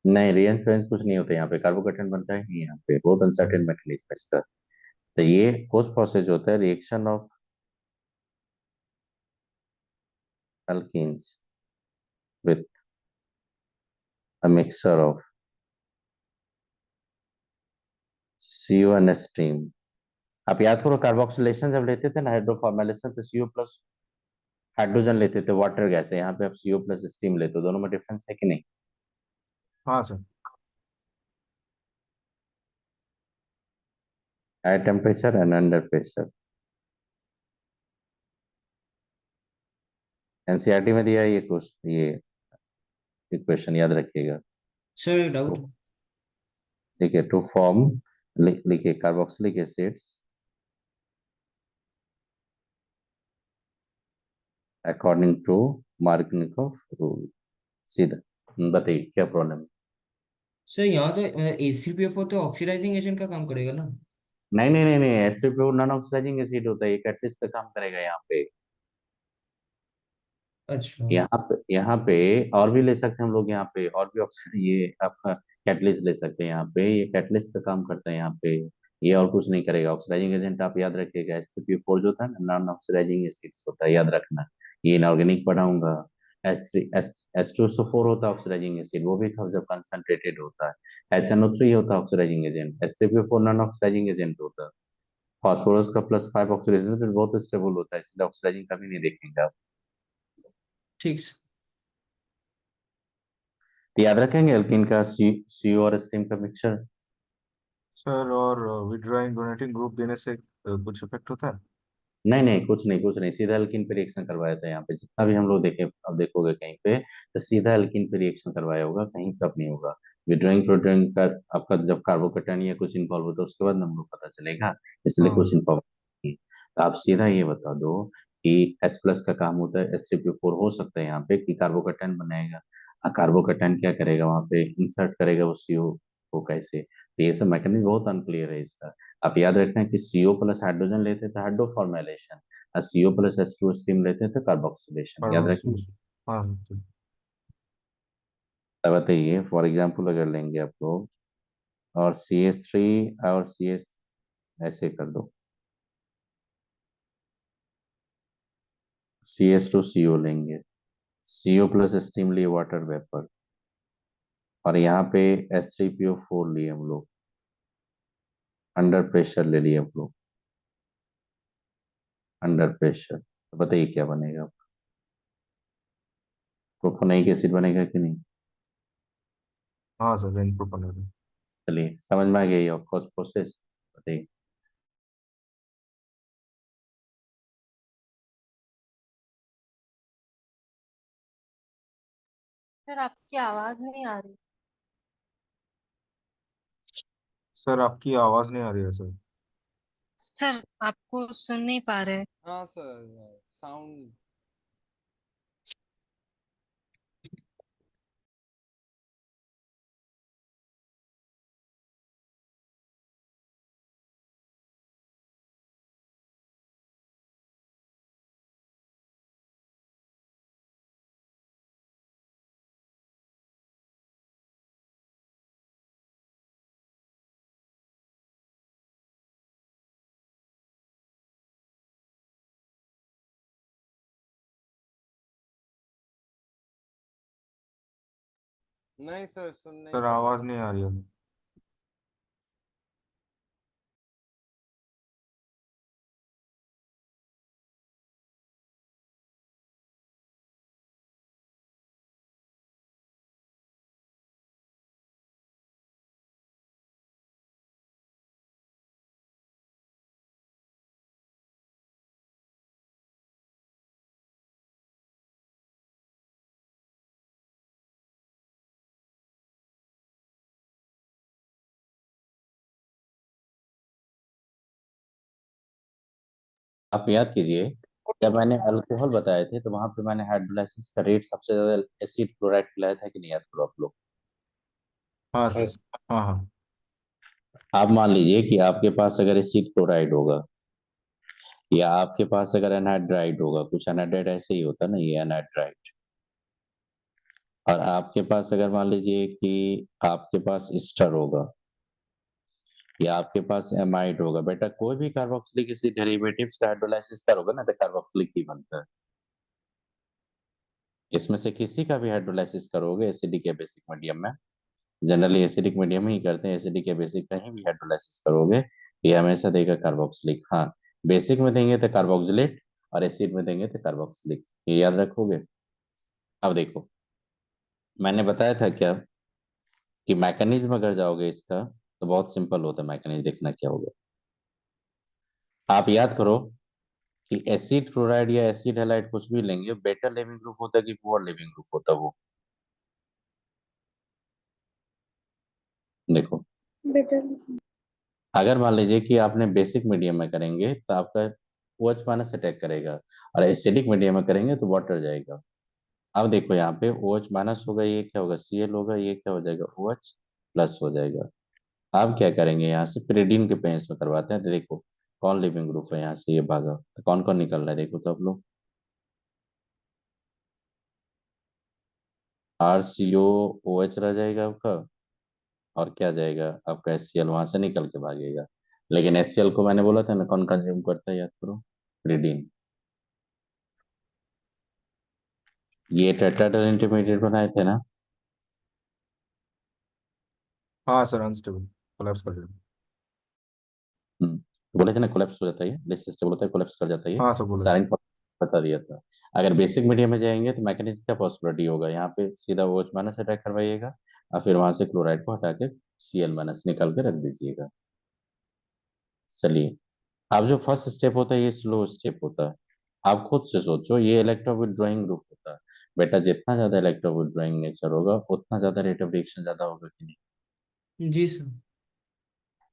नहीं, रीइंफ्लुएंस कुछ नहीं होता यहाँ पे, कार्बोकेटन बनता है नहीं यहाँ पे, बहुत अनसर्टेन मैकेनिज्म है इसका। तो ये कोस्ट प्रोसेस होता है reaction of alkenes with a mixture of CO and stream। आप याद करो कार्बोक्सिलेशन जब लेते थे ना, हाइड्रोफॉर्मेलेशन, तो CO प्लस हाइड्रोजन लेते थे, वाटर गैस है, यहाँ पे आप CO प्लस स्टीम लेते हो, दोनों में डिफरेंस है कि नहीं। हाँ sir. High temperature and under pressure, NCERT में दिया है ये क्वेश्चन, ये इक्वेशन याद रखिएगा। सर एक डाउट। तो देखिए टू फॉर्म, लिखिए carboxylic acids according to Markovnikov rule. सीधा बताइए क्या प्रॉब्लम है। सर यहाँ तो H3PO4 तो ऑक्सीडाइजिंग एजेंट का काम करेगा ना? नहीं नहीं नहीं नहीं, H3PO नॉन ऑक्सीडाइजिंग एसिड होता है, ये कैटलिस्ट का काम करेगा यहाँ पे। अच्छा। यहाँ पे और भी ले सकते हैं हम लोग, यहाँ पे और भी ऑप्शन, ये आपका कैटलिस्ट ले सकते हैं यहाँ पे, ये कैटलिस्ट का काम करता है यहाँ पे, ये और कुछ नहीं करेगा। ऑक्सीडाइजिंग एजेंट आप याद रखिएगा, H3PO4 जो था ना, नॉन ऑक्सीडाइजिंग एसिड्स होता है, याद रखना। ये इनऑर्गेनिक पढ़ाऊंगा। H2SO4 होता है ऑक्सीडाइजिंग एसिड, वो भी था जब कंसंट्रेटेड होता है। HNO3 होता है oxidising agent, H3PO4 non oxidising agent होता है। फास्फोरस का +5 ऑक्सीडेशन बहुत स्टेबल होता है, इसलिए ऑक्सीडाइजिंग कभी नहीं देखेंगे आप। ठीक सर। तो याद रखेंगे एल्कीन का CO और स्टीम का मिक्सचर। सर और विड्रॉइंग डोनेटिंग ग्रुप देने से कुछ इफेक्ट होता है? नहीं नहीं, कुछ नहीं कुछ नहीं, सीधा एल्कीन पे रिएक्शन करवाया था यहाँ पे, जितना भी हम लोग देखे, अब देखोगे कहीं पे तो सीधा एल्कीन पे रिएक्शन करवाया होगा, कहीं पे नहीं होगा। विड्रॉइंग प्रोटीन का आपका जब कार्बोकेटाइन या कुछ इन्वॉल्व होता है, उसके बाद हम लोग पता चलेगा, इसलिए हाँ कुछ इन्फॉर्मेशन नहीं। तो आप सीधा ये बता दो कि H+ का काम होता है, H3PO4 हो सकता है यहाँ पे कि कार्बोकेटाइन बनाएगा। कार्बोकेटाइन क्या करेगा वहां पे, इंसर्ट करेगा वो CO को कैसे, तो ये सब मैकेनिज्म बहुत अनक्लियर है इसका। आप याद रखना कि CO प्लस हाइड्रोजन लेते थे हाइड्रो फॉर्मेलेशन, और CO प्लस H2 स्टीम लेते थे कार्बोक्सिलेशन, याद रखेंगे। कार्बोक्सिलेशन। हाँ सर। अब बताइए फॉर एग्जाम्पल अगर लेंगे आप लोग, और CH3 और CH ऐसे कर दो, CH2CO लेंगे, CO प्लस स्टीम लिए वाटर वेपर, और यहाँ पे H3PO4 लिए हम लोग, अंडर प्रेशर ले लिए हम लोग, अंडर प्रेशर, तो बताइए क्या बनेगा, प्रोपोनिक एसिड बनेगा कि नहीं। हाँ सर, इनपुट बनेगा। चलिए समझ में आ गई ऑफ कोर्स प्रोसेस, बताइए। सर आपकी आवाज नहीं आ रही। सर आपकी आवाज नहीं आ रही है सर। सर आपको सुन नहीं पा रहे। हाँ सर, साउंड नहीं सर, सुन नहीं सर पा रहा। आवाज नहीं आ रही है। आप याद कीजिए, जब मैंने अल्कोहल बताए थे तो वहां पे मैंने हाइड्रोलाइसिस का रेट सबसे ज्यादा एसिड क्लोराइड पिलाया था कि नहीं, याद करो आप लोग। हाँ सर। हाँ हाँ। आप मान लीजिए कि आपके पास अगर एसिड क्लोराइड होगा या आपके पास अगर एनहाइड्राइड होगा, कुछ एनहाइड्राइड ऐसे ही होता है ना, ये एनहाइड्राइड, और आपके पास अगर मान लीजिए कि आपके पास ईस्टर होगा या आपके पास एमाइड होगा, बेटा कोई भी कार्बोक्सिलिक एसिड डेरिवेटिव्स का हाइड्रोलाइसिस करोगे ना तो कार्बोक्सिलिक ही बनता है। इसमें से किसी का भी हाइड्रोलाइसिस करोगे एसिडिक या बेसिक मीडियम में, जनरली एसिडिक मीडियम ही करते हैं, एसिडिक या बेसिक कहीं भी हाइड्रोलाइसिस करोगे ये हमेशा देगा कार्बोक्सिलिक। हाँ, बेसिक में देंगे तो कार्बोक्सिलेट और एसिड में देंगे तो कार्बोक्सिलिक, ये याद रखोगे। अब देखो, मैंने बताया था क्या कि मैकेनिज्म अगर जाओगे इसका तो बहुत सिंपल होता है मैकेनिज्म, देखना क्या होगा। आप याद करो कि एसिड क्लोराइड या एसिड हैलाइड कुछ भी लेंगे, बेटर लिविंग ग्रुप होता है कि पुअर लिविंग ग्रुप होता है वो, देखो। बेटर। अगर मान लीजिए कि आपने बेसिक मीडियम में करेंगे तो आपका OH माइनस अटैक करेगा, और एसिडिक मीडियम में करेंगे तो वाटर जाएगा। अब देखो यहाँ पे OH माइनस होगा, ये क्या होगा, Cl होगा, ये क्या हो जाएगा, OH प्लस हो जाएगा। अब क्या करेंगे, यहाँ से pyridine के पेंस में करवाते हैं, तो देखो कौन लिविंग ग्रुप है, यहाँ से ये भागा तो कौन कौन निकल रहा है, देखो तो आप लोग, RCOOH रह जाएगा आपका, और क्या जाएगा आपका HCl वहां से निकल के भागेगा। लेकिन HCl को मैंने बोला था ना कौन कंज्यूम करता है, याद करो, pyridine। ये टेट्राडल इंटरमीडिएट बनाए थे ना। हाँ सर, अनस्टेबल कोलैप्स कर जाएगा। बोले थे ना कोलेप्स हो जाता है, डिसस्टेबल होता है, कोलेप्स कर जाता है, हाँ सर, बोला था। सारिन को बता दिया था। अगर बेसिक मीडियम में जाएंगे तो मैकेनिज्म क्या पॉसिबिलिटी होगा, यहाँ पे सीधा OH माइनस अटैक करवाइएगा और फिर वहां से क्लोराइड को हटा के Cl माइनस निकाल के रख दीजिएगा। चलिए, अब जो फर्स्ट स्टेप होता है ये स्लो स्टेप होता है। आप खुद से सोचो, ये इलेक्ट्रो विथड्रॉइंग ग्रुप होता है। बेटा जितना ज्यादा इलेक्ट्रो विथड्रॉइंग नेचर होगा उतना ज्यादा रेट ऑफ रिएक्शन ज्यादा होगा कि नहीं। जी सर।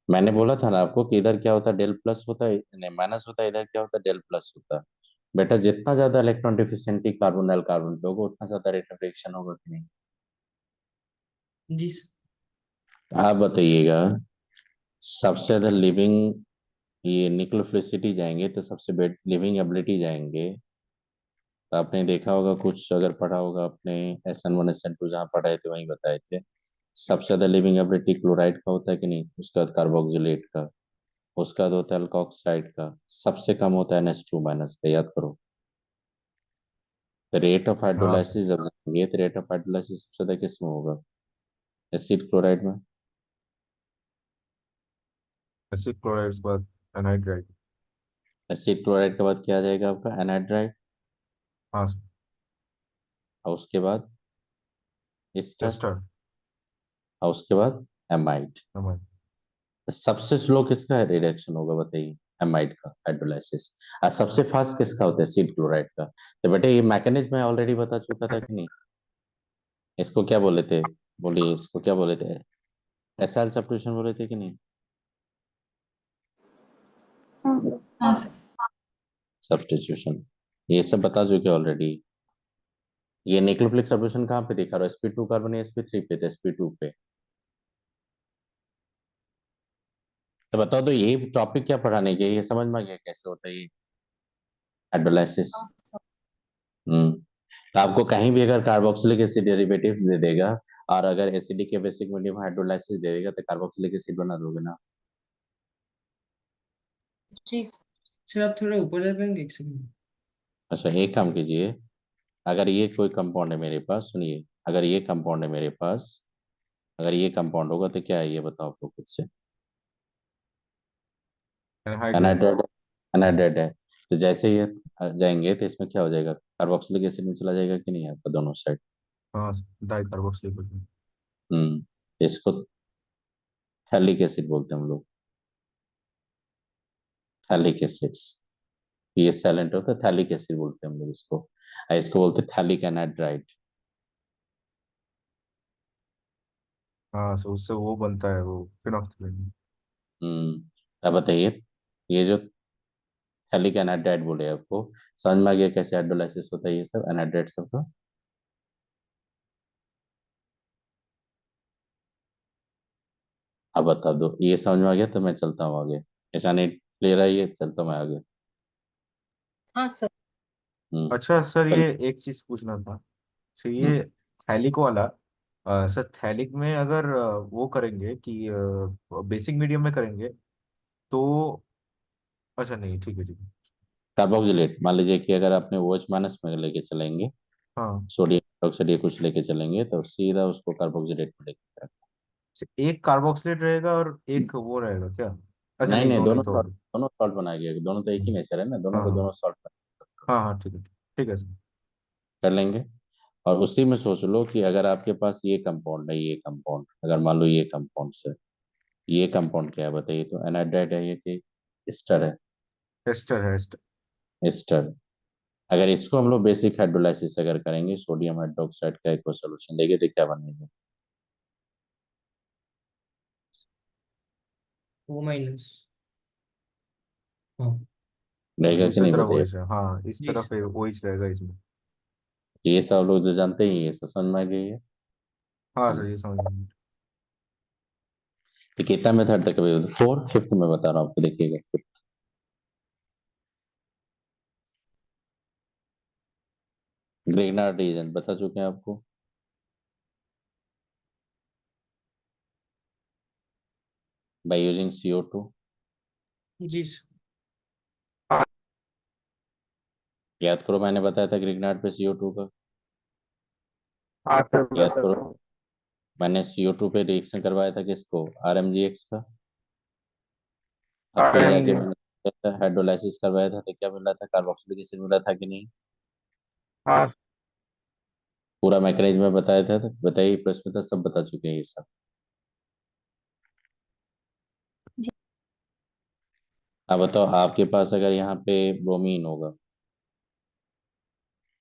मैंने बोला था ना आपको कि इधर क्या होता है, डेल प्लस होता है, नहीं माइनस होता है, इधर क्या होता है, डेल प्लस होता है। बेटा जितना ज्यादा इलेक्ट्रॉन डिफिशियंटी कार्बोनाइल कार्बन पे होगा उतना ज्यादा रेट ऑफ रिएक्शन होगा कि नहीं। जी सर। आप बताइएगा, सबसे ज्यादा लिविंग ये न्यूक्लियोफिलिसिटी जाएंगे तो सबसे बेट लिविंग एबिलिटी जाएंगे, तो आपने देखा होगा कुछ अगर पढ़ा होगा आपने, SN1 SN2 जहाँ पढ़ाए थे वहीं बताए थे। सबसे ज्यादा लिविंग एबिलिटी क्लोराइड का होता है कि नहीं, उसका बाद कार्बोक्सिलेट का, उसका बाद होता है अल्कोक्साइड का, सबसे कम होता है NH2 माइनस का, याद करो। रेट ऑफ हाँ सर। हाइड्रोलाइसिस जब ये तो रेट ऑफ हाइड्रोलाइसिस सबसे ज्यादा किस में होगा, एसिड क्लोराइड में। एसिड क्लोराइड के बाद एनहाइड्राइड। एसिड क्लोराइड के बाद क्या आ जाएगा आपका, एनहाइड्राइड, हाँ सर। और उसके बाद एस्टर, एस्टर। और उसके बाद एमाइड। हमारे। सबसे स्लो किसका रिडक्शन होगा बताइए, एमाइड का हाइड्रोलाइसिस। और सबसे फास्ट किसका होता है, एसिड क्लोराइड का। तो बेटे ये मैकेनिज्म मैं ऑलरेडी बता चुका था कि नहीं। इसको क्या बोले थे, बोलिए इसको क्या बोले थे, एसाइल सब्स्टिट्यूशन बोले थे कि नहीं। हाँ सर। हाँ सर। सब्स्टिट्यूशन ये सब बता चुके ऑलरेडी। ये न्यूक्लियोफिलिक सब्स्टिट्यूशन कहाँ पे दिखा रहा है, sp2 कार्बन या sp3 पे, तो sp2 पे। तो बताओ तो ये टॉपिक क्या पढ़ाने के, ये समझ में आ गया कैसे होता है ये हाइड्रोलाइसिस। हम्म। तो आपको कहीं भी अगर कार्बोक्सिलिक एसिड डेरिवेटिव्स दे देगा और अगर एसिडिक या बेसिक मीडियम हाइड्रोलाइसिस दे देगा तो कार्बोक्सिलिक एसिड बना दोगे ना। जी सर। सर आप थोड़ा ऊपर जा पाएंगे एक सेकंड। अच्छा एक काम कीजिए, अगर ये कोई कंपाउंड है मेरे पास, सुनिए, अगर ये कंपाउंड है मेरे पास, अगर ये कंपाउंड होगा तो क्या है ये बताओ आप लोग खुद से। एनहाइड्राइड। एनाइड्राइड, एनाइड्राइड है। तो जैसे ये जाएंगे तो इसमें क्या हो जाएगा, कार्बोक्सिलिक एसिड में चला जाएगा कि नहीं आपका दोनों साइड। हाँ, डाई कार्बोक्सिलिक एसिड। इसको थैलिक एसिड बोलते हैं हम लोग, थैलिक एसिड्स। ये साइलेंट होता है, थैलिक एसिड बोलते हैं हम लोग इसको, और इसको बोलते हैं थैलिक एनाइड्राइड। हाँ सो उससे वो बनता है, वो फिनोक्सिलेन। अब बताइए, ये जो थैलिक एनहाइड्राइड बोले आपको। समझ में आ गया कैसे हाइड्रोलाइसिस होता है ये सब एनहाइड्राइड सब का? अब बता दो, ये समझ में आ गया तो मैं चलता हूँ आगे। ऐसा नहीं क्लियर है, ये चलता हूँ मैं आगे। हाँ सर। अच्छा सर, चल। ये एक चीज पूछना था। सर हम्म, ये थैलिक वाला, सर थैलिक में अगर वो करेंगे कि बेसिक मीडियम में करेंगे तो, अच्छा नहीं, ठीक है ठीक है। कार्बोक्सिलेट मान लीजिए कि अगर आपने OH माइनस में लेके चलेंगे, हाँ, सोडियम ऑक्साइड ये कुछ लेके चलेंगे तो सीधा उसको कार्बोक्सिलेट में लेके चलेंगे। सर एक कार्बोक्सिलेट रहेगा और एक वो रहेगा क्या? अच्छा नहीं नहीं, नहीं, दोनों ही दोनों तो सॉल्ट, होंगे। दोनों सॉल्ट बनाया गया, दोनों तो एक ही नेचर है ना, दोनों हाँ को हाँ दोनों सॉल्ट हाँ हाँ, ठीक है ठीक है सर। कर लेंगे। और उसी में सोच लो कि अगर आपके पास ये कंपाउंड है, ये कंपाउंड अगर मान लो ये कंपाउंड से, ये कंपाउंड क्या है बताइए, तो एनाइड्राइड है ये कि एस्टर है? एस्टर है, एस्टर। एस्टर। अगर इसको हम लोग बेसिक हाइड्रोलाइसिस अगर करेंगे, सोडियम हाइड्रोक्साइड का एक सोल्यूशन देंगे तो क्या बनेगा? O minus. हाँ रहेगा कि दूसरी नहीं तरफ बताइए? वही है, हाँ इस जी तरफ है, वही रहेगा इसमें। ये सब लोग जो जानते ही, ये सब समझ में आ गई है। हाँ सर, चलो, ये समझ गए। तो कितना मेथड तक अभी? फोर फिफ्थ में बता रहा हूँ आपको, देखिएगा। ग्रेगनार्ड रीजन बता चुके हैं आपको। By using CO2। जी सर। याद करो मैंने बताया था ग्रिग्नार्ड पे CO2 का। हाँ सर याद बता करो, दो। मैंने CO2 पे रिएक्शन करवाया था किसको? RMGX का। और फिर जाके आएंगे। मैंने हाइड्रोलाइसिस करवाया था तो क्या मिला था? कार्बोक्सिलिक एसिड मिला था कि नहीं? हाँ पूरा मैकेनिज्म बताया था, तो बताइए प्रश्न था, सब बता चुके हैं ये सब। अब बताओ, आपके पास अगर यहाँ पे ब्रोमीन होगा,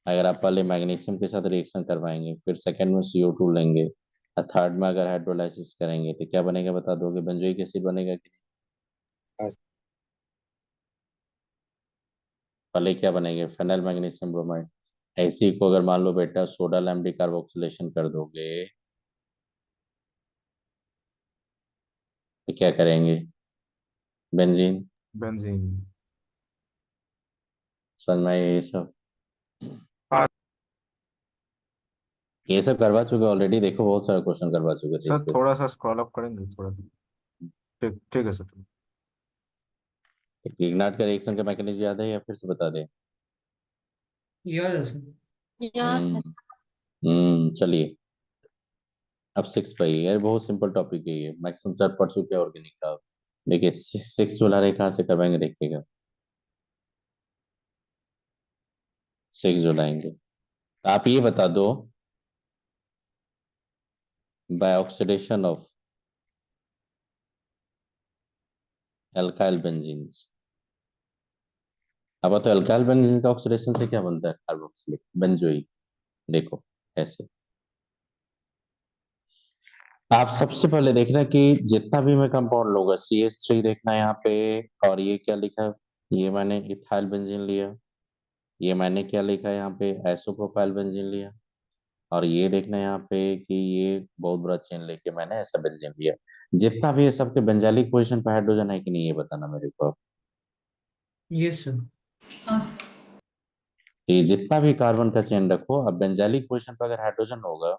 अगर आप पहले मैग्नीशियम के साथ रिएक्शन करवाएंगे, फिर सेकंड में CO2 लेंगे, और थर्ड में अगर हाइड्रोलाइसिस करेंगे तो क्या बनेगा बता दोगे? बेंजोइक एसिड बनेगा कि नहीं? पहले क्या बनेंगे? Phenyl magnesium bromide. ऐसे ही को अगर मान लो बेटा सोडा लैम्ब्रिक कार्बोक्सिलेशन कर दोगे तो क्या करेंगे? बेंजीन। बेंजीन। समझ में आया ये सब? हाँ ये सब करवा चुके ऑलरेडी, देखो बहुत सारे क्वेश्चन करवा चुके थे सर इसके ऊपर। थोड़ा सा स्क्रॉल अप करेंगे थोड़ा सा? ठीक ठीक है सर। इग्नाट का रिएक्शन का मैकेनिज्म याद है या फिर से बता दें? याद है सर। याद है। हम्म। चलिए, अब सिक्स पे ही यार, बहुत सिंपल टॉपिक है ये, मैक्सिमम सर पढ़ चुके हैं ऑर्गेनिक का। देखिए सिक्स जुलाई कहाँ से करवाएंगे देखिएगा। सिक्स जुलाई आप ये बता दो, by oxidation of alkyl benzenes. अब तो एल्काइल बेंजीन का ऑक्सीडेशन से क्या बनता है? Carboxylic benzoic. देखो कैसे। आप सबसे पहले देखना कि जितना भी मैं कंपाउंड लूंगा, CH3 देखना यहाँ पे। और ये क्या लिखा है? ये मैंने इथाइल बेंजीन लिया। ये मैंने क्या लिखा है यहाँ पे? आइसोप्रोपाइल बेंजीन लिया। और ये देखना यहाँ पे कि ये बहुत बड़ा चेन लेके मैंने ऐसा बेंजीन लिया। जितना भी ये सबके बेंजालिक पोजीशन पे हाइड्रोजन है कि नहीं, ये बताना मेरे को। Yes sir. ये जितना भी कार्बन का चेन रखो, अब बेंजालिक पोजीशन पे अगर हाइड्रोजन होगा,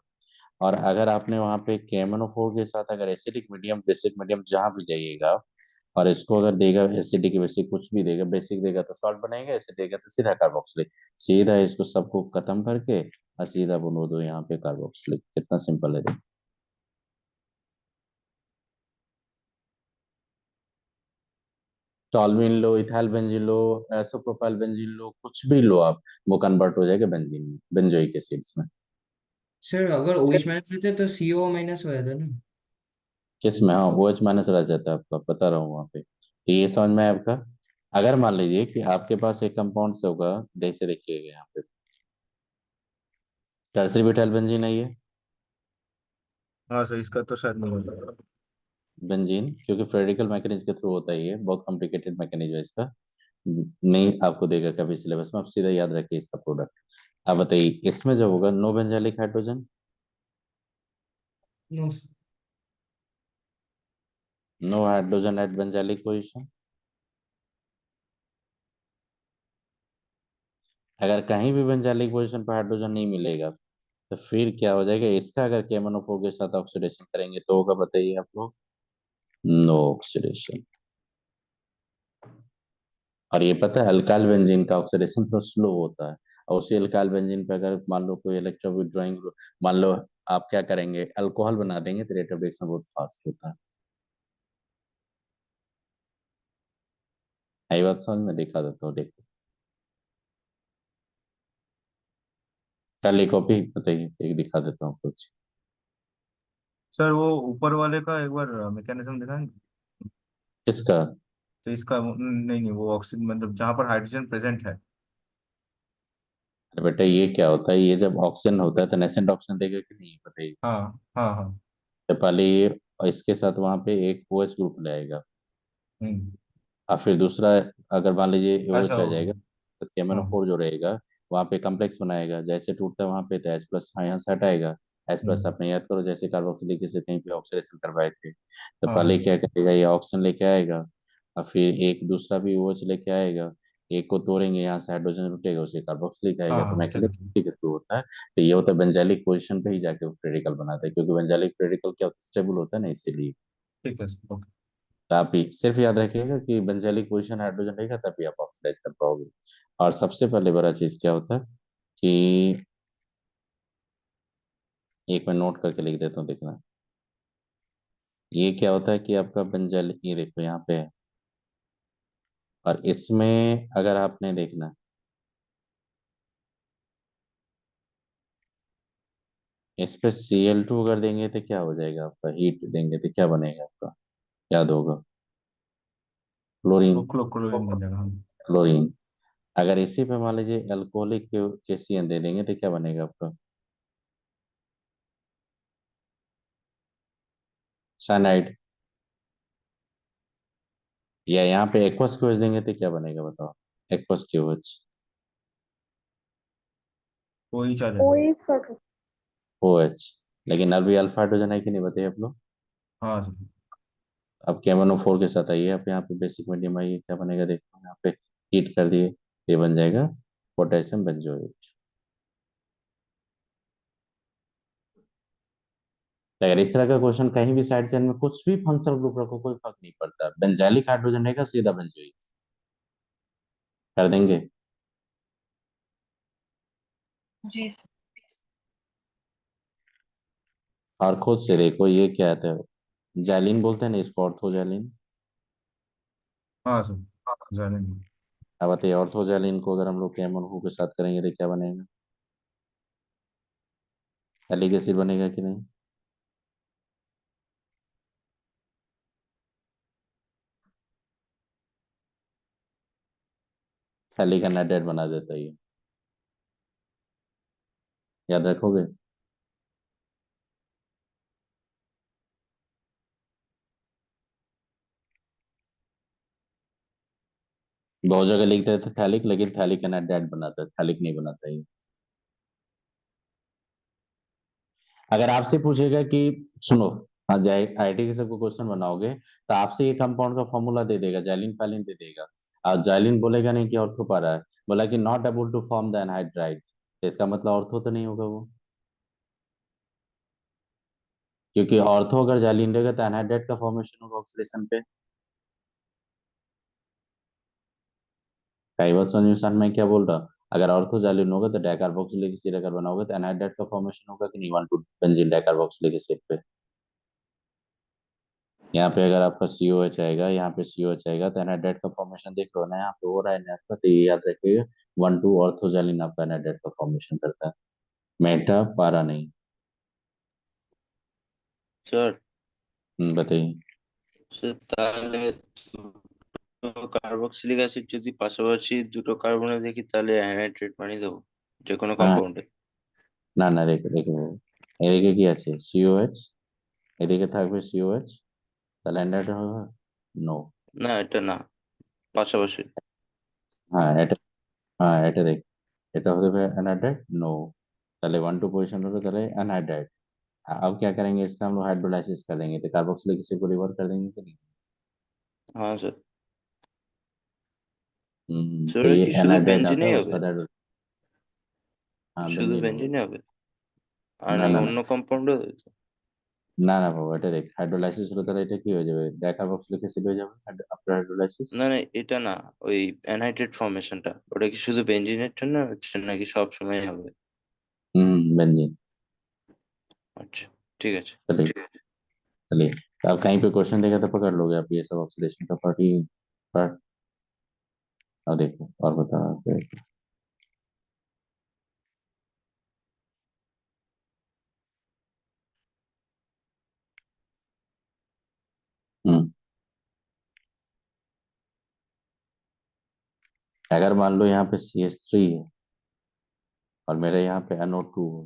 और अगर आपने वहां पे KMnO4 के साथ अगर एसिडिक मीडियम बेसिक मीडियम जहां भी जाइएगा, और इसको अगर देगा एसिडिक बेसिक कुछ भी देगा, बेसिक देगा तो सॉल्ट बनेगा, एसिड देगा तो सीधा कार्बोक्सिलिक। सीधा इसको सबको खत्म करके और सीधा बनो दो यहाँ पे कार्बोक्सिलिक। कितना सिंपल है देखो। टॉल्यूइन लो, इथाइल बेंजीन लो, आइसोप्रोपाइल बेंजीन लो, कुछ भी लो आप, वो कन्वर्ट हो जाएगा बेंजीन में, बेंजोइक एसिड्स में। सर अगर OH माइनस लेते तो CO माइनस हो जाता ना। किसमें? हाँ, OH माइनस रह जाता है आपका, बता रहा हूँ वहाँ पे, तो ये समझ में आया आपका। अगर मान लीजिए कि आपके पास एक कंपाउंड से होगा, जैसे देखिएगा यहाँ पे टर्सरी ब्यूटाइल बेंजीन है ये। हाँ सर, इसका तो शायद नहीं होगा। बेंजीन क्योंकि फ्रेडिकल मैकेनिज्म के थ्रू होता है, ये बहुत कॉम्प्लिकेटेड मैकेनिज्म है इसका। नहीं आपको देगा कभी सिलेबस में, आप सीधा याद रखिए इसका प्रोडक्ट। आप बताइए इसमें जो होगा no benzylic hydrogen, no. No hydrogen at benzylic position. अगर कहीं भी बेंजालिक पोजीशन पर हाइड्रोजन नहीं मिलेगा तो फिर क्या हो जाएगा, इसका अगर KMnO4 के साथ ऑक्सीडेशन करेंगे तो होगा, बताइए आप लोग, नो ऑक्सीडेशन। और ये पता है अल्काइल बेंजीन का ऑक्सीडेशन थोड़ा स्लो होता है, और उसी अल्काइल बेंजीन पे अगर मान लो कोई इलेक्ट्रो विथड्रॉइंग, मान लो आप क्या करेंगे अल्कोहल बना देंगे तो रेट ऑफ रिएक्शन बहुत फास्ट होता है। यही बात समझ में, दिखा देता हूँ देखो, कर ली कॉपी, बताइए एक दिखा देता हूँ कुछ। सर वो ऊपर वाले का एक बार मैकेनिज्म दिखाएंगे? इसका, तो इसका नहीं नहीं, वो ऑक्सीजन मतलब जहाँ पर हाइड्रोजन प्रेजेंट है। अरे बेटा ये क्या होता है, ये जब ऑक्सीजन होता है तो नेसेंट ऑक्सीजन देगा कि नहीं, बताइए। हाँ हाँ हाँ। तो पहले ये, और इसके साथ वहां पे एक OH ग्रुप लाएगा, हम्म। और फिर दूसरा, अगर मान लीजिए अच्छा OH आ हो जाएगा गया। तो हाँ। KMnO4 जो रहेगा वहां पे कम्प्लेक्स बनाएगा, जैसे टूटता है वहां पे तो H प्लस यहाँ से हटाएगा। H प्लस हम्म। आपने याद करो जैसे कार्बोक्सिलिक एसिड कहीं पे ऑक्सीडेशन करवाए थे, तो हाँ पहले हाँ क्या करेगा ये ऑक्सीजन लेके आएगा, और फिर एक दूसरा भी OH लेके आएगा, एक को तोड़ेंगे यहाँ से हाइड्रोजन लुटेगा उसे कार्बोक्सिलिक हाँ आएगा, तो हाँ, चलो ठीक। मैकेनिक के थ्रू होता है। तो ये होता है बेंजाइलिक पोजीशन पे ही जाके वो रेडिकल बनाता है, क्योंकि बेंजाइलिक रेडिकल क्या होता है, स्टेबल होता है ना, इसीलिए। ठीक है सर, ओके। तो आप ही सिर्फ याद रखिएगा कि बेंजाइलिक पोजीशन हाइड्रोजन रहेगा तभी आप ऑक्सीडाइज कर पाओगे। और सबसे पहले बड़ा चीज क्या होता है कि, एक मैं नोट करके लिख देता हूँ, देखना। ये क्या होता है कि आपका बेंजाइलिक, ये देखो यहाँ पे है, और इसमें अगर आपने देखना, इस पे Cl2 अगर देंगे तो क्या हो जाएगा आपका, हीट देंगे तो क्या बनेगा आपका, याद होगा, क्लोरीन। वो क्लोरीन बन जाएगा, हाँ। क्लोरीन। अगर इसी पे मान लीजिए अल्कोहलिक KCN दे देंगे तो क्या बनेगा आपका, साइनाइड। या यहाँ पे एक्वस क्यूएच देंगे तो क्या बनेगा बताओ, एक्वस क्यूएच, वो ही चलेगा। OH water. OH। लेकिन अभी अल्फा हाइड्रोजन है कि नहीं, बताइए आप लोग। हाँ सर। अब KMnO4 के साथ आइए, आप यहाँ पे बेसिक मीडियम आइए, क्या बनेगा देखो, यहाँ पे हीट कर दिए, ये बन जाएगा पोटेशियम बेंजोएट। अगर इस तरह का क्वेश्चन कहीं भी साइड चेन में कुछ भी फंक्शनल ग्रुप रखो कोई फर्क नहीं पड़ता, बेंजाइलिक हाइड्रोजन रहेगा सीधा बेंजोइक कर देंगे। जी सर। और खुद से देखो ये क्या आता है, जैलिन बोलते हैं ना इसको, ऑर्थोजैलिन। हाँ सर, जानेंगे। अब बताइए ऑर्थोजैलिन को अगर हम लोग KMnO4 के साथ करेंगे तो क्या बनेगा, एलिक एसिड बनेगा कि नहीं। एलिक एनाइड्राइड बना देता है ये, याद रखोगे। बहुत जगह लिख देते थैलिक, लेकिन थैलिक एनाइड्राइड बनाता है, थैलिक नहीं बनाता ये। अगर आपसे पूछेगा कि, सुनो, आज IIT के सबको क्वेश्चन बनाओगे तो आपसे ये कंपाउंड का फॉर्मूला दे देगा, जैलिन फैलिन दे देगा, और जैलिन बोलेगा नहीं कि ऑर्थो पा रहा है, बोला कि not able to form the anhydride, तो इसका मतलब ऑर्थो तो नहीं होगा वो, क्योंकि ऑर्थो अगर जैलिन रहेगा तो एनहाइड्राइड का फॉर्मेशन होगा ऑक्सीडेशन पे। कई बात समझ में सन, मैं क्या बोल रहा हूँ, अगर ऑर्थो जैलिन होगा तो डाइकार्बोक्सिलिक एसिड अगर बनाओगे तो एनहाइड्राइड का फॉर्मेशन होगा कि नहीं, 1 2 बेंजीन डाइकार्बोक्सिलिक एसिड पे। यहाँ पे अगर आपका COH आएगा, यहाँ पे COH आएगा तो एनाइड्राइड का फॉर्मेशन देख लो ना, यहाँ पे हो रहा है ना आपका, तो ये याद रखिएगा 1 2 ऑर्थोजैलिन आपका एनाइड्राइड का फॉर्मेशन करता है, मेटा पारा नहीं। স্যার बताइए। স্যার তাহলে কার্বক্সিলিক অ্যাসিড যদি পাশাপাশি দুটো কার্বনে দেখি তাহলে অ্যানাইড্রেট বানিয়ে দেবো যে কোনো हाँ, কম্পাউন্ডে। না না দেখে দেখে এদিকে কি আছে COH, এদিকে থাকবে COH, তাহলে অ্যানাইড্রাইড হবে, নো। না এটা না, পাশাপাশি। হ্যাঁ এটা, হ্যাঁ এটা দেখ, এটা होते हुए अनहाइड्रेट नो, पहले 1 2 पोजीशन होगा पहले अनहाइड्रेट। अब क्या करेंगे, इसका हम लोग हाइड्रोलाइसिस कर देंगे तो कार्बोक्सिलिक एसिड को रिवर्ट कर देंगे कि नहीं। हाँ सर। तो সর ये কি শুধু एनहाइड्रेट आता বেঞ্জিনই है হবে? उसका हाइड्रो, हाँ শুধু बेंजीन होगा। বেঞ্জিনই হবে আর না নাকি না না অন্য কম্পাউন্ডও হয়েছে? না না বাবা, এটা দেখ হাইড্রোলাইসিস হলে তাহলে এটা কি হয়ে যাবে, ডাইকার্বক্সিলিক অ্যাসিড হয়ে যাবে আফটার হাইড্রোলাইসিস। না না, এটা না, ওই অ্যানহাইড্রেট ফর্মেশনটা ওটা কি শুধু বেঞ্জিনের জন্য হচ্ছে নাকি সব সময় হবে? बेंजीन। আচ্ছা, ঠিক আছে। चलिए चलिए, तो आप कहीं पे क्वेश्चन देगा तो पकड़ लोगे आप, ये सब ऑक्सीडेशन का पार्ट ही पार्ट। अब देखो और बता रहा हूँ। हम्म अगर मान लो यहाँ पे CH3 है और मेरे यहाँ पे NO2 है,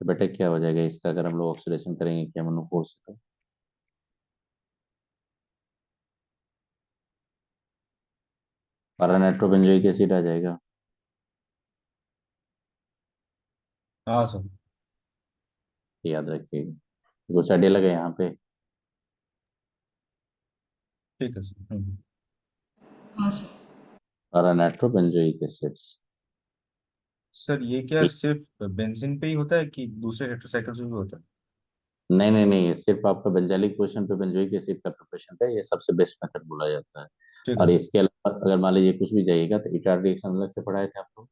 तो बेटा क्या हो जाएगा इसका, अगर हम लोग ऑक्सीडेशन करेंगे क्या MnO4 से, तो पारा नाइट्रोबेंजोइक एसिड आ जाएगा। हाँ सर। याद रखिएगा, कुछ आइडिया लगे यहाँ पे। ठीक है सर। हाँ सर। पारा नाइट्रोबेंजोइक एसिड्स। सर ये क्या सिर्फ बेंजीन पे ही होता है कि दूसरे हेटेरोसाइकिल्स में भी होता है? नहीं नहीं नहीं, ये सिर्फ आपका बेंजाइलिक पोजीशन पे बेंजोइक एसिड का प्रिपरेशन है, ये सबसे बेस्ट मेथड बोला जाता है। ठीक है और सर। इसके अलावा अगर मान लीजिए कुछ भी जाइएगा तो इटार रिएक्शन अलग से पढ़ाए थे आपको, हाँ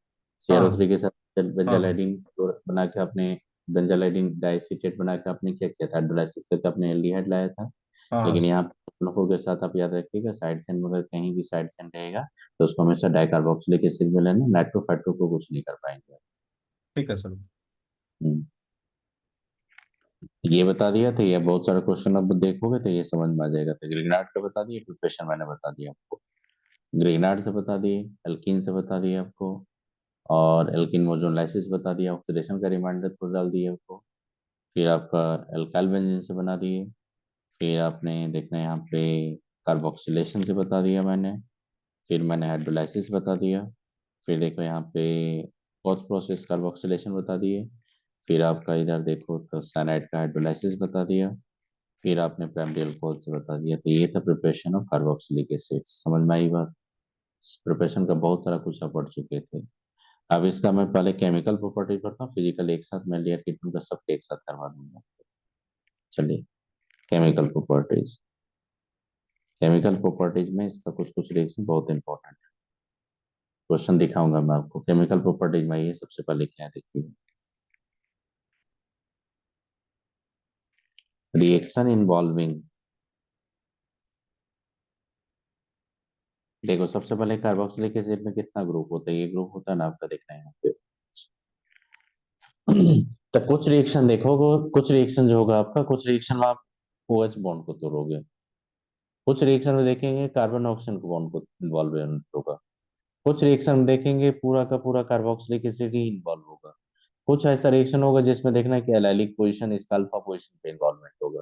CrO3 के साथ हाँ हाँ बेंजालाइडिन बना के आपने, बेंजालाइडिन डाइसिटेट बना के आपने क्या किया था, हाइड्रोलाइसिस करके आपने एल्डिहाइड लाया था। हाँ हाँ लेकिन सर। यहाँ पे लोगों के साथ आप याद रखिएगा, साइड चेन में अगर कहीं भी साइड चेन रहेगा तो उसको हमेशा डाइकार्बोक्सिलिक एसिड में लेना, नाइट्रो फाइट्रो को कुछ नहीं कर पाएंगे। ठीक है सर। हम्म, ये बता दिया तो ये बहुत सारे क्वेश्चन अब देखोगे तो ये समझ में आ जाएगा। तो ग्रीनहार्ट का बता दिए, प्रिपरेशन मैंने बता दिया आपको, ग्रीनहार्ट से बता दिए, एल्कीन से बता दिया आपको, और एल्कीन मोजोलाइसिस बता दिया, ऑक्सीडेशन का रिमाइंडर थोड़ा डाल दिया आपको। फिर आपका एल्काइल बेंजीन से बना दिए। फिर आपने देखना है यहाँ पे कार्बोक्सिलेशन से बता दिया मैंने। फिर मैंने हाइड्रोलाइसिस बता दिया। फिर देखो यहाँ पे पोस्ट प्रोसेस कार्बोक्सिलेशन बता दिए। फिर आपका इधर देखो तो साइनाइड का हाइड्रोलाइसिस बता दिया। फिर आपने प्राइमरी अल्कोहल से बता दिया। तो ये था प्रिपरेशन ऑफ कार्बोक्सिलिक एसिड, समझ में आई बात। प्रिपरेशन का बहुत सारा कुछ आप पढ़ चुके थे। अब इसका मैं पहले केमिकल प्रॉपर्टी पढ़ता हूँ, फिजिकल एक साथ, मैं लेयर ट्रीटमेंट का सबके एक साथ करवा दूंगा। चलिए, केमिकल प्रॉपर्टीज। केमिकल प्रॉपर्टीज में इसका कुछ कुछ रिएक्शन बहुत इंपॉर्टेंट है, क्वेश्चन दिखाऊंगा मैं आपको। केमिकल प्रॉपर्टीज में ये सबसे पहले क्या है देखिए, रिएक्शन इन्वॉल्विंग, देखो सबसे पहले कार्बोक्सिलिक एसिड में कितना ग्रुप होता है, ये ग्रुप होता है ना आपका, देखना है यहाँ पे। तो कुछ रिएक्शन देखोगे, कुछ रिएक्शन जो होगा आपका, कुछ रिएक्शन में आप OH बॉन्ड को तोड़ोगे, कुछ रिएक्शन में देखेंगे कार्बन ऑक्सीजन को बॉन्ड को इन्वॉल्व होगा, कुछ रिएक्शन में देखेंगे पूरा का पूरा कार्बोक्सिलिक एसिड ही इन्वॉल्व होगा, कुछ ऐसा रिएक्शन होगा जिसमें देखना है कि एलाइलिक पोजीशन इसका अल्फा पोजीशन पे इन्वॉल्वमेंट होगा।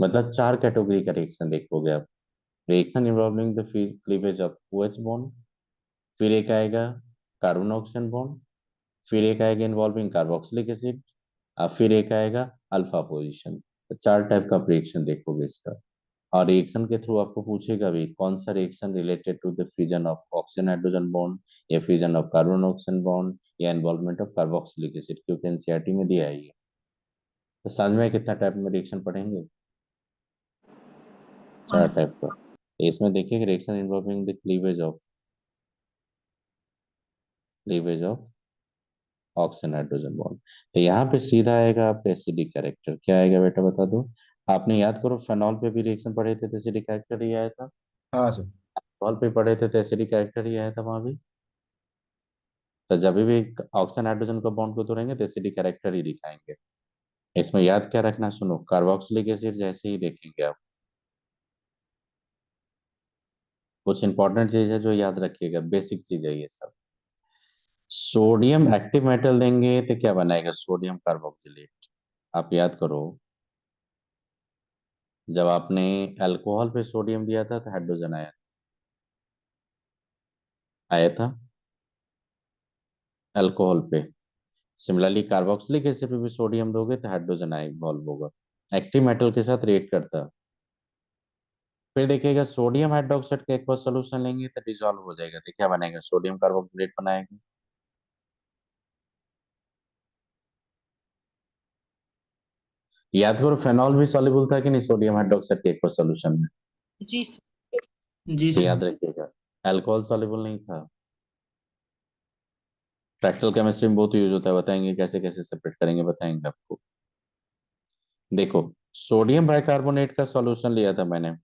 मतलब 4 कैटेगरी का रिएक्शन देखोगे आप। Reaction involving the cleavage of OH bond, फिर एक आएगा कार्बन ऑक्सीजन बॉन्ड, फिर एक आएगा इन्वॉल्विंग कार्बोक्सिलिक एसिड, और फिर एक आएगा अल्फा पोजीशन। तो 4 टाइप का रिएक्शन देखोगे इसका। और रिएक्शन के थ्रू आपको पूछेगा भी कौन सा reaction related to the fusion of oxygen hydrogen bond, या fusion of carbon oxygen bond, या इन्वॉल्वमेंट ऑफ कार्बोक्सिलिक एसिड, क्योंकि एनसीईआरटी में दिया है ये। तो समझ में कितना टाइप में रिएक्शन पढ़ेंगे, हाँ 4 सर। टाइप का। तो इसमें देखिए reaction involving the cleavage of oxygen hydrogen bond. तो यहाँ पे सीधा आएगा आपका एसिडिक कैरेक्टर, क्या आएगा बेटा बता दो। आपने याद करो फेनॉल पे भी रिएक्शन पढ़े थे तो एसिडिक कैरेक्टर ही आया था, हाँ सर। अल्कोहल पे पढ़े थे तो एसिडिक कैरेक्टर ही आया था वहां भी। तो जब भी ऑक्सीजन हाइड्रोजन को बॉन्ड को तोड़ेंगे तो एसिडिक कैरेक्टर ही दिखाएंगे। इसमें याद क्या रखना, सुनो, कार्बोक्सिलिक एसिड जैसे ही देखेंगे आप, कुछ इंपॉर्टेंट चीज है जो याद रखिएगा, बेसिक चीज है ये सब। सोडियम एक्टिव मेटल देंगे तो क्या बनाएगा, सोडियम कार्बोक्सिलेट। आप याद करो, जब आपने अल्कोहल पे सोडियम दिया था तो हाइड्रोजन आया, आया था अल्कोहल पे। सिमिलरली कार्बोक्सिलिक एसिड पे भी सोडियम दोगे तो हाइड्रोजन आयन इवॉल्व होगा, एक्टिव मेटल के साथ रिएक्ट करता है। फिर देखिएगा सोडियम हाइड्रोक्साइड का एक बार सोल्यूशन लेंगे तो डिजोल्व हो जाएगा, तो क्या बनेगा, सोडियम कार्बोक्सिलेट बनाएगा। याद करो फेनॉल भी सॉल्युबल था कि नहीं सोडियम हाइड्रोक्साइड के एक बार सोल्यूशन में, जी सर। जी तो सर। याद रखिएगा अल्कोहल सॉल्युबल नहीं था। प्रैक्टिकल केमिस्ट्री में बहुत यूज होता है, बताएंगे कैसे कैसे सेपरेट करेंगे, बताएंगे आपको। देखो सोडियम बाइकार्बोनेट का सॉल्यूशन लिया था मैंने,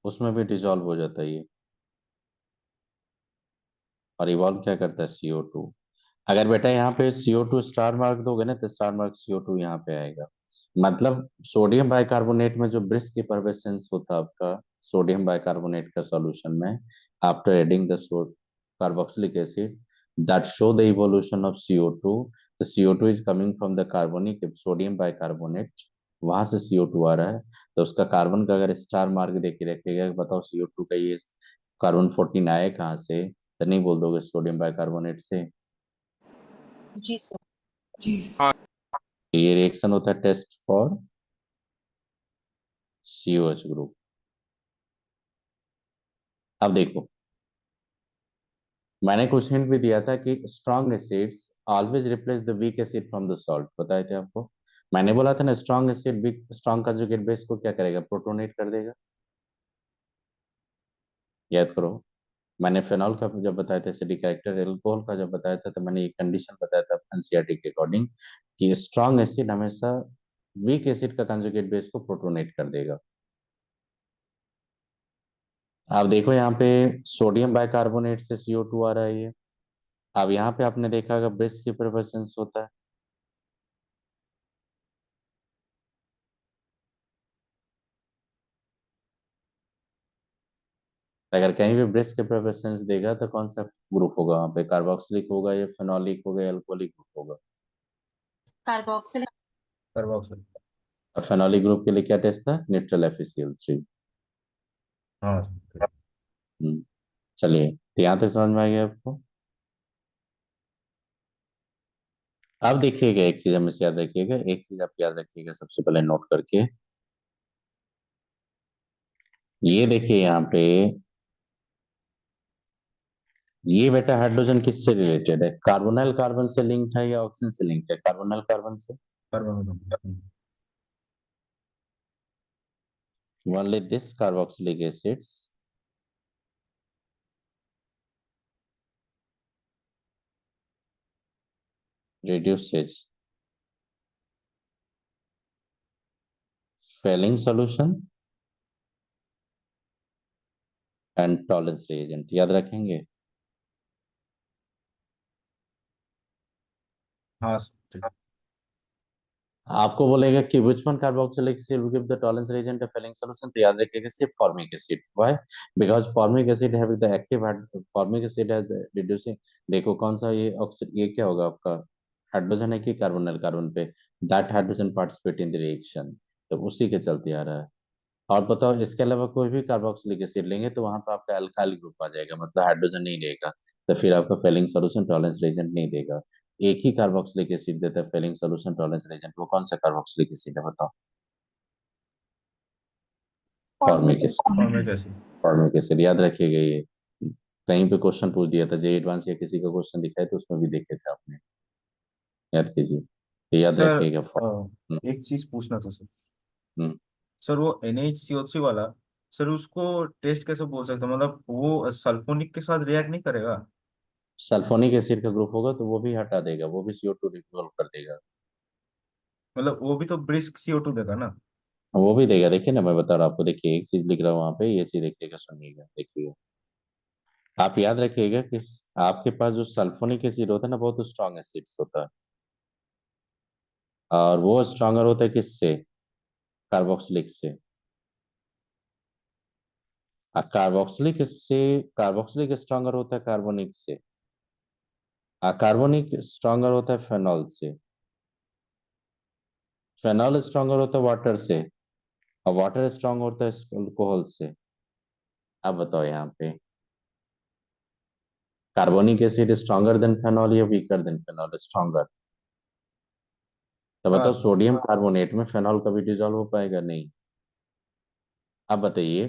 उसमें भी डिजोल्व हो जाता है ये, और इवॉल्व क्या करता है CO2। अगर बेटा यहाँ पे CO2 स्टार मार्क दोगे ना तो स्टार मार्क CO2 यहाँ पे आएगा। मतलब सोडियम बाइकार्बोनेट में जो ब्रिस्क इफर्वेसेंस होता है आपका सोडियम बाइकार्बोनेट का सॉल्यूशन में, after adding the carboxylic acid that show the evolution of CO2, the CO2 is coming from the carbonic sodium bicarbonate, वहां से CO2 आ रहा है, तो उसका कार्बन का अगर स्टार मार्क दे के रखेगा बताओ CO2 का ये कार्बन 14 आए कहाँ से, तो नहीं बोल दोगे सोडियम बाइकार्बोनेट से। जी सर। हाँ ये रिएक्शन होता है टेस्ट फॉर COH ग्रुप। अब देखो मैंने कुछ हिंट भी दिया था कि strong acids always replace the weak acid from the salt, बताए थे आपको। मैंने बोला था ना strong acid weak strong conjugate base को क्या करेगा, प्रोटोनेट कर देगा। याद करो मैंने फेनॉल का जब बताया था एसिडिक कैरेक्टर, एल्कोहल का जब बताया था तो मैंने ये कंडीशन बताया था एनसीईआरटी के अकॉर्डिंग कि स्ट्रॉन्ग एसिड हमेशा वीक एसिड का कंजुगेट बेस को प्रोटोनेट कर देगा। आप देखो यहाँ पे सोडियम बाइकार्बोनेट से CO2 आ रहा है ये। अब यहाँ पे आपने देखा अगर ब्रिस्क की प्रेफरेंस होता है, अगर कहीं भी ब्रिस्क की प्रेफरेंस देगा तो कौन सा ग्रुप होगा वहाँ पे, कार्बोक्सिलिक होगा या फेनोलिक होगा या अल्कोहलिक ग्रुप होगा। कार्बोक्सिल। कार्बोक्सिल। और फेनोलिक ग्रुप के लिए क्या टेस्ट था, न्यूट्रल FeCl3। हाँ चलिए तो यहाँ तक समझ में आ गया आपको। अब देखिएगा एक चीज हमें याद रखिएगा, एक चीज आप याद रखिएगा सबसे पहले नोट करके, ये देखिए यहाँ पे ये बेटा हाइड्रोजन किससे रिलेटेड है, कार्बोनाइल कार्बन से लिंक्ड है या ऑक्सीजन से लिंक्ड है, कार्बोनाइल कार्बन से। Carboxyl. only this carboxylic acids reduces Fehling solution and tolerance reagent, याद रखेंगे। हाँ ठीक। आपको बोलेगा कि which one carboxylic acid will give the tolerance reagent a Fehling solution, तो याद रखिएगा सिर्फ formic acid। why, because formic acid have the active formic acid has reducing, देखो कौन सा ये ये क्या होगा आपका हाइड्रोजन है कि कार्बोनाइल कार्बन पे, that hydrogen participate in the reaction, तो उसी के चलते आ रहा है। और बताओ इसके अलावा कोई भी कार्बोक्सिलिक एसिड लेंगे तो वहां पर आपका अल्काइल ग्रुप आ जाएगा, मतलब हाइड्रोजन नहीं लेगा, तो फिर आपका फेलिंग सॉल्यूशन टॉलरेंस रेजेंट नहीं देगा। एक ही कार्बोक्सिलिक एसिड देता है फेलिंग सॉल्यूशन टॉलरेंस रेजेंट, वो कौन सा कार्बोक्सिलिक एसिड है बताओ। Formic acid. Formic acid. Formic acid याद रखिएगा ये, कहीं पे क्वेश्चन पूछ दिया था जे एडवांस या किसी का क्वेश्चन दिखाया तो उसमें भी देखे थे आपने, याद कीजिए, तो याद सर रखिएगा एक चीज पूछना था सर। हम्म, सर वो NaHCO3 वाला, सर उसको टेस्ट कैसे बोल सकते हैं, मतलब वो सल्फोनिक के साथ रिएक्ट नहीं करेगा? सल्फोनिक एसिड का ग्रुप होगा तो वो भी हटा देगा, वो भी CO2 रिजोल्व कर देगा। मतलब वो भी तो ब्रिस्क CO2 देगा ना? वो भी देगा, देखिए ना मैं बता रहा हूँ आपको, देखिए एक चीज लिख रहा हूँ वहां पे, ये चीज देखिएगा सुनिएगा, देखिए आप याद रखिएगा कि आपके पास जो सल्फोनिक एसिड होता है ना बहुत स्ट्रॉन्ग एसिड्स होता है, और वो स्ट्रॉन्गर होता है किससे, कार्बोक्सिलिक से। कार्बोक्सिलिक स्ट्रॉन्गर होता है कार्बोनिक से, कार्बोनिक स्ट्रॉन्गर होता है फेनॉल से, फेनॉल स्ट्रॉन्गर होता है वाटर से, और वाटर स्ट्रॉन्ग होता है अल्कोहल से। अब बताओ यहाँ पे carbonic acid stronger than phenol या वीकर देन फेनॉल? स्ट्रॉन्गर। तो हाँ बताओ सर। सोडियम कार्बोनेट में फेनॉल कभी डिजोल्व हो पाएगा? नहीं। अब बताइए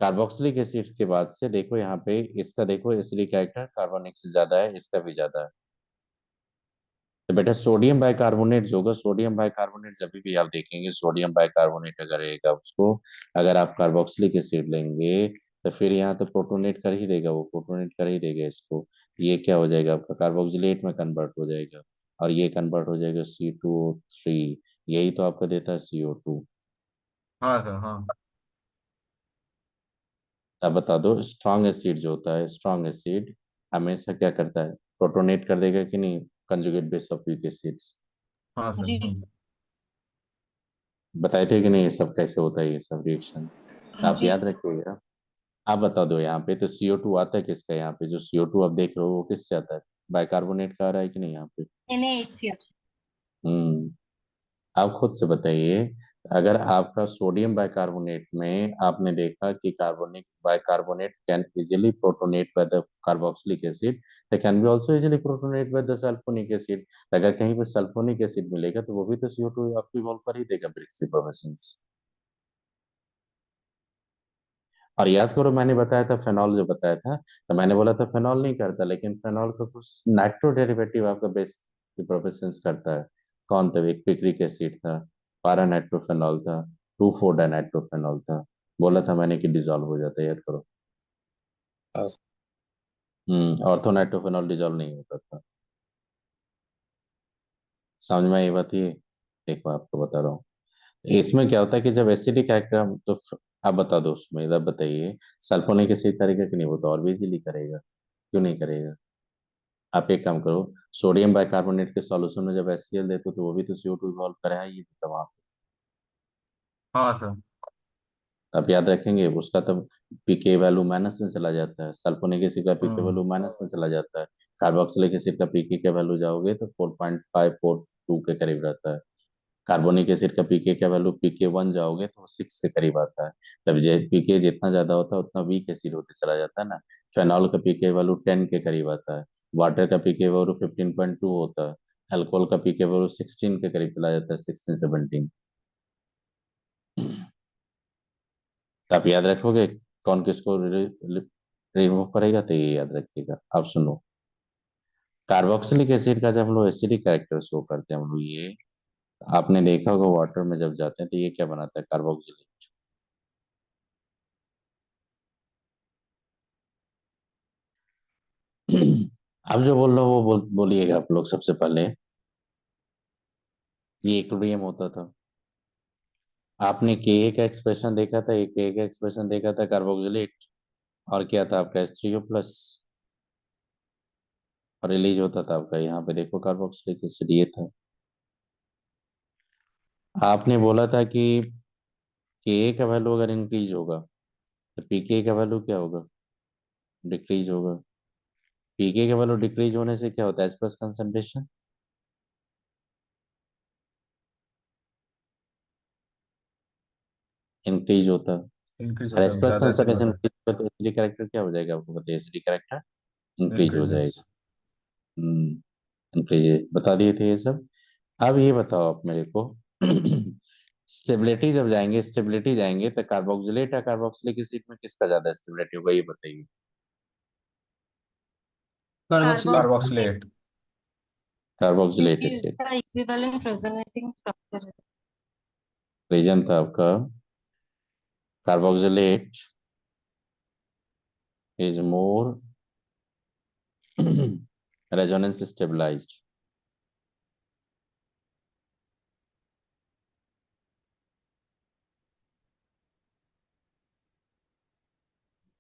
कार्बोक्सिलिक एसिड के बाद से देखो यहाँ पे इसका देखो एसिडिक कैरेक्टर कार्बोनिक से ज्यादा है, इसका भी ज्यादा है। तो बेटा सोडियम बाइकार्बोनेट जो होगा, सोडियम बाइकार्बोनेट जब भी आप देखेंगे सोडियम बाइकार्बोनेट अगर रहेगा उसको, अगर आप कार्बोक्सिलिक एसिड लेंगे तो फिर यहाँ तो प्रोटोनेट कर ही देगा, वो प्रोटोनेट कर ही देगा इसको। ये क्या हो जाएगा आपका कार्बोक्सिलेट में कन्वर्ट हो जाएगा, और ये कन्वर्ट हो जाएगा C2O3। यही तो आपका देता है CO2। हाँ सर। हाँ अब बता दो स्ट्रॉन्ग एसिड जो होता है, स्ट्रॉन्ग एसिड हमेशा क्या करता है, प्रोटोनेट कर देगा कि नहीं conjugate base of weak acids? हाँ सर। जी बताए थे कि नहीं ये सब कैसे होता है ये सब रिएक्शन? आप जी याद रखिएगा। आप बता दो यहाँ पे तो CO2 आता है किसका? यहाँ पे जो CO2 आप देख रहे हो वो किससे आता है? बाइकार्बोनेट का आ रहा है कि नहीं यहाँ पे? NaHCl। हम्म। आप खुद से बताइए, अगर आपका सोडियम बाइकार्बोनेट में आपने देखा कि carbonic bicarbonate can easily protonate by the carboxylic acid, they can be also easily protonate by the sulphonic acid. अगर कहीं पे सल्फोनिक एसिड मिलेगा तो वो भी तो CO2 आपको इवॉल्व कर ही देगा ब्रिक्स फॉर्मेशन। और याद करो मैंने बताया था फेनॉल जो बताया था, तो मैंने बोला था फेनॉल नहीं करता, लेकिन फेनॉल का कुछ नाइट्रो डेरिवेटिव आपका बेस प्रोपेशंस करता है। कौन था? एक पिक्रिक एसिड था, पारा नाइट्रोफेनॉल था, 2,4 डाइनाइट्रोफेनॉल था। बोला था मैंने कि डिजोल्व हो जाता है, याद करो। हाँ। ऑर्थो नाइट्रोफेनॉल डिजोल्व नहीं होता था। समझ में आई बात ये? देखो आपको बता रहा हूँ, इसमें क्या होता है कि जब एसिडिक कैरेक्टर तो आप बता दो उसमें, इधर बताइए सल्फोनिक एसिड करेगा कि नहीं? वो तो और भी इजीली करेगा, क्यों नहीं करेगा? आप एक काम करो, सोडियम बाइकार्बोनेट के सॉल्यूशन में जब HCl देते हो तो वो भी तो CO2 इवॉल्व करा है, ये तो वहां पे। हाँ सर। आप याद रखेंगे उसका तो पीके वैल्यू माइनस में चला जाता है, सल्फोनिक एसिड का पीके हम्म। वैल्यू माइनस में चला जाता है। कार्बोक्सिलिक एसिड का पीके का वैल्यू जाओगे तो 4.542 के करीब रहता है। कार्बोनिक एसिड का पीके का वैल्यू PK1 जाओगे तो 6 के करीब आता है। तब पीके जितना ज्यादा होता है उतना वीक एसिड होते चला जाता है ना। फेनॉल का पीके वैल्यू 10 के करीब आता है। वाटर का पीके वैल्यू 15.2 होता है। अल्कोहल का पीके वैल्यू 16 के करीब चला जाता है, 16-17। तो आप याद रखोगे कौन किसको रिमूव करेगा, तो ये याद रखिएगा। अब सुनो, कार्बोक्सिलिक एसिड का जब हम लोग एसिडिक कैरेक्टर शो करते हैं हम लोग ये, आपने देखा होगा वाटर में जब जाते हैं तो ये क्या बनाता है? कार्बोक्सिलिक। अब जो बोल रहा हूँ वो बोलिएगा आप लोग सबसे पहले। ये इक्विलिब्रियम होता था। आपने के का एक्सप्रेशन देखा था, एक के का एक्सप्रेशन देखा था कार्बोक्सिलेट, और क्या था आपका H3O+, और रिलीज होता था आपका यहाँ पे देखो कार्बोक्सिलिक एसिड, ये था। आपने बोला था कि के का वैल्यू अगर इंक्रीज होगा तो पीके का वैल्यू क्या होगा? डिक्रीज होगा। पीके का वैल्यू डिक्रीज होने से क्या होता है? H+ कंसंट्रेशन इंक्रीज होता है। इंक्रीज और होता है, H+ ज्यादा एसिड कंसंट्रेशन होता है। इंक्रीज होगा तो एसिडिक कैरेक्टर क्या हो जाएगा आपको बताइए? एसिडिक कैरेक्टर इंक्रीज हो इंक्रीजेस। जाएगा। इंक्रीज बता दिए थे ये सब। अब ये बताओ आप मेरे को स्टेबिलिटी जब जाएंगे, स्टेबिलिटी जाएंगे तो कार्बोक्सिलेट या कार्बोक्सिलिक एसिड में किसका ज्यादा स्टेबिलिटी होगा, ये बताइए। कार्बोक्सिलिक। Carboxylic, carboxylate. कार्बोक्सिलेट क्योंकि एसिड। उसका इक्विवेलेंट रेजोनेटिंग स्ट्रक्चर है। रीजन था आपका carboxylate is more resonance stabilized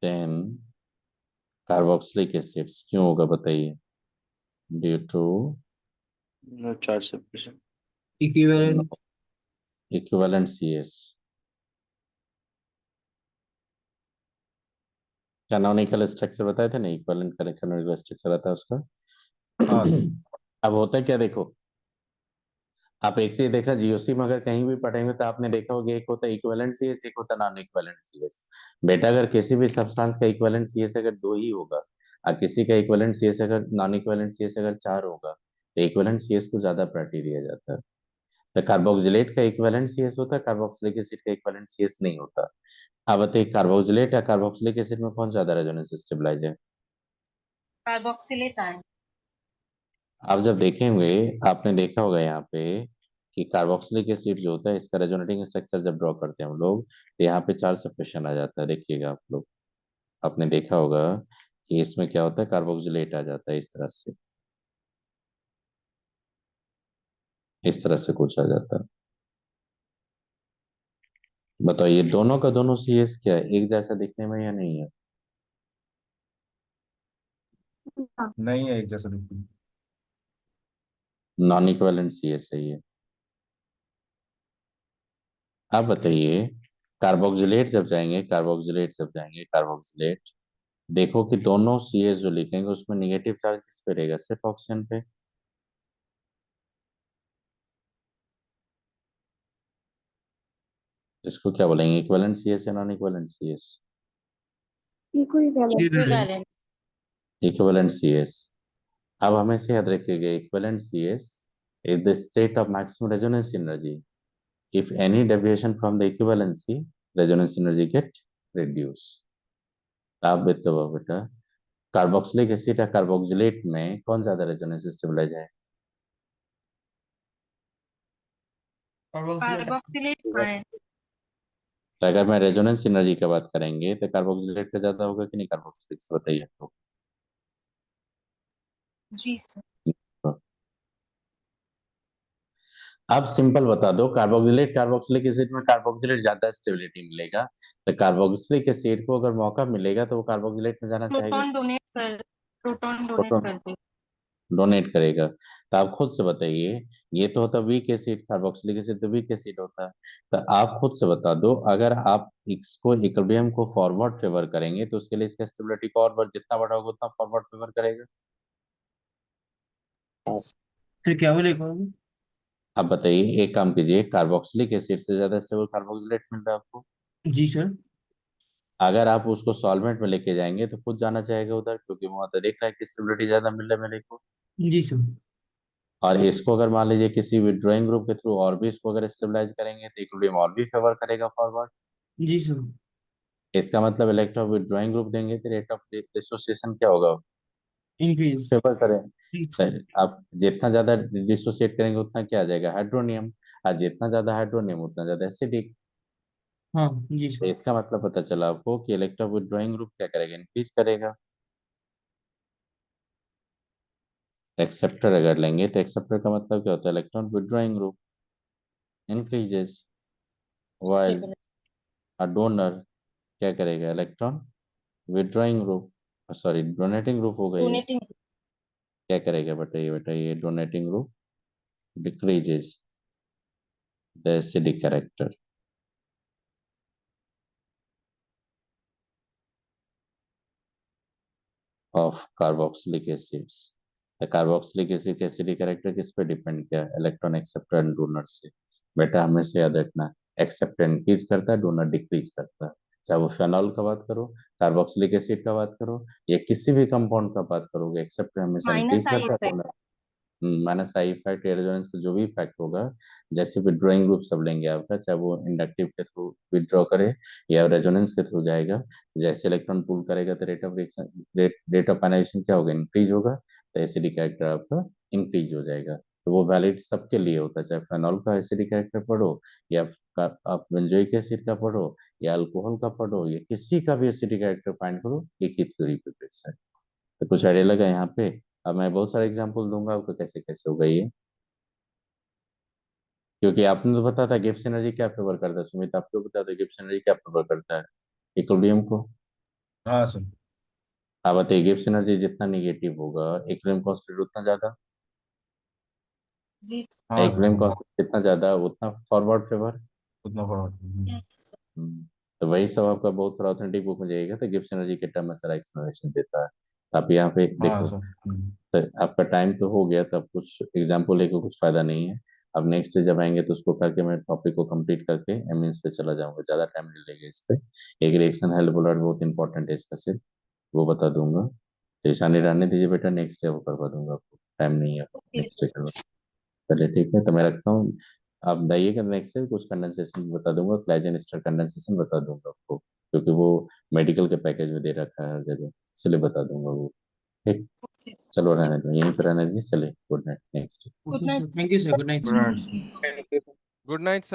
than carboxylic acids. क्यों होगा बताइए? Due to no charge separation. Equivalent. Equivalent CS। Canonical structure बताए थे ना, इक्विवेलेंट कैनोनिकल स्ट्रक्चर आता है उसका। हाँ सर। अब होता है क्या देखो, आप एक चीज देखा, जीओसी में अगर कहीं भी पढ़ेंगे तो आपने देखा होगा एक होता है इक्विवेलेंट सीएस, एक होता है नॉन इक्विवेलेंट सीएस। बेटा अगर किसी भी सब्सटेंस का इक्विवेलेंट सीएस अगर दो ही होगा और किसी का इक्विवेलेंट सीएस अगर नॉन इक्विवेलेंट सीएस अगर चार होगा तो इक्विवेलेंट सीएस को ज्यादा प्रायोरिटी दिया जाता है। तो कार्बोक्सिलेट का इक्विवेलेंट सीएस होता है, कार्बोक्सिलिक एसिड का इक्विवेलेंट सीएस नहीं होता। अब बताइए कार्बोक्सिलेट या कार्बोक्सिलिक एसिड में कौन ज्यादा रेजोनेंस स्टेबलाइज है? Carboxylate ion. आप जब देखेंगे, आपने देखा होगा यहाँ पे कि कार्बोक्सिलिक एसिड जो होता है इसका रेजोनेटिंग स्ट्रक्चर जब ड्रॉ करते हैं हम लोग तो यहाँ पे चार सेपरेशन आ जाता है, देखिएगा आप लोग। आपने देखा होगा कि इसमें क्या होता है, कार्बोक्सिलेट आ जाता है इस तरह से कुछ आ जाता है। बताइए दोनों का दोनों सीएस क्या है, एक जैसा दिखने में या नहीं है? हाँ। नहीं है एक जैसा दिखती। नॉन इक्विवेलेंट सीएस है ये। आप बताइए कार्बोक्सिलेट देखो कि दोनों सीएस जो लिखेंगे उसमें निगेटिव चार्ज किस पे रहेगा, सिर्फ ऑक्सीजन पे। इसको क्या बोलेंगे, इक्विवेलेंट सीएस या non equivalent CS? Equivalent. Equivalent. Equivalent CS. अब हमेशा याद रखिएगा equivalent CS is the state of maximum resonance energy. If any deviation from the equivalency, resonance energy get reduced. आप बताओ बेटा, कार्बोक्सिलिक एसिड या कार्बोक्सिलेट में कौन ज्यादा रेजोनेंस स्टेबलाइज है? कार्बोक्सिलेट। Carboxylate ion. तो अगर मैं रेजोनेंस एनर्जी की बात करेंगे तो कार्बोक्सिलेट का ज्यादा होगा कि नहीं कार्बोक्सिलिक से, बताइए तो। जी सर। आप सिंपल बता दो, कार्बोक्सिलिक एसिड में कार्बोक्सिलेट ज्यादा स्टेबिलिटी मिलेगा, तो कार्बोक्सिलिक एसिड को अगर मौका मिलेगा तो वो कार्बोक्सिलेट में जाना चाहेगा कि नहीं? प्रोटॉन डोनेट प्रोटॉन कर दे। डोनेट करेगा। तो आप खुद से बताइए, ये तो होता वीक एसिड, कार्बोक्सिलिक एसिड तो वीक एसिड होता है। तो आप खुद से बता दो, अगर आप इसको इक्विलिब्रियम को फॉरवर्ड फेवर करेंगे तो उसके लिए इसका स्टेबिलिटी को और बार जितना बड़ा होगा उतना फॉरवर्ड फेवर करेगा। फिर क्या बोले एक बार में? अब बताइए, एक काम कीजिए, कार्बोक्सिलिक एसिड से ज्यादा स्टेबल कार्बोक्सिलेट मिल रहा है आपको, जी सर। अगर आप उसको सॉल्वेंट में लेके जाएंगे तो खुद जाना चाहेगा उधर, क्योंकि वहां तो देख रहा है कि स्टेबिलिटी ज्यादा मिल रहा है मेरे को। जी सर। और इसको अगर मान लीजिए किसी विड्रॉइंग ग्रुप के थ्रू और भी इसको अगर स्टेबलाइज करेंगे तो इक्विलिब्रियम और भी फेवर करेगा फॉरवर्ड। जी सर। इसका मतलब इलेक्ट्रॉन विड्रॉइंग ग्रुप देंगे तो रेट ऑफ डिसोसिएशन क्या होगा, इंक्रीज। फेवर करें। तो आप जितना ज्यादा डिसोसिएट करेंगे उतना क्या आ जाएगा, हाइड्रोनियम। और जितना ज्यादा हाइड्रोनियम उतना ज्यादा एसिडिक। हाँ जी तो सर। इसका मतलब पता चला आपको कि इलेक्ट्रॉन विड्रॉइंग ग्रुप क्या करेगा, इंक्रीज करेगा। एक्सेप्टर अगर लेंगे तो एक्सेप्टर का मतलब क्या होता है, electron withdrawing group increases, while a donor क्या करेगा, electron withdrawing group, sorry donating group हो गई है, डोनेटिंग। क्या करेगा बताइए donating group decreases the acidic character of carboxylic acids. Carboxylic acid acidic character किस पे डिपेंड किया, इलेक्ट्रॉन एक्सेप्टर एंड डोनर से। बेटा हमेशा याद रखना, एक्सेप्टर इंक्रीज करता है, डोनर डिक्रीज करता है। चाहे वो फेनॉल का बात करो, कार्बोक्सिलिक एसिड का बात करो, या किसी भी कंपाउंड का बात करोगे, एक्सेप्टर हमेशा माइनस इंक्रीज आई करता है, effect. Donor minus I effect या रेजोनेंस का जो भी इफेक्ट होगा। जैसे विड्रॉइंग ग्रुप सब लेंगे आपका, चाहे वो इंडक्टिव के थ्रू विड्रॉ करे या रेजोनेंस के थ्रू जाएगा, जैसे इलेक्ट्रॉन पुल करेगा तो rate of reaction, rate of ionization क्या होगा, इंक्रीज होगा, तो एसिडिक कैरेक्टर आपका इंक्रीज हो जाएगा। तो वो वैलिड सबके लिए होता है, चाहे फेनॉल का एसिडिक कैरेक्टर पढ़ो या आप बेंजोइक एसिड का पढ़ो या अल्कोहल का पढ़ो या किसी का भी एसिडिक कैरेक्टर फाइंड करो, एक ही थ्योरी पे बेस है। तो कुछ आइडिया लगा यहाँ पे। अब मैं बहुत सारे एग्जांपल दूंगा आपको कैसे कैसे होगा ये, क्योंकि आपने तो पता था गिब्स एनर्जी क्या फेवर करता है, सुमित आपको बता दो गिब्स एनर्जी क्या फेवर करता है, इक्विलिब्रियम को। हाँ सर। आप बताइए गिब्स एनर्जी जितना निगेटिव होगा इक्विलिब्रियम कांस्टेंट उतना ज्यादा, जी। हाँ सर। इक्विलिब्रियम कांस्टेंट जितना ज्यादा उतना फॉरवर्ड फेवर। उतना पड़ा। तो वही सब आपका बहुत सारा ऑथेंटिक बुक में जाएगा, तो गिब्स एनर्जी के टर्म में सारा एक्सप्लेनेशन देता है। आप यहाँ पे हाँ देखो, सर। तो आपका टाइम तो हो गया, तो अब कुछ एग्जाम्पल लेके कुछ फायदा नहीं है। अब नेक्स्ट डे जब आएंगे तो उसको करके मैं टॉपिक को कंप्लीट करके एमिन्स पे चला जाऊंगा, ज़्यादा टाइम नहीं लगेगा इस पे। एक रिएक्शन हेल्प ब्लड बहुत इंपॉर्टेंट है इसका, सिर्फ वो बता दूंगा। परेशानी रहने दीजिए बेटा, नेक्स्ट डे वो करवा दूंगा आपको, टाइम नहीं है, ओके नेक्स्ट डे करवा। चलिए ठीक है, तो मैं रखता हूँ। आप बताइएगा नेक्स्ट डे, कुछ कंडेंसेशन बता दूंगा, क्लाइजन स्टर कंडेंसेशन बता दूंगा आपको, क्योंकि वो मेडिकल के पैकेज में दे रखा है हर जगह, इसलिए बता दूंगा वो। ठीक, ओके चलो रहने दो, यहीं पर रहने दीजिए, चलिए good night, next. Good night thank you sir, good night. Right. Thank you. Good night.